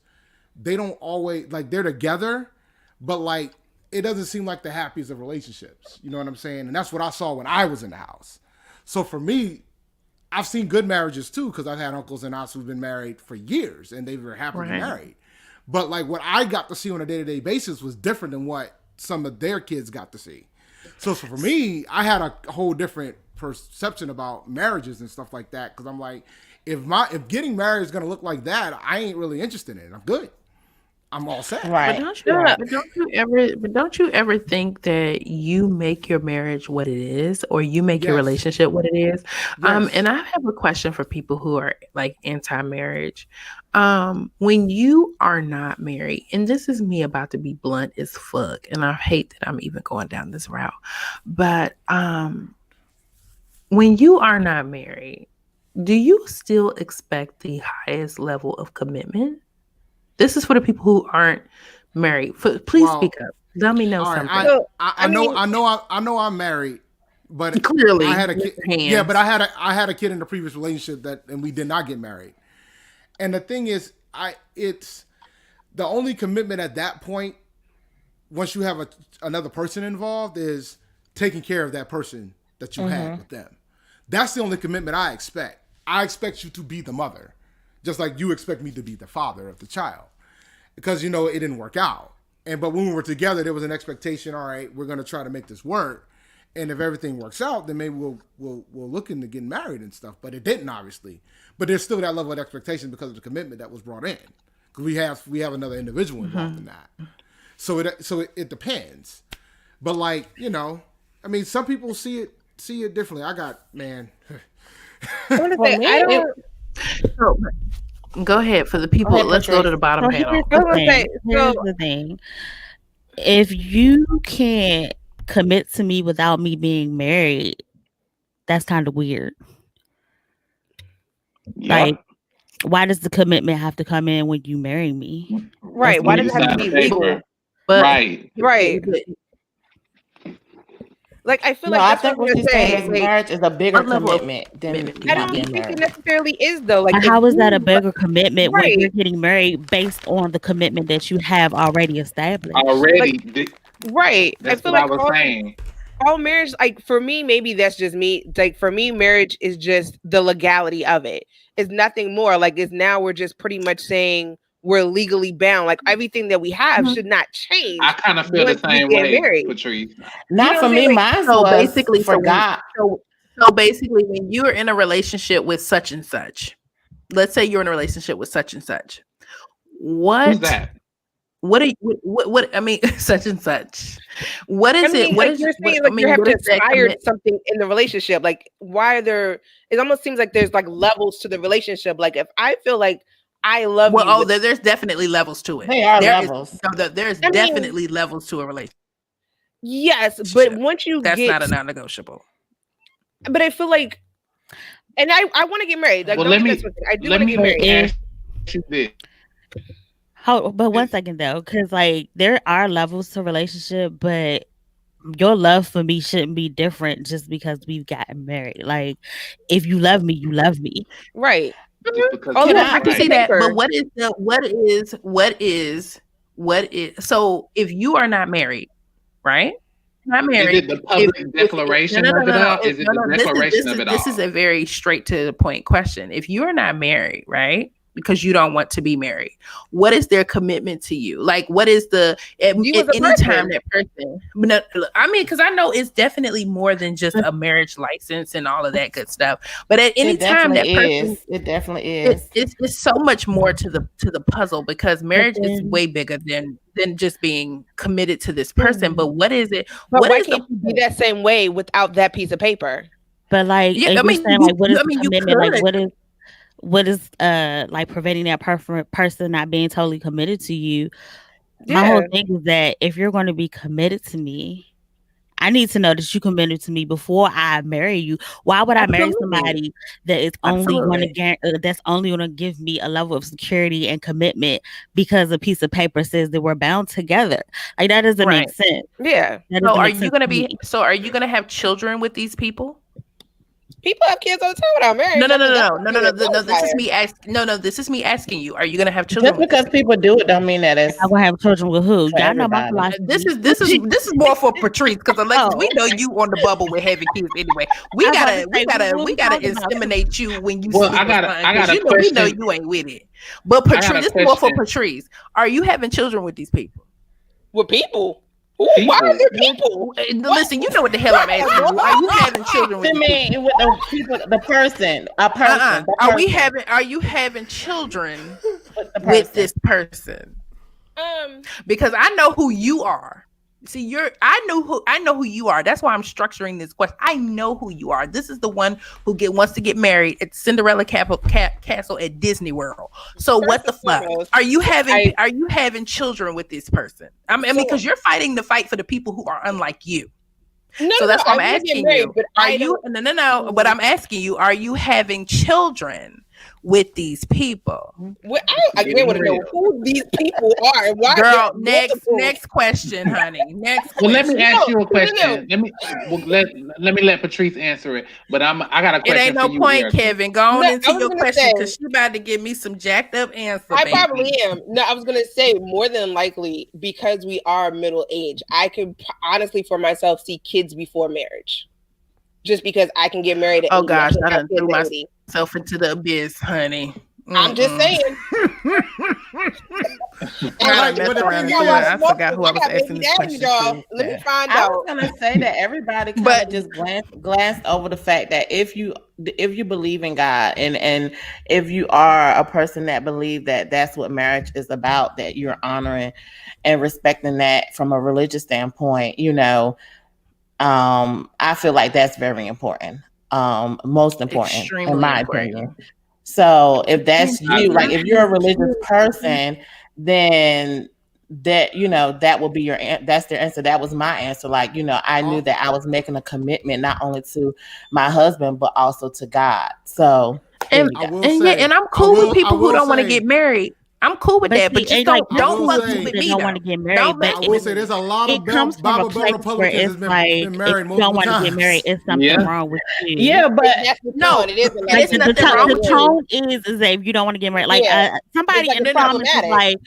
They don't always like they're together, but like it doesn't seem like the happiest of relationships. You know what I'm saying? And that's what I saw when I was in the house. So for me, I've seen good marriages too, because I've had uncles and aunts who've been married for years and they were happily married. But like what I got to see on a day-to-day basis was different than what some of their kids got to see. So for me, I had a whole different perception about marriages and stuff like that. Because I'm like, if getting married is gonna look like that, I ain't really interested in it. I'm good. I'm all set. Right. But don't you ever think that you make your marriage what it is, or you make your relationship what it is? Yes. And I have a question for people who are like anti-marriage. When you are not married, and this is me about to be blunt as fuck, and I hate that I'm even going down this route, but when you are not married, do you still expect the highest level of commitment? This is for the people who aren't married. Please speak up. Let me know something. I know I'm married, but clearly I had a kid. Yeah, but I had a kid in the previous relationship and we did not get married. And the thing is, it's the only commitment at that point. Once you have another person involved, is taking care of that person that you had with them. That's the only commitment I expect. I expect you to be the mother. Just like you expect me to be the father of the child, because you know it didn't work out. But when we were together, there was an expectation. All right, we're going to try to make this work, and if everything works out, then maybe we'll look into getting married and stuff. But it didn't, obviously. But there's still that level of expectation because of the commitment that was brought in. Because we have another individual involved in that. So it depends. But like you know, I mean, some people see it differently. I got man. Go ahead for the people. Let's go to the bottom panel. Here's the thing. If you can't commit to me without me being married, that's kind of weird. Yep. Like, why does the commitment have to come in when you marry me? Right. Why does it have to be legal? Right. Like I feel I think what she's saying is marriage is a bigger commitment than I don't think it necessarily is though. Like how is that a bigger commitment when you're getting married based on the commitment that you have already established? Right. That's what I was saying. All marriage, like for me, maybe that's just me. Like for me, marriage is just the legality of it. It's nothing more. Like it's now we're just pretty much saying we're legally bound. Like everything that we have should not change. I kind of feel the same way, Patrice. Not for me. Mine basically forgot. So basically, when you're in a relationship with such and such, let's say you're in a relationship with such and such. Who's that? What I mean, such and such. What is it? What is you're saying? Like you have to aspire something in the relationship. Like why are there? It almost seems like there's like levels to the relationship. Like if I feel like I love you. There's definitely levels to it. They are levels. There's definitely levels to a relationship. Yes, but once you that's not a non-negotiable. But I feel like, and I want to get married. Like, well, let me want to get married. But one second though, because like there are levels to relationship, but your love for me shouldn't be different just because we've gotten married. Like, if you love me, you love me, right? I can see that, but what is so if you are not married, right? Not married. Is it the public declaration of it all? Is it the declaration of it all? This is a very straight to the point question. If you're not married, right? because you don't want to be married? What is their commitment to you? Like, what is the at any time that person? I mean, because I know it's definitely more than just a marriage license and all of that good stuff. But at any time that person, it definitely is. It's so much more to the puzzle, because marriage is way bigger than just being committed to this person. But what is it? But why can't you be that same way without that piece of paper? But like, yeah, I mean, what is commitment? Like, what is like preventing that person not being totally committed to you? My whole thing is that if you're going to be committed to me, I need to know that you committed to me before I marry you. Why would I marry somebody that is only going to that's only going to give me a level of security and commitment because a piece of paper says that we're bound together? Like, that doesn't make sense. Yeah. So are you going to have children with these people? People have kids all the time without marriage. No. This is me asking. No. This is me asking you. Are you gonna have children? Just because people do it, don't mean that it's. I'm gonna have children with who? Y'all know my philosophy. This is more for Patrice, because Alexis, we know you on the bubble with having kids anyway. We gotta inseminate you when you. Well, I got a question. We know you ain't with it. But Patrice, this is more for Patrice. Are you having children with these people? With people? Why are there people? Listen, you know what the hell I'm asking you. Are you having children with me? With the people, a person. Are you having children with this person? Because I know who you are. See, I know who you are. That's why I'm structuring this question. I know who you are. This is the one who wants to get married at Cinderella Castle at Disney World. So what the fuck? Are you having children with this person? I mean, because you're fighting the fight for the people who are unlike you. So that's what I'm asking you. But But I'm asking you, are you having children with these people? Well, I want to know who these people are and why. Girl, next question, honey. Next question. Well, let me ask you a question. Let me let Patrice answer it. But I got a question. It ain't no point, Erica. Kevin. Go on into your question, because she about to give me some jacked up answer. I probably am. No, I was gonna say, more than likely, because we are middle age, I could honestly for myself see kids before marriage. Just because I can get married at gosh, I done threw myself into the abyss, honey. I'm just saying. I forgot who I was asking this question. Let me find out. I was gonna say that everybody kind of just glanced over the fact that if you believe in God and if you are a person that believes that that's what marriage is about, that you're honoring and respecting that from a religious standpoint, you know. I feel like that's very important. Most important, extremely in my opinion. So if that's you, like if you're a religious person, then that, you know, that will be that's their answer. That was my answer. Like, you know, I knew that I was making a commitment not only to my husband but also to God. So and I'm cool with people who don't want to get married. I'm cool with that, but just don't fuck with me. Don't want to get married. I will say there's a lot of Bible Belt Republicans been married multiple times. Don't want to get married. It's something wrong with you. Yeah, but no, it isn't. Like, the tone is that if you don't want to get married, like somebody in the comments was like,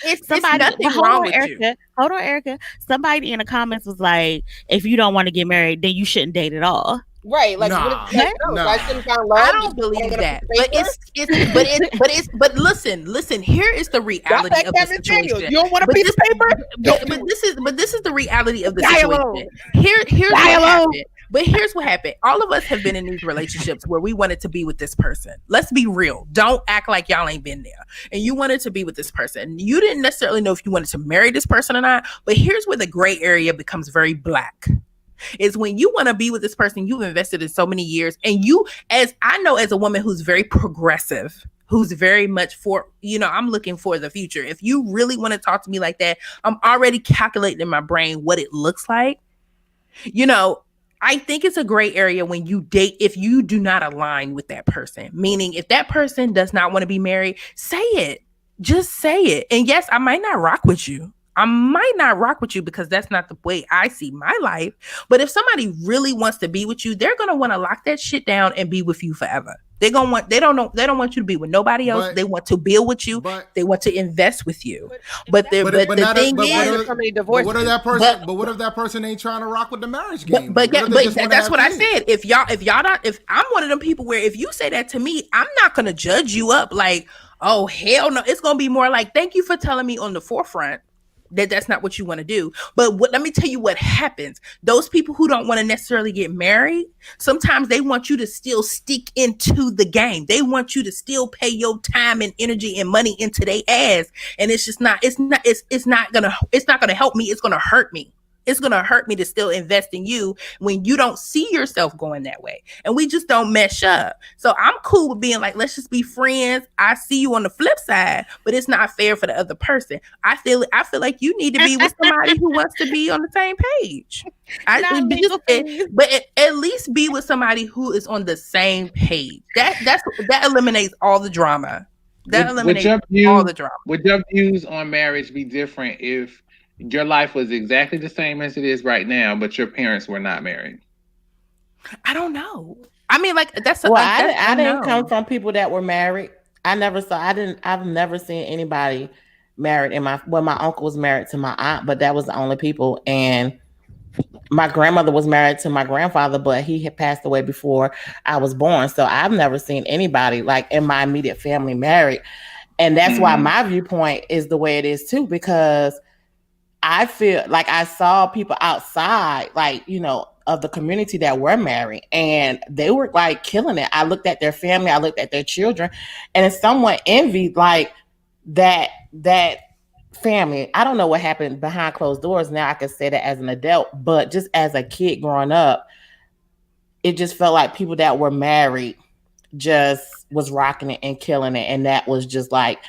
hold on, Erica. Somebody in the comments was like, if you don't want to get married, then you shouldn't date at all. Right, like I don't believe that, but listen. Here is the reality of the situation. You don't want a piece of paper, but this is the reality of the situation. Here's what happened. But here's what happened. All of us have been in these relationships where we wanted to be with this person. Let's be real. Don't act like y'all ain't been there. And you wanted to be with this person. You didn't necessarily know if you wanted to marry this person or not. But here's where the gray area becomes very black. Is when you want to be with this person you've invested in so many years, and you, as I know, as a woman who's very progressive, who's very much for, you know, I'm looking for the future. If you really want to talk to me like that, I'm already calculating in my brain what it looks like. You know, I think it's a gray area when you date if you do not align with that person. Meaning, if that person does not want to be married, say it. Just say it. And yes, I might not rock with you. I might not rock with you because that's not the way I see my life. But if somebody really wants to be with you, they're gonna want to lock that shit down and be with you forever. They don't want you to be with nobody else. They want to build with you. They want to invest with you. But the thing is, what if that person ain't trying to rock with the marriage game? But that's what I said. If I'm one of them people where if you say that to me, I'm not gonna judge you up like, oh hell no. It's gonna be more like, thank you for telling me on the forefront that that's not what you want to do. But let me tell you what happens. Those people who don't want to necessarily get married, sometimes they want you to still stick into the game. They want you to still pay your time and energy and money into their ass. And it's not gonna help me. It's gonna hurt me. It's going to hurt me to still invest in you when you don't see yourself going that way. And we just don't mesh up. So I'm cool with being like, let's just be friends. I see you on the flip side, but it's not fair for the other person. I feel like you need to be with somebody who wants to be on the same page. But at least be with somebody who is on the same page. That eliminates all the drama. That eliminates all the drama. Would your views on marriage be different if your life was exactly the same as it is right now, but your parents were not married? I don't know. I mean, like I didn't come from people that were married. I've never seen anybody married my uncle was married to my aunt, but that was the only people. And my grandmother was married to my grandfather, but he had passed away before I was born. So I've never seen anybody like in my immediate family married. And that's why my viewpoint is the way it is too, because I feel like I saw people outside, like, of the community that were married, and they were like killing it. I looked at their family, I looked at their children, and it's somewhat envied like that family. I don't know what happened behind closed doors. Now I can say that as an adult, but just as a kid growing up, it just felt like people that were married just was rocking it and killing it. And that was just like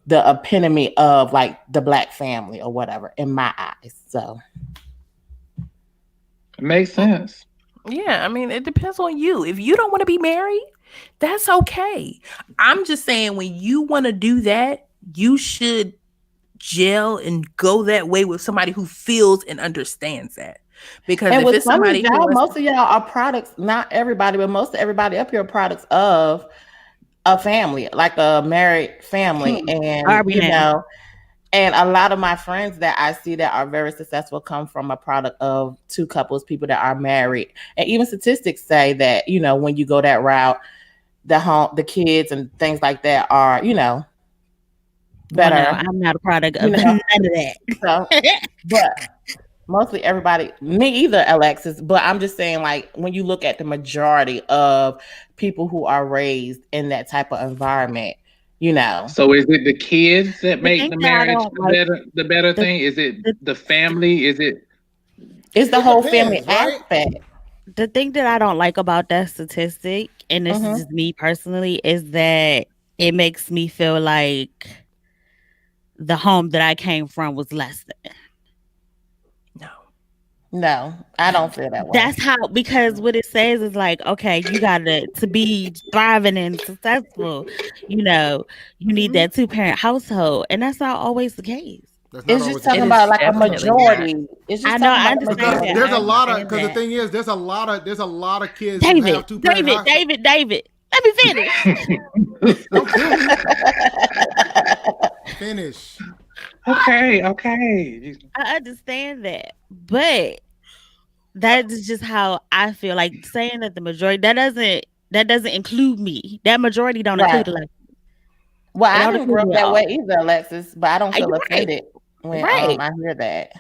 the epitome of like the Black family or whatever in my eyes. So it makes sense. Yeah, I mean, it depends on you. If you don't want to be married, that's okay. I'm just saying, when you want to do that, you should gel and go that way with somebody who feels and understands that. Because if it's somebody most of y'all are products, not everybody, but most of everybody up here are products of a family, like a married family. And and a lot of my friends that I see that are very successful come from a product of two couples, people that are married. And even statistics say that, when you go that route, the kids and things like that are, better. Well, no, I'm not a product of none of that. So, but mostly everybody, me either, Alexis, but I'm just saying, like, when you look at the majority of people who are raised in that type of environment, So is it the kids that make the marriage the better thing? Is it the family? It's the whole family aspect. The thing that I don't like about that statistic, and this is just me personally, is that it makes me feel like the home that I came from was less than. No, I don't feel that way. That's how, because what it says is like, okay, you got to be thriving and successful, you need that 2-parent household. And that's not always the case. It's just talking about like a majority. It's just I understand that. There's a lot of, because the thing is, there's a lot of kids David, who have 2-parent households. David, let me finish. Finish. Okay. I understand that, but that is just how I feel. Like, saying that the majority, that doesn't include me. That majority don't include Alexis. Well, I didn't grow up that way either, Alexis, but I don't feel offended when I hear that.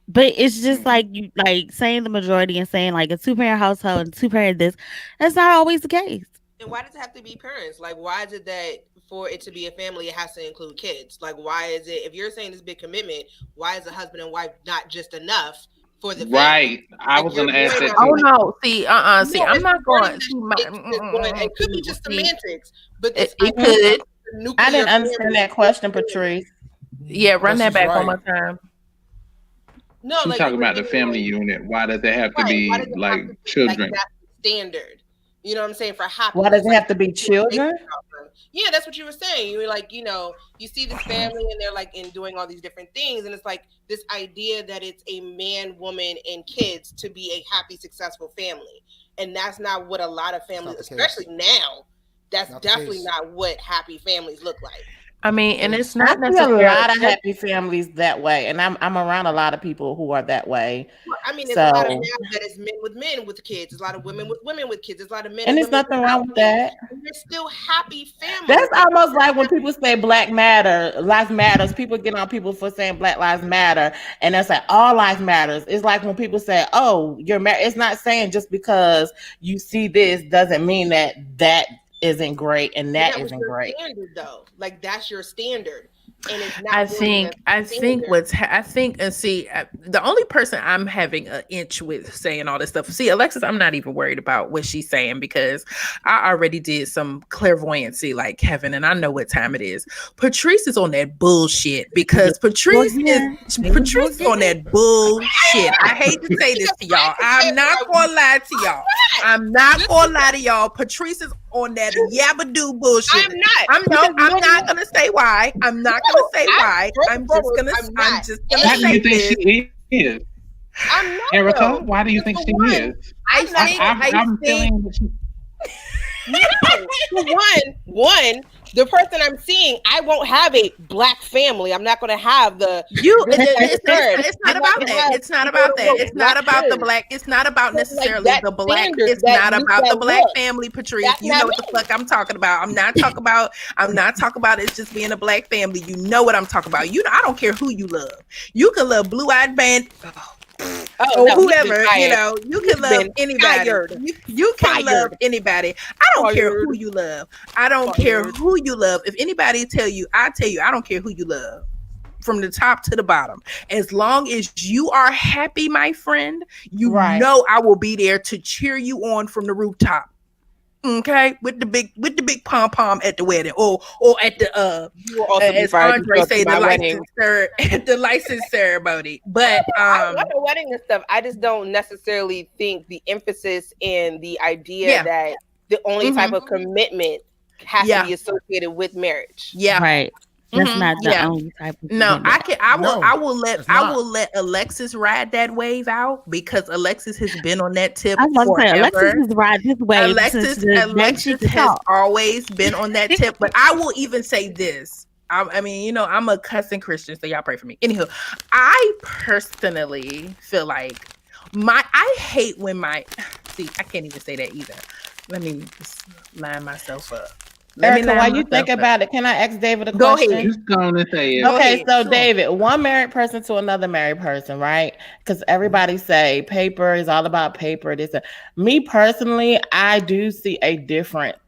But it's just like you saying the majority and saying like a 2-parent household and 2-parent this. That's not always the case. And why does it have to be parents? Like, why is it that for it to be a family, it has to include kids? Like, why is it, if you're saying this big commitment, why is a husband and wife not just enough for the family? Right. I was going to ask that too. Oh, no. See, I'm not going. It could be just semantics, but it could. I didn't understand that question, Patrice. Yeah, run that back one more time. No, she's talking about the family unit. Why does it have to be like children? Like, that's the standard. You know what I'm saying? For hopping. Why does it have to be children? Yeah, that's what you were saying. You were like, you know, you see this family and they're like doing all these different things, and it's like this idea that it's a man, woman, and kids to be a happy, successful family, and that's not what a lot of families, especially now, that's definitely not what happy families look like. I mean, and it's not necessarily a lot of happy families that way, and I'm around a lot of people who are that way. Well, I mean, there's a lot of now that it's men with kids. There's a lot of women with kids. There's a lot of men, and there's nothing wrong with that. And they're still happy families. That's almost like when people say Black Lives Matters. People get on people for saying Black Lives Matter, and that's like all lives matters. It's like when people say, "Oh, you're married." It's not saying just because you see this doesn't mean that isn't great and that isn't great. Standard, though, like that's your standard, and it's not. I think and see, the only person I'm having an inch with saying all this stuff. See, Alexis, I'm not even worried about what she's saying because I already did some clairvoyancy like Kevin, and I know what time it is. Patrice is on that bullshit because Patrice is on that bullshit. I hate to say this to y'all. I'm not gonna lie to y'all. I'm not gonna lie to y'all. Patrice is on that yabba-doo bullshit. I'm not gonna say why. I'm not gonna say why. I'm just gonna Why do you think she is? I'm not. Erica, why do you think she is? I'm feeling that she... One, the person I'm seeing, I won't have a Black family. I'm not going to have the It's not about that. It's not about that. It's not about the Black. It's not about necessarily the Black. It's not about the Black family, Patrice. You know what the fuck I'm talking about. I'm not talking about it's just being a Black family. You know what I'm talking about. I don't care who you love. You can love Blue-Eyed Band. Whoever, you can love anybody. You can love anybody. I don't care who you love. I don't care who you love. If anybody tell you, I don't care who you love. From the top to the bottom. As long as you are happy, my friend, know I will be there to cheer you on from the rooftop. Okay, with the big pom pom at the wedding, or at the as Andre say, the license ceremony. But I love the wedding and stuff. I just don't necessarily think the emphasis and the idea that the only type of commitment has to be associated with marriage. Yeah, right. That's not the only type of I will let Alexis ride that wave out because Alexis has been on that tip forever. Alexis has ride this wave. Alexis has always been on that tip. But I will even say this. I mean, I'm a cussing Christian, so y'all pray for me. Anywho, I personally feel like I hate when I can't even say that either. Let me just line myself up. Erica, while you think about it, can I ask David a question? Go ahead. Just go on and say it. Okay, so David, one married person to another married person, right? Because everybody say paper is all about paper. Me personally, I do see a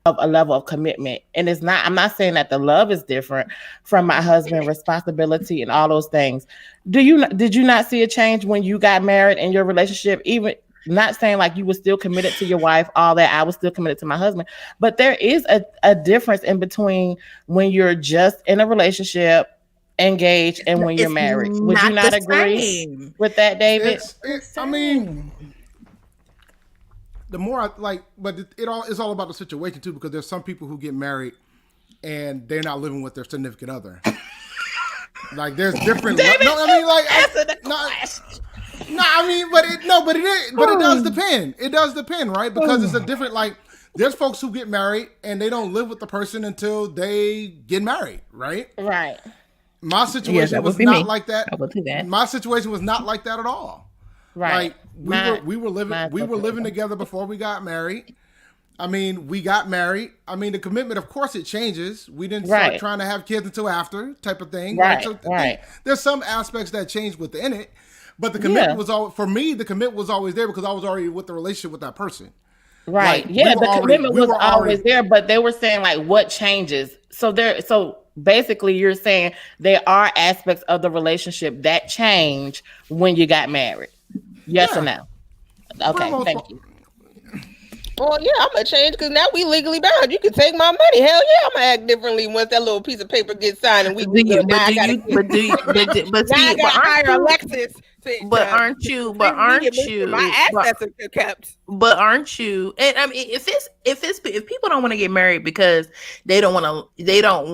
level of commitment, and I'm not saying that the love is different from my husband, responsibility, and all those things. Did you not see a change when you got married in your relationship? Even not saying like you were still committed to your wife, all that. I was still committed to my husband. But there is a difference in between when you're just in a relationship, engaged, and when you're married. Would you not agree with that, David? I mean, the more but it's all about the situation too, because there's some people who get married and they're not living with their significant other. Like there's different. But it does depend. It does depend, right? Because it's a different. Like, there's folks who get married and they don't live with the person until they get married, right? Right. My situation was not like that. I will do that. My situation was not like that at all. Right. Like we were living together before we got married. I mean, we got married. I mean, the commitment, of course, it changes. We didn't start trying to have kids until after, type of thing. Right. So there's some aspects that change within it. But the commitment was always, for me, the commitment was always there because I was already with the relationship with that person. Right. Like, the commitment was always there, but they were saying like what changes. So basically you're saying there are aspects of the relationship that change when you got married. Yes or no? Okay, thank you. Well, yeah, I'm gonna change because now we legally bound. You can take my money. Hell yeah, I'm gonna act differently once that little piece of paper gets signed and we. I gotta hire Alexis But aren't you? But aren't you? My assets are kept. But aren't you? And I mean, if people don't want to get married because they don't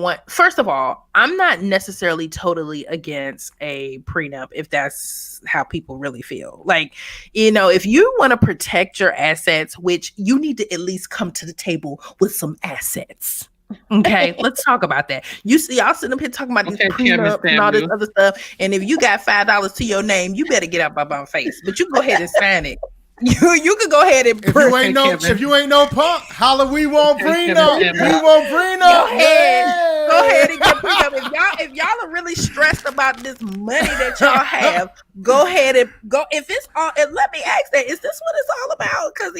want. First of all, I'm not necessarily totally against a prenup if that's how people really feel. Like, if you want to protect your assets, which you need to at least come to the table with some assets. Okay, let's talk about that. You see, y'all sitting up here talking about these prenups and all this other stuff. And if you got $5 to your name, you better get out my face. But you go ahead and sign it. You can go ahead and if you ain't no punk, holla, we won't prenup. We won't prenup. Go ahead and get prenup. If y'all are really stressed about this money that y'all have, go ahead and go. If it's all, and let me ask that, is this what it's all about? Because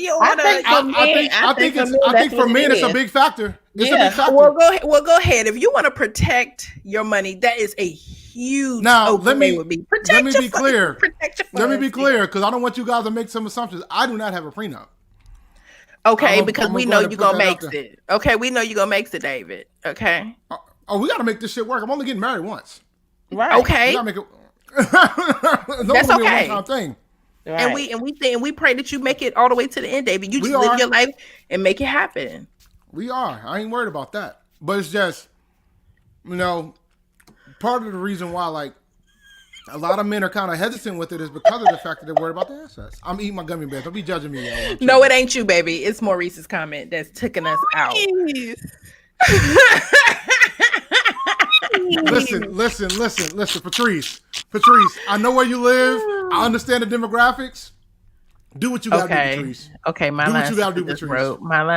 I think for men it's a big factor. It's a big factor. Well, go ahead. If you want to protect your money, that is a huge. Now let me be clear. Let me be clear, because I don't want you guys to make some assumptions. I do not have a prenup. Okay, because we know you're gonna make it. Okay, we know you're gonna make it, David. Okay. Oh, we gotta make this shit work. I'm only getting married once. Right. Okay. We gotta make it. That's okay. Thing. Right. And we pray that you make it all the way to the end, David. You just live your life and make it happen. We are. I ain't worried about that. But it's just, part of the reason why, like, a lot of men are kind of hesitant with it is because of the fact that they're worried about the assets. I'm eating my gummy bears. Don't be judging me. No, it ain't you, baby. It's Maurice's comment that's taking us out. Listen, Patrice, I know where you live. I understand the demographics. Do what you gotta do, Patrice. Okay, my line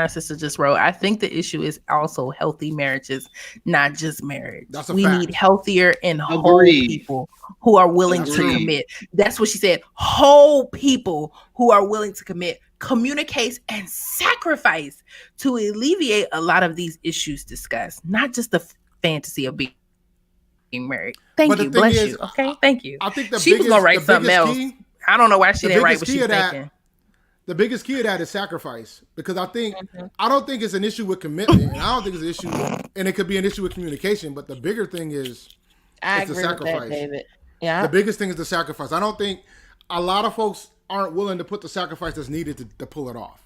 sister just wrote, I think the issue is also healthy marriages, not just marriage. We need healthier and whole people who are willing to commit. That's what she said. Whole people who are willing to commit, communicate, and sacrifice to alleviate a lot of these issues discussed, not just the fantasy of being married. Thank you. Bless you. Okay, thank you. I think she was gonna write something else. I don't know why she didn't write what she's thinking. The biggest key of that is sacrifice, because I don't think it's an issue with commitment, and I don't think it's an issue, and it could be an issue with communication. But the bigger thing is the sacrifice. With that, David. Yeah. The biggest thing is the sacrifice. I don't think a lot of folks aren't willing to put the sacrifice that's needed to pull it off.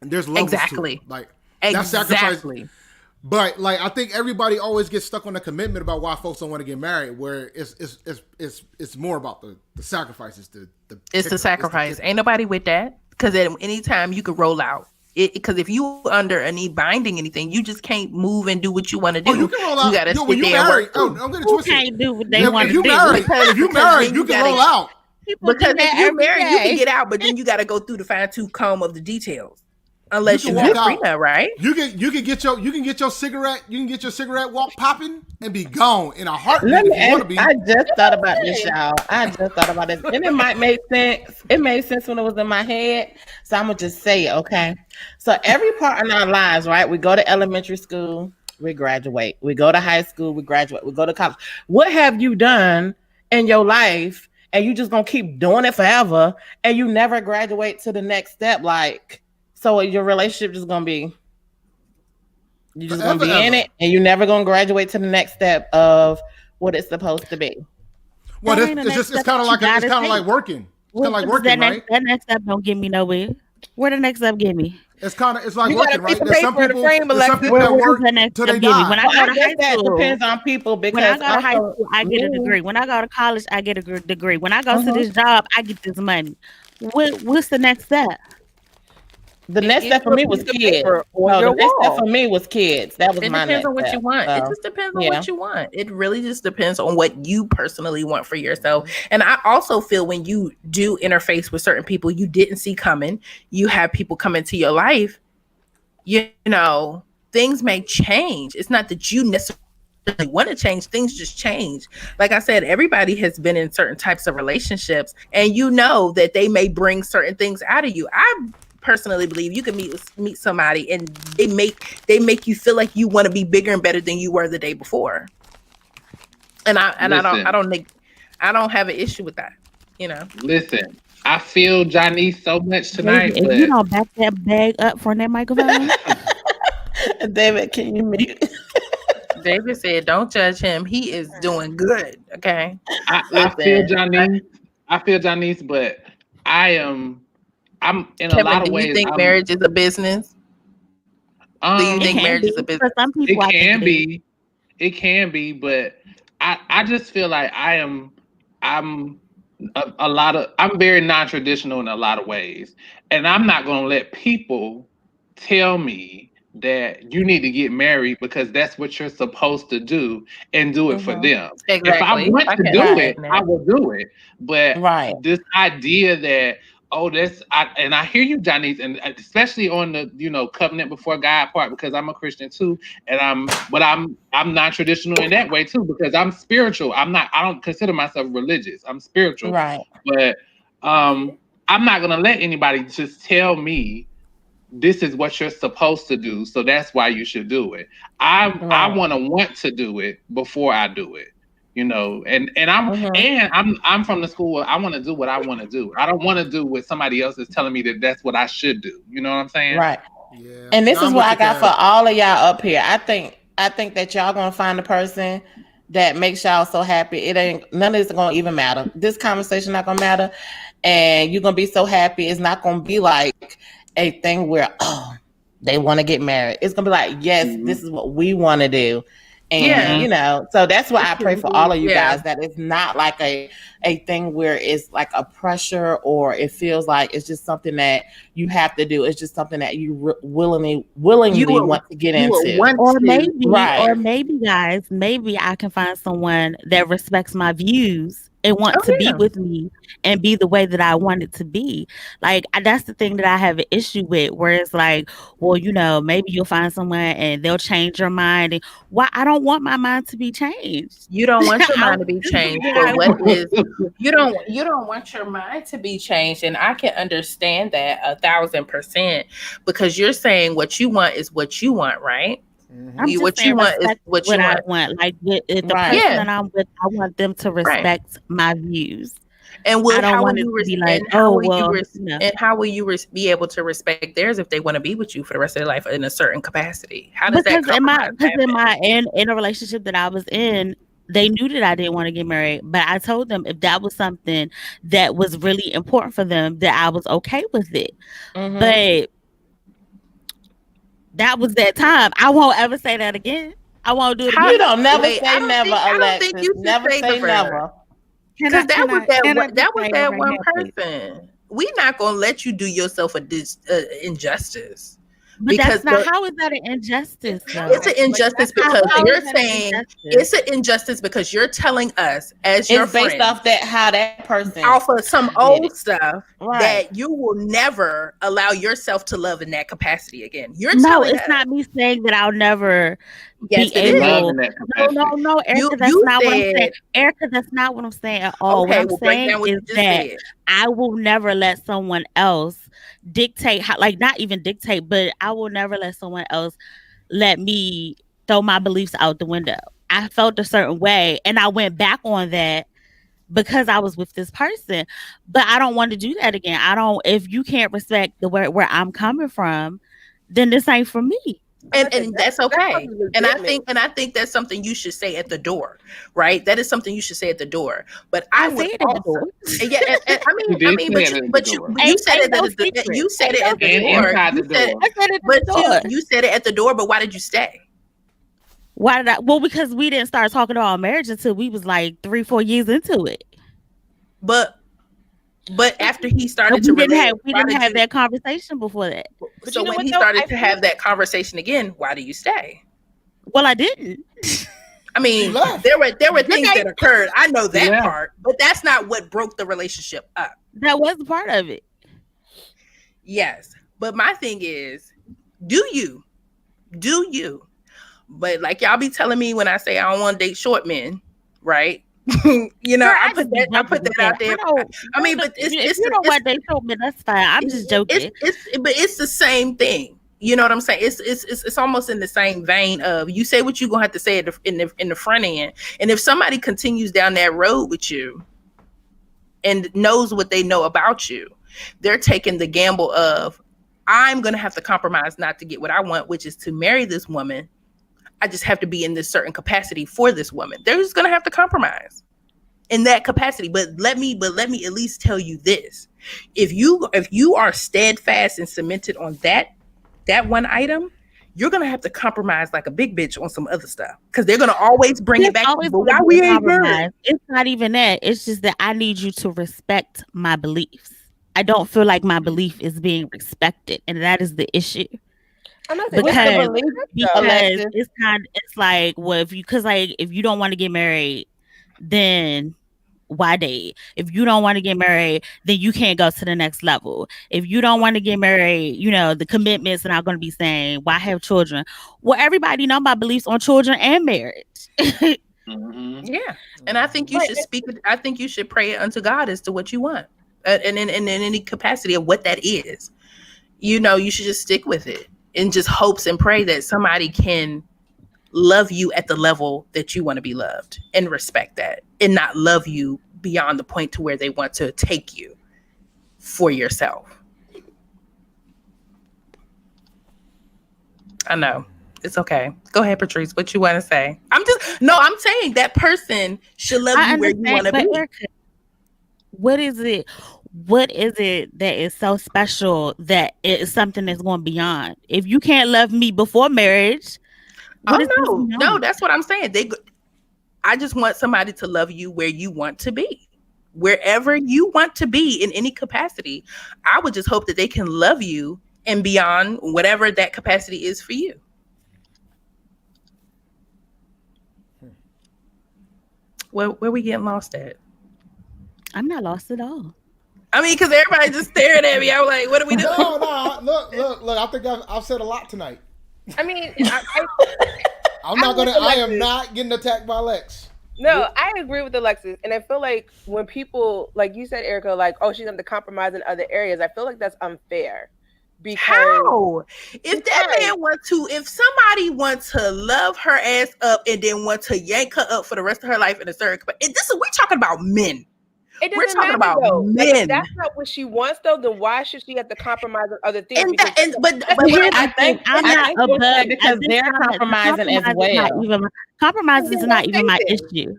And there's levels to it. Like that sacrifice. But like, I think everybody always gets stuck on the commitment about why folks don't want to get married, where it's more about the sacrifices. It's the sacrifice. Ain't nobody with that, because at any time you could roll out. Because if you under any binding anything, you just can't move and do what you want to do. Oh, you can roll out. You gotta sit there and work. I'm gonna twist it. Can't do what they want to do. If you married, you can roll out. Because if you're married, you can get out, but then you got to go through the fine-tooth comb of the details. Unless you have prenup, right? You can get your cigarette walk popping and be gone in a heartbeat. I just thought about this, y'all. And it might make sense. It made sense when it was in my head. So I'm gonna just say it, okay? So every part in our lives, right? We go to elementary school, we graduate. We go to high school, we graduate. We go to college. What have you done in your life, and you just gonna keep doing it forever, and you never graduate to the next step, like? So your relationship is gonna be, you're just gonna be in it, and you're never gonna graduate to the next step of what it's supposed to be. Well, it's kind of like working. It's kind of like working, right? That next step don't get me nowhere. Where the next step get me? It's like working, right? There's some people that work till they die. When I go to high school, depends on people. Because when I go to high school, I get a degree. When I go to college, I get a degree. When I go to this job, I get this money. What's the next step? The next step for me was kids. The next step for me was kids. That was my next step. It depends on what you want. It just depends on what you want. It really just depends on what you personally want for yourself. And I also feel when you do interface with certain people you didn't see coming, you have people come into your life, things may change. It's not that you necessarily want to change, things just change. Like I said, everybody has been in certain types of relationships, and that they may bring certain things out of you. I personally believe you can meet somebody and they make you feel like you want to be bigger and better than you were the day before. And I don't have an issue with that. Listen, I feel Janice so much tonight. David, if you don't back that bag up from that microphone. David, can you mute? David said, don't judge him. He is doing good. Okay. I feel Janice, but I'm in a Kevin, lot of do you ways. think marriage is a business? Do you It think can marriage be is a for business? some people. It I think can it is. be. It can be, but I just feel like I'm I'm very non-traditional in a lot of ways. And I'm not gonna let people tell me that you need to get married because that's what you're supposed to do and do it for them. If I Exactly. want I to can do it, understand I that. will do it. But Right. this idea that and I hear you, Janice, and especially on the covenant before God part, because I'm a Christian too, and I'm non-traditional in that way too, because I'm spiritual. I don't consider myself religious. I'm spiritual. Right. But I'm not gonna let anybody just tell me this is what you're supposed to do, so that's why you should do it. I want to do it before I do it. And I'm from the school where I want to do what I want to do. I don't want to do what somebody else is telling me that's what I should do. You know what I'm saying? Right. Yeah. And this No, is I'm what with I you, got Kev. for all of y'all up here. I think that y'all gonna find a person that makes y'all so happy. It ain't none of this gonna even matter. This conversation not gonna matter, and you're gonna be so happy. It's not gonna be like a thing where they want to get married. It's gonna be like, yes, this is what we want to do. And so that's why I pray for all of you guys, that it's not like a thing where it's like a pressure or it feels like it's just something that you have to do. It's just something that you willingly want to get into. Or maybe, guys, maybe I can find someone that respects my views and want to be with me and be the way that I want it to be. Like, that's the thing that I have an issue with, where it's like, well, maybe you'll find someone and they'll change your mind. And why? I don't want my mind to be changed. You don't want your mind to be changed for what is. You don't want your mind to be changed, and I can understand that 1,000%, because you're saying what you want is what you want, right? I'm just What saying, you want is respect what you I want. want. Like, if the person that I'm with, I want them to respect my views. And I don't want it to be like, how will you be able to respect theirs if they want to be with you for the rest of their life in a certain capacity? How does that happen? In a relationship that I was in, they knew that I didn't want to get married, but I told them if that was something that was really important for them, that I was okay with it. But that was that time. I won't ever say that again. I won't do it again. You don't never say never, Alexis. I don't think you should never say never. Because that was that one person. We're not gonna let you do yourself a injustice. But because that's not how is that an injustice? Though? It's an injustice because you're saying it's an injustice because you're telling us as your friend, based off how that person off of some old stuff that you will never allow yourself to love in that capacity again. It's not me saying that I'll never be able. No, Erica, that's not what I'm saying. Erica, that's not what I'm saying at all. Okay, what I'm saying is that I will never let someone else dictate how, like, not even dictate, but I will never let someone else let me throw my beliefs out the window. I felt a certain way and I went back on that because I was with this person, but I don't want to do that again. If you can't respect the where I'm coming from, then this ain't for me. And that's okay. And I think that's something you should say at the door, right? That is something you should say at the door. But I would say it at the door. Yeah, and you said it at the door. You said it at the door. But why did you stay? Why did I? Well, because we didn't start talking about marriage until we was like 3-4 years into it. But after he started to relate, we didn't have that conversation before that. So when he started to have that conversation again, why do you stay? Well, I didn't. I mean, there were things that occurred. I know that part, but that's not what broke the relationship up. That was part of it. Yes, but my thing is, do you? But like y'all be telling me when I say I don't want to date short men, right? I put that out there. I mean, but if you don't want to date short men, that's fine. I'm just joking. But it's the same thing. You know what I'm saying? It's almost in the same vein of you say what you're gonna have to say in the front end, and if somebody continues down that road with you and knows what they know about you, they're taking the gamble of I'm gonna have to compromise not to get what I want, which is to marry this woman I just have to be in this certain capacity for this woman. They're just gonna have to compromise in that capacity. But let me at least tell you this. If you are steadfast and cemented on that one item, you're gonna have to compromise like a big bitch on some other stuff, because they're gonna always bring it back. But why we ain't married? It's not even that. It's just that I need you to respect my beliefs. I don't feel like my belief is being respected, and that is the issue. I'm not Because Alexis. it's like, well, if you don't want to get married, then why date? If you don't want to get married, then you can't go to the next level. If you don't want to get married, the commitments are not going to be same. Why have children? Well, everybody know my beliefs on children and marriage. Yeah, and I think you should speak. I think you should pray it unto God as to what you want, and in any capacity of what that is. You should just stick with it in just hopes and pray that somebody can love you at the level that you want to be loved and respect that, and not love you beyond the point to where they want to take you for yourself. I know. It's okay. Go ahead, Patrice. What you want to say? I'm saying that person should love you where you want to be. Erica, what is it? What is it that is so special that it's something that's going beyond? If you can't love me before marriage, no, that's what I'm saying. I just want somebody to love you where you want to be, wherever you want to be in any capacity. I would just hope that they can love you and beyond whatever that capacity is for you. Where we getting lost at? I'm not lost at all. I mean, because everybody just staring at me. I was like, what are we doing? No. Look. I think I've said a lot tonight. I mean, I am not getting attacked by Lex. No, I agree with Alexis. And I feel like when people, like you said, Erica, like, oh, she's going to compromise in other areas, I feel like that's unfair. Because how? If somebody wants to love her ass up and then want to yank her up for the rest of her life in a certain, we're talking about men. We're talking about men. Like, if that's not what she wants, though, then why should she have to compromise on other things? I think I'm not above, because they're compromising as well. Compromise is not even my issue.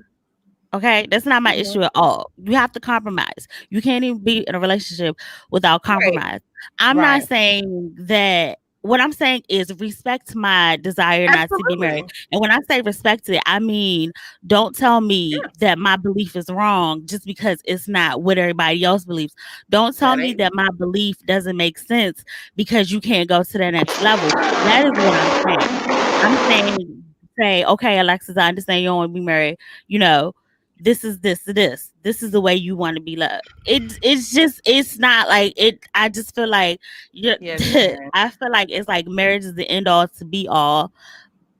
Okay, that's not my issue at all. You have to compromise. You can't even be in a relationship without compromise. Right. I'm not saying that. What I'm saying is respect my desire not to be married. And when I say respect it, I mean, don't tell me that my belief is wrong just because it's not what everybody else believes. Don't tell me that my belief doesn't make sense because you can't go to the next level. That is what I'm saying. Say, okay, Alexis, I understand you don't want to be married. This is the way you want to be loved. It's not like it. I just feel like I feel like it's like marriage is the end all to be all,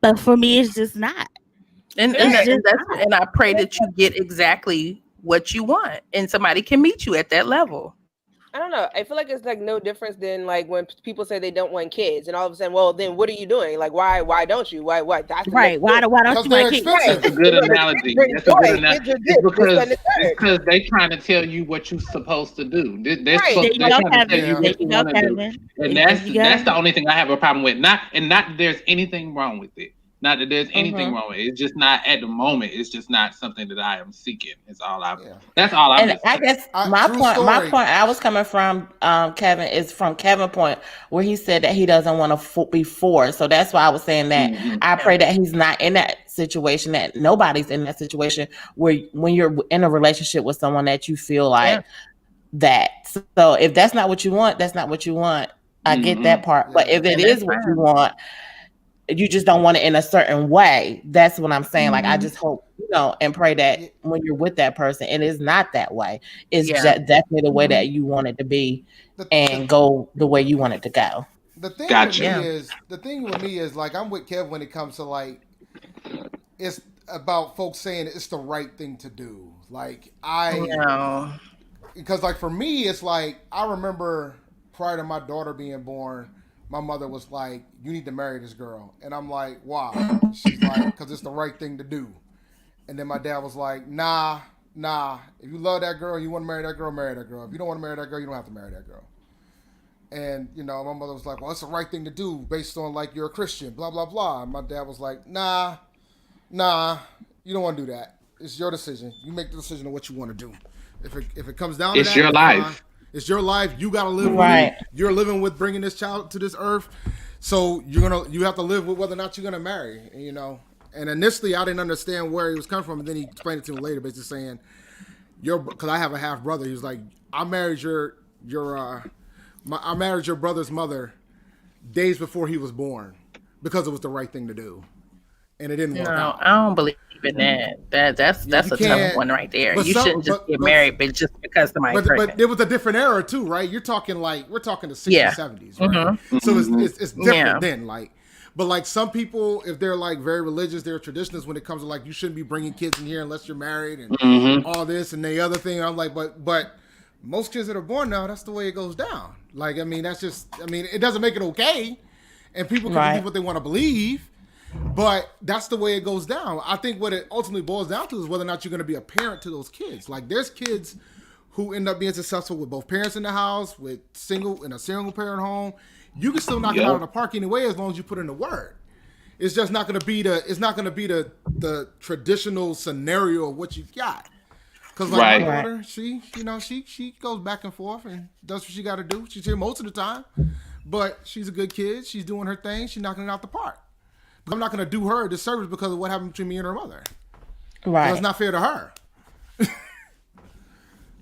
but for me it's just not. And I pray that you get exactly what you want and somebody can meet you at that level. I don't know. I feel like it's like no difference than like when people say they don't want kids, and all of a sudden, well, then what are you doing? Like, why don't you? Why? That's right. Why don't you want kids? That's a good analogy. That's a good analogy. It's because they trying to tell you what you're supposed to do. They're trying to tell you what you want to do, and that's the only thing I have a problem with. Not that there's anything wrong with it. Not that there's anything wrong with it. It's just not at the moment. It's just not something that I am seeking. That's all I'm. I guess my point I was coming from Kevin is from Kevin's point where he said that he doesn't want to be forced. So that's why I was saying that I pray that he's not in that situation, that nobody's in that situation where when you're in a relationship with someone that you feel like that. So if that's not what you want, that's not what you want. I get that part. But if it is what you want, you just don't want it in a certain way. That's what I'm saying. Like, I just hope, and pray that when you're with that person, it is not that way. It's definitely the way that you want it to be and go the way you want it to go. The thing with me is like, I'm with Kev when it comes to like, it's about folks saying it's the right thing to do. Like, because like for me, it's like, I remember prior to my daughter being born, my mother was like, you need to marry this girl. And I'm like, why? She's like, because it's the right thing to do. And then my dad was like, nah. If you love that girl, you want to marry that girl, marry that girl. If you don't want to marry that girl, you don't have to marry that girl. And you know, my mother was like, "Well, it's the right thing to do based on like you're a Christian, blah blah blah." And my dad was like, "Nah, you don't want to do that. It's your decision. You make the decision of what you want to do. If it comes down to It's that, your life. It's your life. You got to live Right. with it. You're living with bringing this child to this earth, so you have to live with whether or not you're gonna marry. You know." And initially, I didn't understand where he was coming from, and then he explained it to me later, basically saying, because I have a half brother. He was like, "I married I married your brother's mother days before he was born because it was the right thing to do, and it didn't work out." I don't believe in that. That's a tough one right there. You shouldn't just get married, but just because somebody's pregnant. But it was a different era too, right? We're talking the 60s, 70s, right? Mm-hmm. So it's different then, like. But like some people, if they're like very religious, they're traditionalists when it comes to like you shouldn't be bringing kids in here unless you're married and all this and the other thing. I'm like, but most kids that are born now, that's the way it goes down. Like, I mean, it doesn't make it okay, and people can believe what they want to believe, but that's the way it goes down. I think what it ultimately boils down to is whether or not you're going to be a parent to those kids. Like, there's kids who end up being successful with both parents in the house, in a single parent home. You can still knock it out of the park anyway as long as you put in the work. It's just not going to be the traditional scenario of what you got. Because like my daughter, she goes back and forth and does what she got to do. She's here most of the time, but she's a good kid. She's doing her thing. She's knocking it out the park. But I'm not going to do her a disservice because of what happened between me and her mother. Right. So it's not fair to her.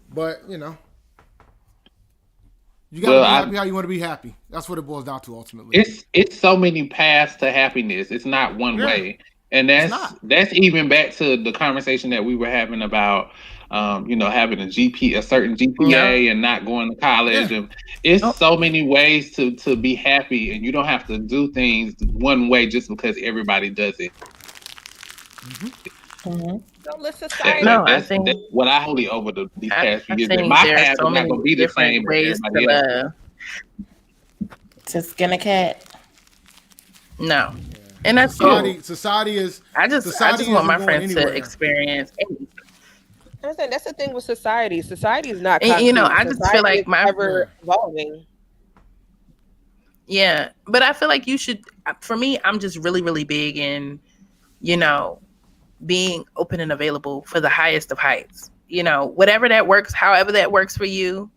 But you know. You gotta be happy how you want to be happy. That's what it boils down to ultimately. It's so many paths to happiness. It's not one way, and that's even back to the conversation that we were having about, having a certain GPA and not going to college. And it's so many ways to be happy, and you don't have to do things one way just because everybody does it. Don't let society. That's what I hold over these past few years. My path is not going to be the same as everybody else. To skin a cat. No. And that's society is. I just want my friends to experience. I'm saying that's the thing with society. Society is not. And, I just feel like ever evolving. Yeah, but I feel like you should. For me, I'm just really, really big in, being open and available for the highest of heights. Whatever that works, however that works for you.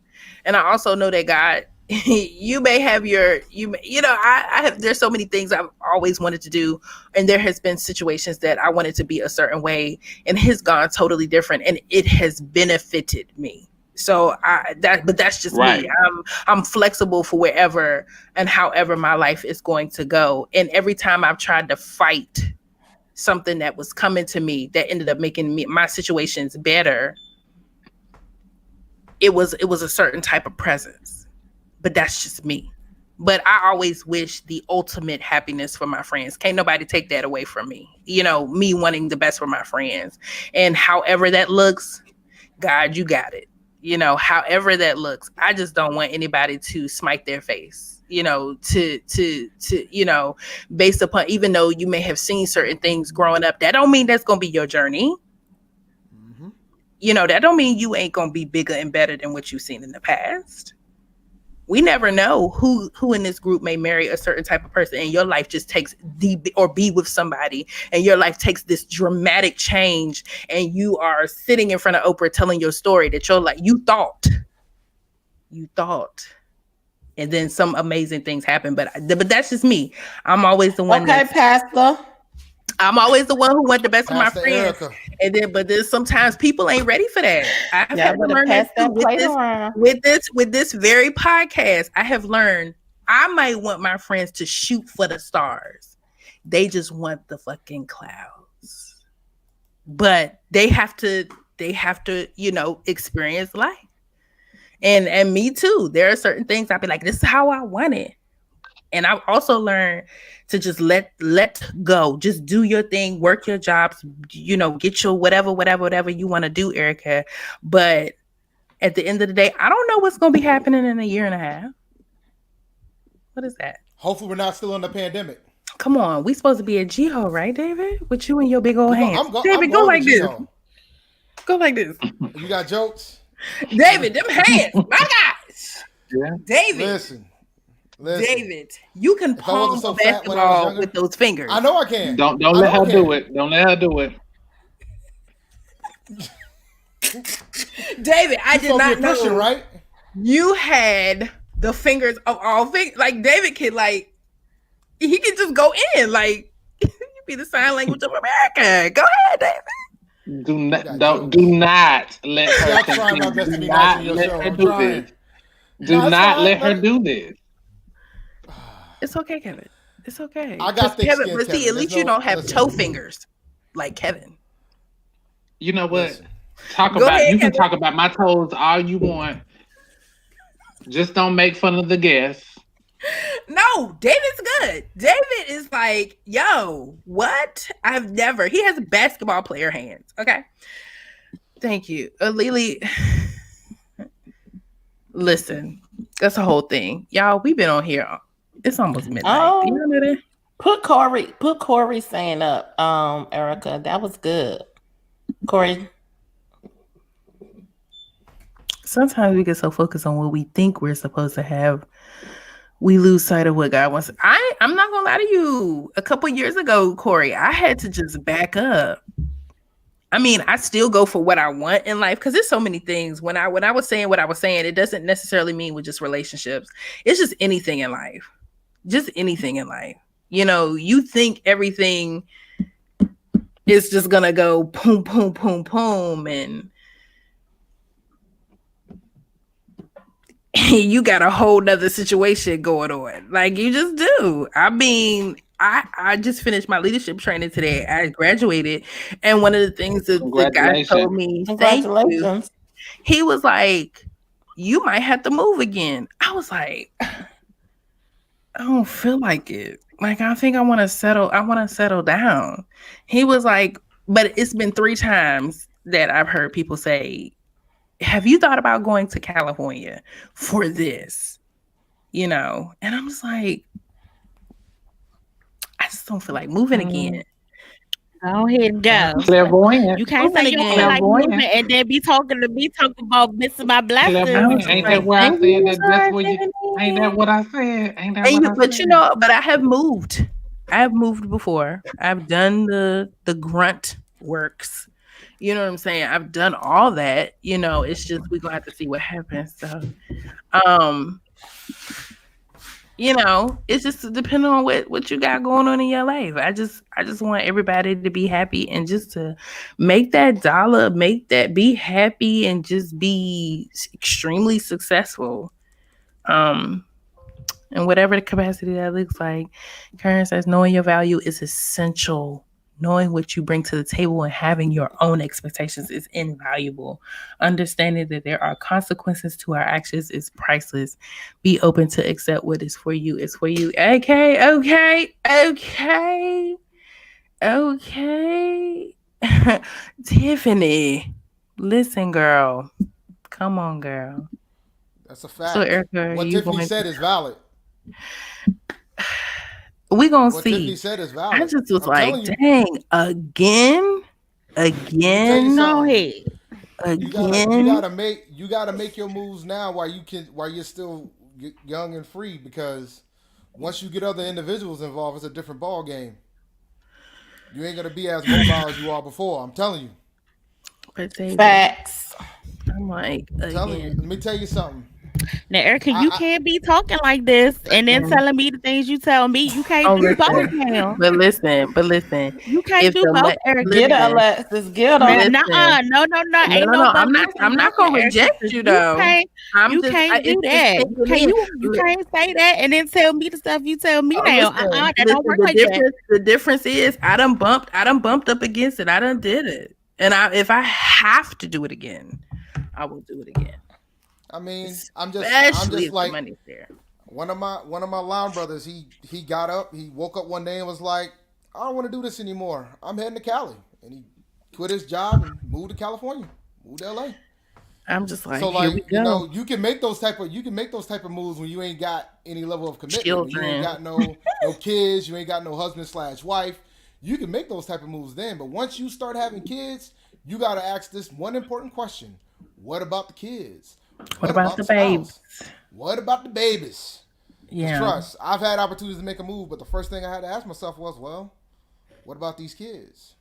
And I also know that God, you may have I have, there's so many things I've always wanted to do. And there has been situations that I wanted to be a certain way and has gone totally different. And it has benefited me. So but that's just me. I'm flexible for wherever and however my life is going to go. And every time I've tried to fight something that was coming to me that ended up making my situations better, it was a certain type of presence. But that's just me. But I always wish the ultimate happiness for my friends. Can't nobody take that away from me. Me wanting the best for my friends. And however that looks, God, you got it. However that looks, I just don't want anybody to smite their face. To based upon, even though you may have seen certain things growing up, that don't mean that's going to be your journey. That don't mean you ain't going to be bigger and better than what you've seen in the past. We never know who in this group may marry a certain type of person, and your life just takes or be with somebody, and your life takes this dramatic change, and you are sitting in front of Oprah telling your story that you're like, you thought. And then some amazing things happen, but that's just me. I'm always the one. Okay, Pastor. I'm always the one who want the best for my friends. Erica. And then sometimes people ain't ready for that. I've had to learn that with this very podcast. I have learned I might want my friends to shoot for the stars. They just want the fucking clouds. But they have to experience life. And me too. There are certain things I'll be like, this is how I want it. And I've also learned to just let go. Just do your thing, work your jobs, get your whatever you want to do, Erica. But at the end of the day, I don't know what's going to be happening in a year and a half. What is that? Hopefully we're not still in the pandemic. Come on. We supposed to be at G-Ho, right, David? With you and your big old hands. David, go like this. Go like this. You got jokes? David, them hands. My gosh. Yeah. David. Listen. Listen, David, you can if I wasn't palm so a fat when I was basketball younger, with those fingers. I know I can. Don't let her do it. Don't let her do it. David, I did not know. Christian, right? You had the fingers of all things. Like David can, like, he can just go in. Like, you be the sign language of America. Go ahead, David. Do not let her. I'm trying my best to be nice on your show. I'm trying. Do not let her do this. It's okay, Kevin. It's okay. I got thick skin, but see, Kevin. at least you don't have toe fingers like Kevin. You know what? Listen. You can talk about my toes all you want. Just don't make fun of the guests. No, David's good. David is like, yo, what? He has basketball player hands. Okay. Thank you. Lily, listen, that's the whole thing. Y'all, we've been on here. It's almost midnight. Oh, you know that? Put Corey saying up, Erica. That was good. Corey. Sometimes we get so focused on what we think we're supposed to have, we lose sight of what God wants. I'm not gonna lie to you. A couple years ago, Corey, I had to just back up. I mean, I still go for what I want in life because there's so many things. When I was saying what I was saying, it doesn't necessarily mean with just relationships. It's just anything in life. Just anything in life. You know, you think everything is just gonna go boom, boom, boom, boom, and you got a whole nother situation going on. Like you just do. I mean, I just finished my leadership training today. I graduated, and one of the things that the guy told me, thank you, he was like, you might have to move again. I was like, I don't feel like it. Like, I think I want to settle down. He was like, but it's been 3 times that I've heard people say, have you thought about going to California for this? You know? And I'm just like, I just don't feel like moving again. Go ahead and go. Clairvoyant. You can't say you feel like moving and then be talking about missing my blessings. Ain't that what I said? That's what you. Ain't that what I said? Ain't that what I said? But you know, but I have moved. I have moved before. I've done the grunt works. You know what I'm saying? I've done all that. You know, it's just we're gonna have to see what happens. So, you know, it's just depending on what you got going on in your life. I just want everybody to be happy and just to make that dollar, be happy and just be extremely successful. And whatever the capacity that looks like. Karen says, knowing your value is essential. Knowing what you bring to the table and having your own expectations is invaluable. Understanding that there are consequences to our actions is priceless. Be open to accept what is for you is for you. Okay. Tiffany, listen, girl. Come on, girl. That's a fact. So, Erica, what Tiffany said is valid. We gonna what see. Tiffany said is valid. I just was like, dang, again. No head. Again. You gotta make your moves now while you're still young and free, because once you get other individuals involved, it's a different ball game. You ain't gonna be as mobile as you are before. I'm telling you. Facts. I'm like, let me tell you something. Now, Erica, you can't be talking like this and then telling me the things you tell me. You can't do both now. But listen. You can't do both, Erica. Get her, Alexis. Get her. No. I'm not gonna reject you though. You can't do that. You can't say that and then tell me the stuff you tell me now. That don't work like that. The difference is I done bumped up against it. I done did it. And if I have to do it again, I will do it again. I mean, I'm just like money's there. One of my line brothers. He got up. He woke up one day and was like, "I don't want to do this anymore. I'm heading to Cali." And he quit his job and moved to California, moved to LA. I'm just like, so like, you know, you can make those type of moves when you ain't got any level of commitment. Children. You ain't got no kids. You ain't got no husband/wife. You can make those type of moves then. But once you start having kids, you got to ask this one important question: what about the kids? What about the babes? What about the babies? Yeah. Trust. I've had opportunities to make a move, but the first thing I had to ask myself was, well, what about these kids?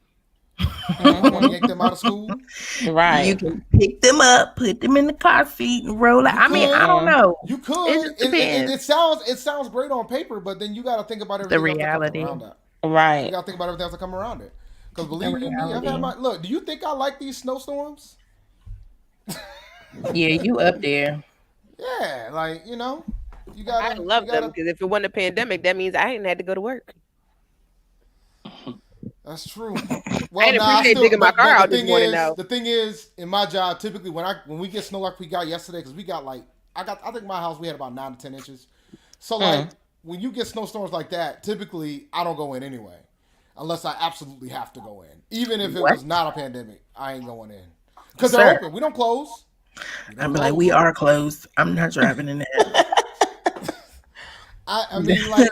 I want to yank them out of school. Right. You can pick them up, put them in the car seat, and roll out. I mean, I don't know. You could. It just depends. It sounds great on paper, but then you got to think about everything The reality. else that comes around that. Right. You got to think about everything else that come around it. Because believe me, I've had my look. Do you think I like these snowstorms? Yeah, you up there. Yeah, like you got. I love them because if it wasn't a pandemic, that means I hadn't had to go to work. That's true. Well, I didn't appreciate digging my car out this morning. Now the thing is, in my job, typically when we get snow like we got yesterday, because we got I think my house we had about 9 to 10 inches. So like when you get snowstorms like that, typically I don't go in anyway, unless I absolutely have to go in. Even if it was not a pandemic, I ain't going in because they're open. We don't close. I'm like, we are closed. I'm not driving in that. I mean, like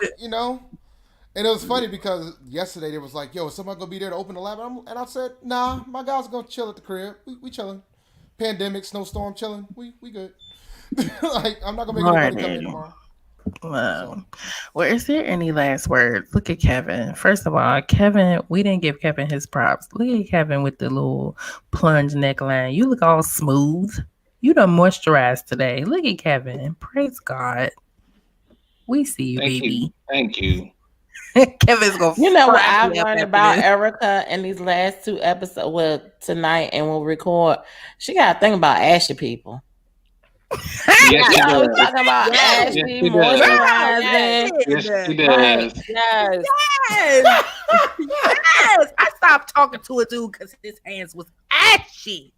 And it was funny because yesterday they was like, yo, is somebody going to be there to open the lab? And I said, nah, my guys are going to chill at the crib. We chilling. Pandemic, snowstorm, chilling. We good. Like, I'm not going to make anybody come in tomorrow. Wow. Well, is there any last words? Look at Kevin. First of all, Kevin, we didn't give Kevin his props. Look at Kevin with the little plunge neckline. You look all smooth. You done moisturized today. Look at Kevin. Praise God. We see you, baby. Thank you. Kevin's gonna. You know what I've learned about Erica in these last 2 episodes? Well, tonight and we'll record. She got a thing about ashy people. Yes, she does. We're talking about ashy moisturizing. Yes, she does. Yes. Yes. I stopped talking to a dude because his hands was ashy.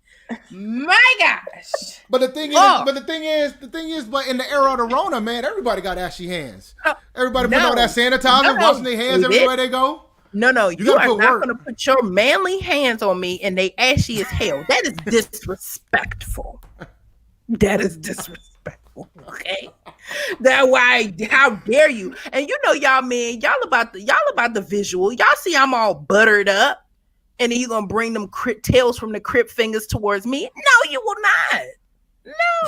My gosh. But the thing is, but in the era of the Rona, man, everybody got ashy hands. Everybody putting on that sanitizer, washing their hands everywhere they go. No, you are not going to put your manly hands on me and they ashy as hell. That is disrespectful. That is disrespectful. Okay. That why? How dare you? And y'all, man, y'all about the visual. Y'all see, I'm all buttered up. And then you're going to bring them tails from the crip fingers towards me? No, you will not.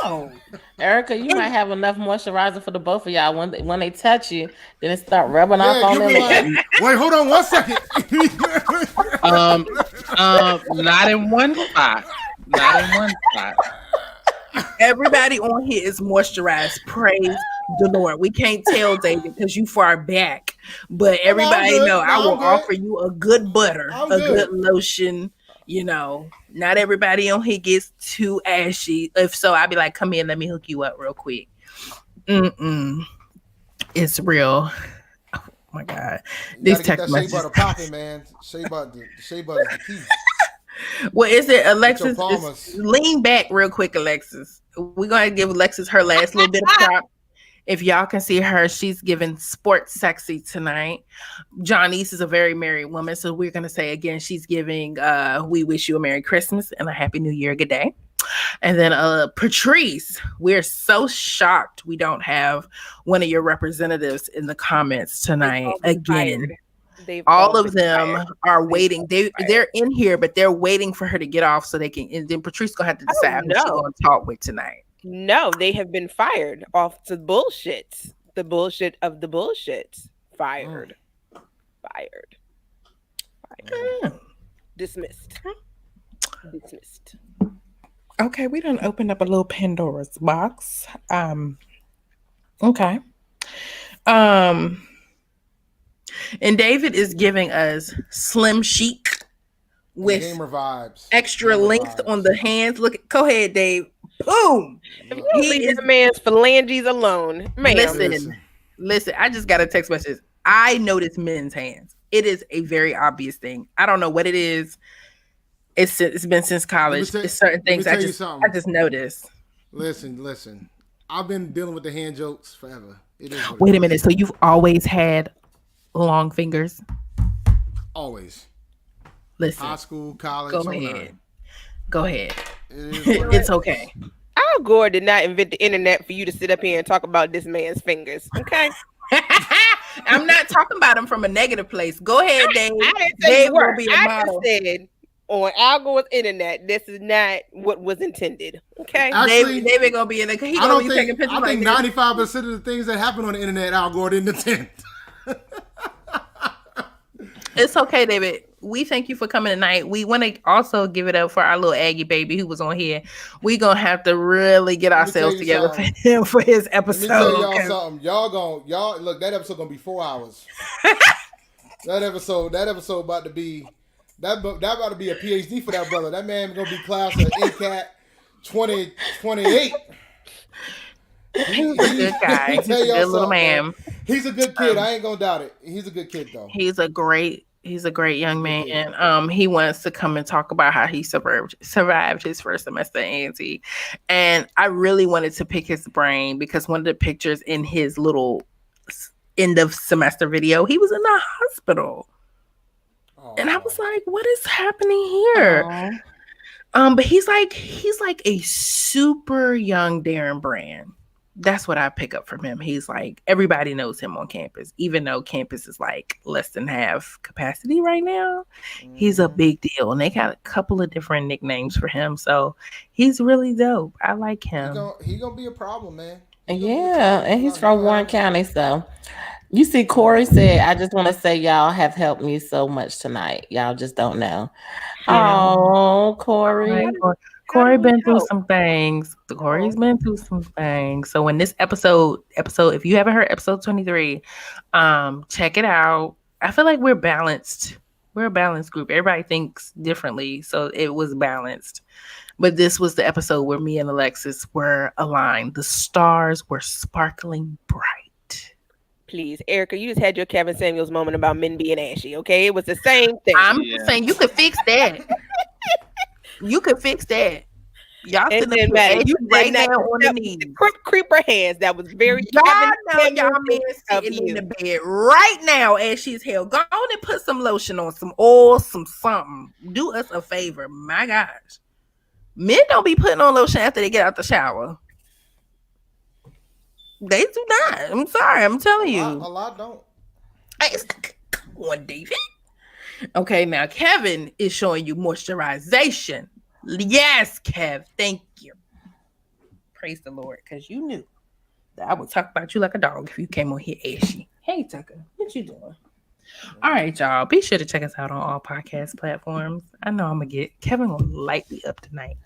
No. Erica, you might have enough moisturizer for the both of y'all. When they touch you, then it start rubbing off on them. Like, wait, hold on 1 second. Not in one spot. Not in one spot. Everybody on here is moisturized. Praise the Lord. We can't tell David because you far back, but everybody know I will offer you a good butter, good lotion. Not everybody on here gets too ashy. If so, I'd be like, come in, let me hook you up real quick. It's real. Oh my God. These text messages. Shea butter popping, man. Shea butter is the key. Well, is it Alexis? Lean back real quick, Alexis. We're going to give Alexis her last little bit of prop. If y'all can see her, she's giving sports sexy tonight. Johnny's is a very married woman. So we're going to say again, she's giving, we wish you a Merry Christmas and a Happy New Year. Good day. And then Patrice, we're so shocked we don't have one of your representatives in the comments tonight. Again. All of them are waiting. They're in here, but they're waiting for her to get off so they can. And then Patrice gonna have to decide who she's gonna talk with tonight. No, they have been fired off the bullshit. The bullshit of the bullshit. Fired. Dismissed. Okay, we done opened up a little Pandora's box. Okay. And David is giving us slim chic with gamer vibes, extra length on the hands. Look, go ahead, Dave. Boom. If you don't leave this man's phalanges alone, man. Listen. I just got a text message. I notice men's hands. It is a very obvious thing. I don't know what it is. It's been since college. It's certain things I just noticed. Listen. I've been dealing with the hand jokes forever. It is. Wait a minute. So you've always had long fingers? Always. Listen. High school, college. Go ahead. It's okay. Al Gore did not invent the internet for you to sit up here and talk about this man's fingers. Okay. I'm not talking about him from a negative place. Go ahead, Dave. Dave will be a model. on Al Gore's internet, this is not what was intended. Okay, Actually, David gonna be in the. He I gonna don't be think. taking pictures I think like this. 95% of the things that happen on the internet, Al Gore didn't attend. It's okay, David. We thank you for coming tonight. We want to also give it up for our little Aggie baby who was on here. We gonna have to really get ourselves together for him for his episode. Let me tell y'all something. Y'all look. That episode gonna be 4 hours. that episode about to be that about to be a PhD for that brother. That man gonna be class of NCAT 2028. He's a good guy. He's a good little man. He's a good kid. I ain't gonna doubt it. He's a good kid though. He's a great young man. And he wants to come and talk about how he survived his first semester at A&T. And I really wanted to pick his brain because one of the pictures in his little end of semester video, he was in the hospital. And I was like, what is happening here? But he's like a super young Darren Brand. That's what I pick up from him. He's like, everybody knows him on campus, even though campus is like less than half capacity right now. He's a big deal. And they got a couple of different nicknames for him. So he's really dope. I like him. He gonna be a problem, man. Yeah, and he's from Warren County, so you see, Corey said, I just want to say y'all have helped me so much tonight. Y'all just don't know. Oh, Corey. Corey been through some things. Corey's been through some things. So when this episode, if you haven't heard episode 23, check it out. I feel like we're balanced. We're a balanced group. Everybody thinks differently. So it was balanced. But this was the episode where me and Alexis were aligned. The stars were sparkling bright. Please, Erica, you just had your Kevin Samuels moment about men being ashy, okay? It was the same thing. I'm saying you could fix that. You could fix that. Y'all it didn't matter. You right now on the knees. Creeper hands. That was very y'all man sitting in the bed right now as she's hell. Go on and put some lotion on, some oil, some something. Do us a favor. My gosh. Men don't be putting on lotion after they get out the shower. They do not. I'm sorry. I'm telling you. A lot don't. Come on, David. Okay, now Kevin is showing you moisturization. Yes, Kev. Thank you. Praise the Lord, because you knew that I would talk about you like a dog if you came on here ashy. Hey, Tucker. What you doing? All right, y'all. Be sure to check us out on all podcast platforms. I know I'm going to get Kevin gonna light me up tonight.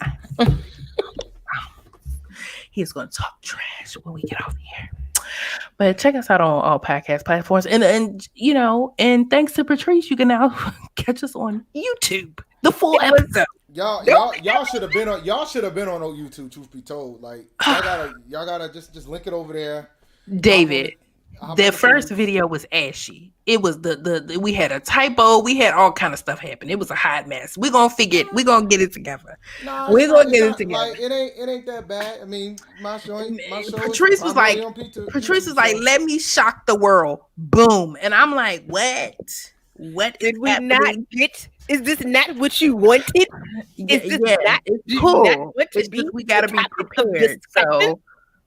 He's going to talk trash when we get off here. But check us out on all podcast platforms. And you know, and thanks to Patrice, you can now catch us on YouTube. The full episode. Y'all should have been on YouTube, truth be told. Like y'all gotta just link it over there. David. The first video was ashy. It was the we had a typo. We had all kind of stuff happen. It was a hot mess. We're gonna get it together. We're gonna get it together. Like, it ain't that bad. I mean, my show. Patrice was like, let me shock the world. Boom. And I'm like, what? What did we not get? Is this not what you wanted? Is this not cool? It's just we gotta be prepared. So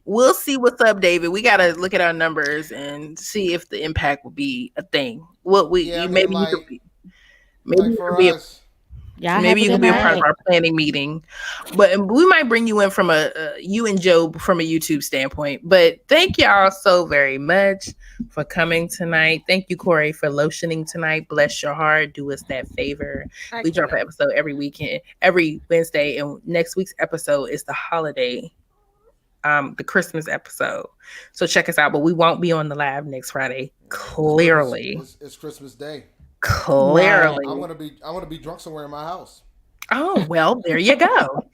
we'll see what's up, David. We gotta look at our numbers and see if the impact will be a thing. Maybe you could be a part of our planning meeting, but we might bring you in from you and Joe from a YouTube standpoint. But thank y'all so very much for coming tonight. Thank you, Corey, for lotioning tonight. Bless your heart. Do us that favor. We drop an episode every Wednesday, and next week's episode is the holiday. The Christmas episode. So check us out, but we won't be on the live next Friday. Clearly. It's Christmas Day. Clearly. I'm gonna be drunk somewhere in my house. Oh, well, there you go.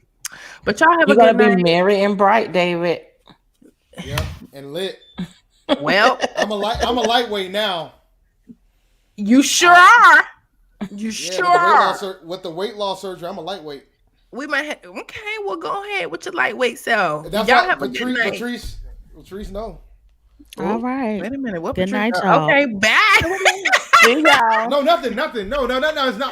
But y'all have a good night. Be merry and bright, David. Yeah, and lit. Well, I'm a lightweight now. You sure are. You sure are. With the weight loss surgery, I'm a lightweight. We might have, okay, well, go ahead with your lightweight self. Y'all have a good night. Patrice, no. All right. Wait a minute. What good Patrice? Night, y'all. Okay, bye. See y'all. No, nothing. No, it's not.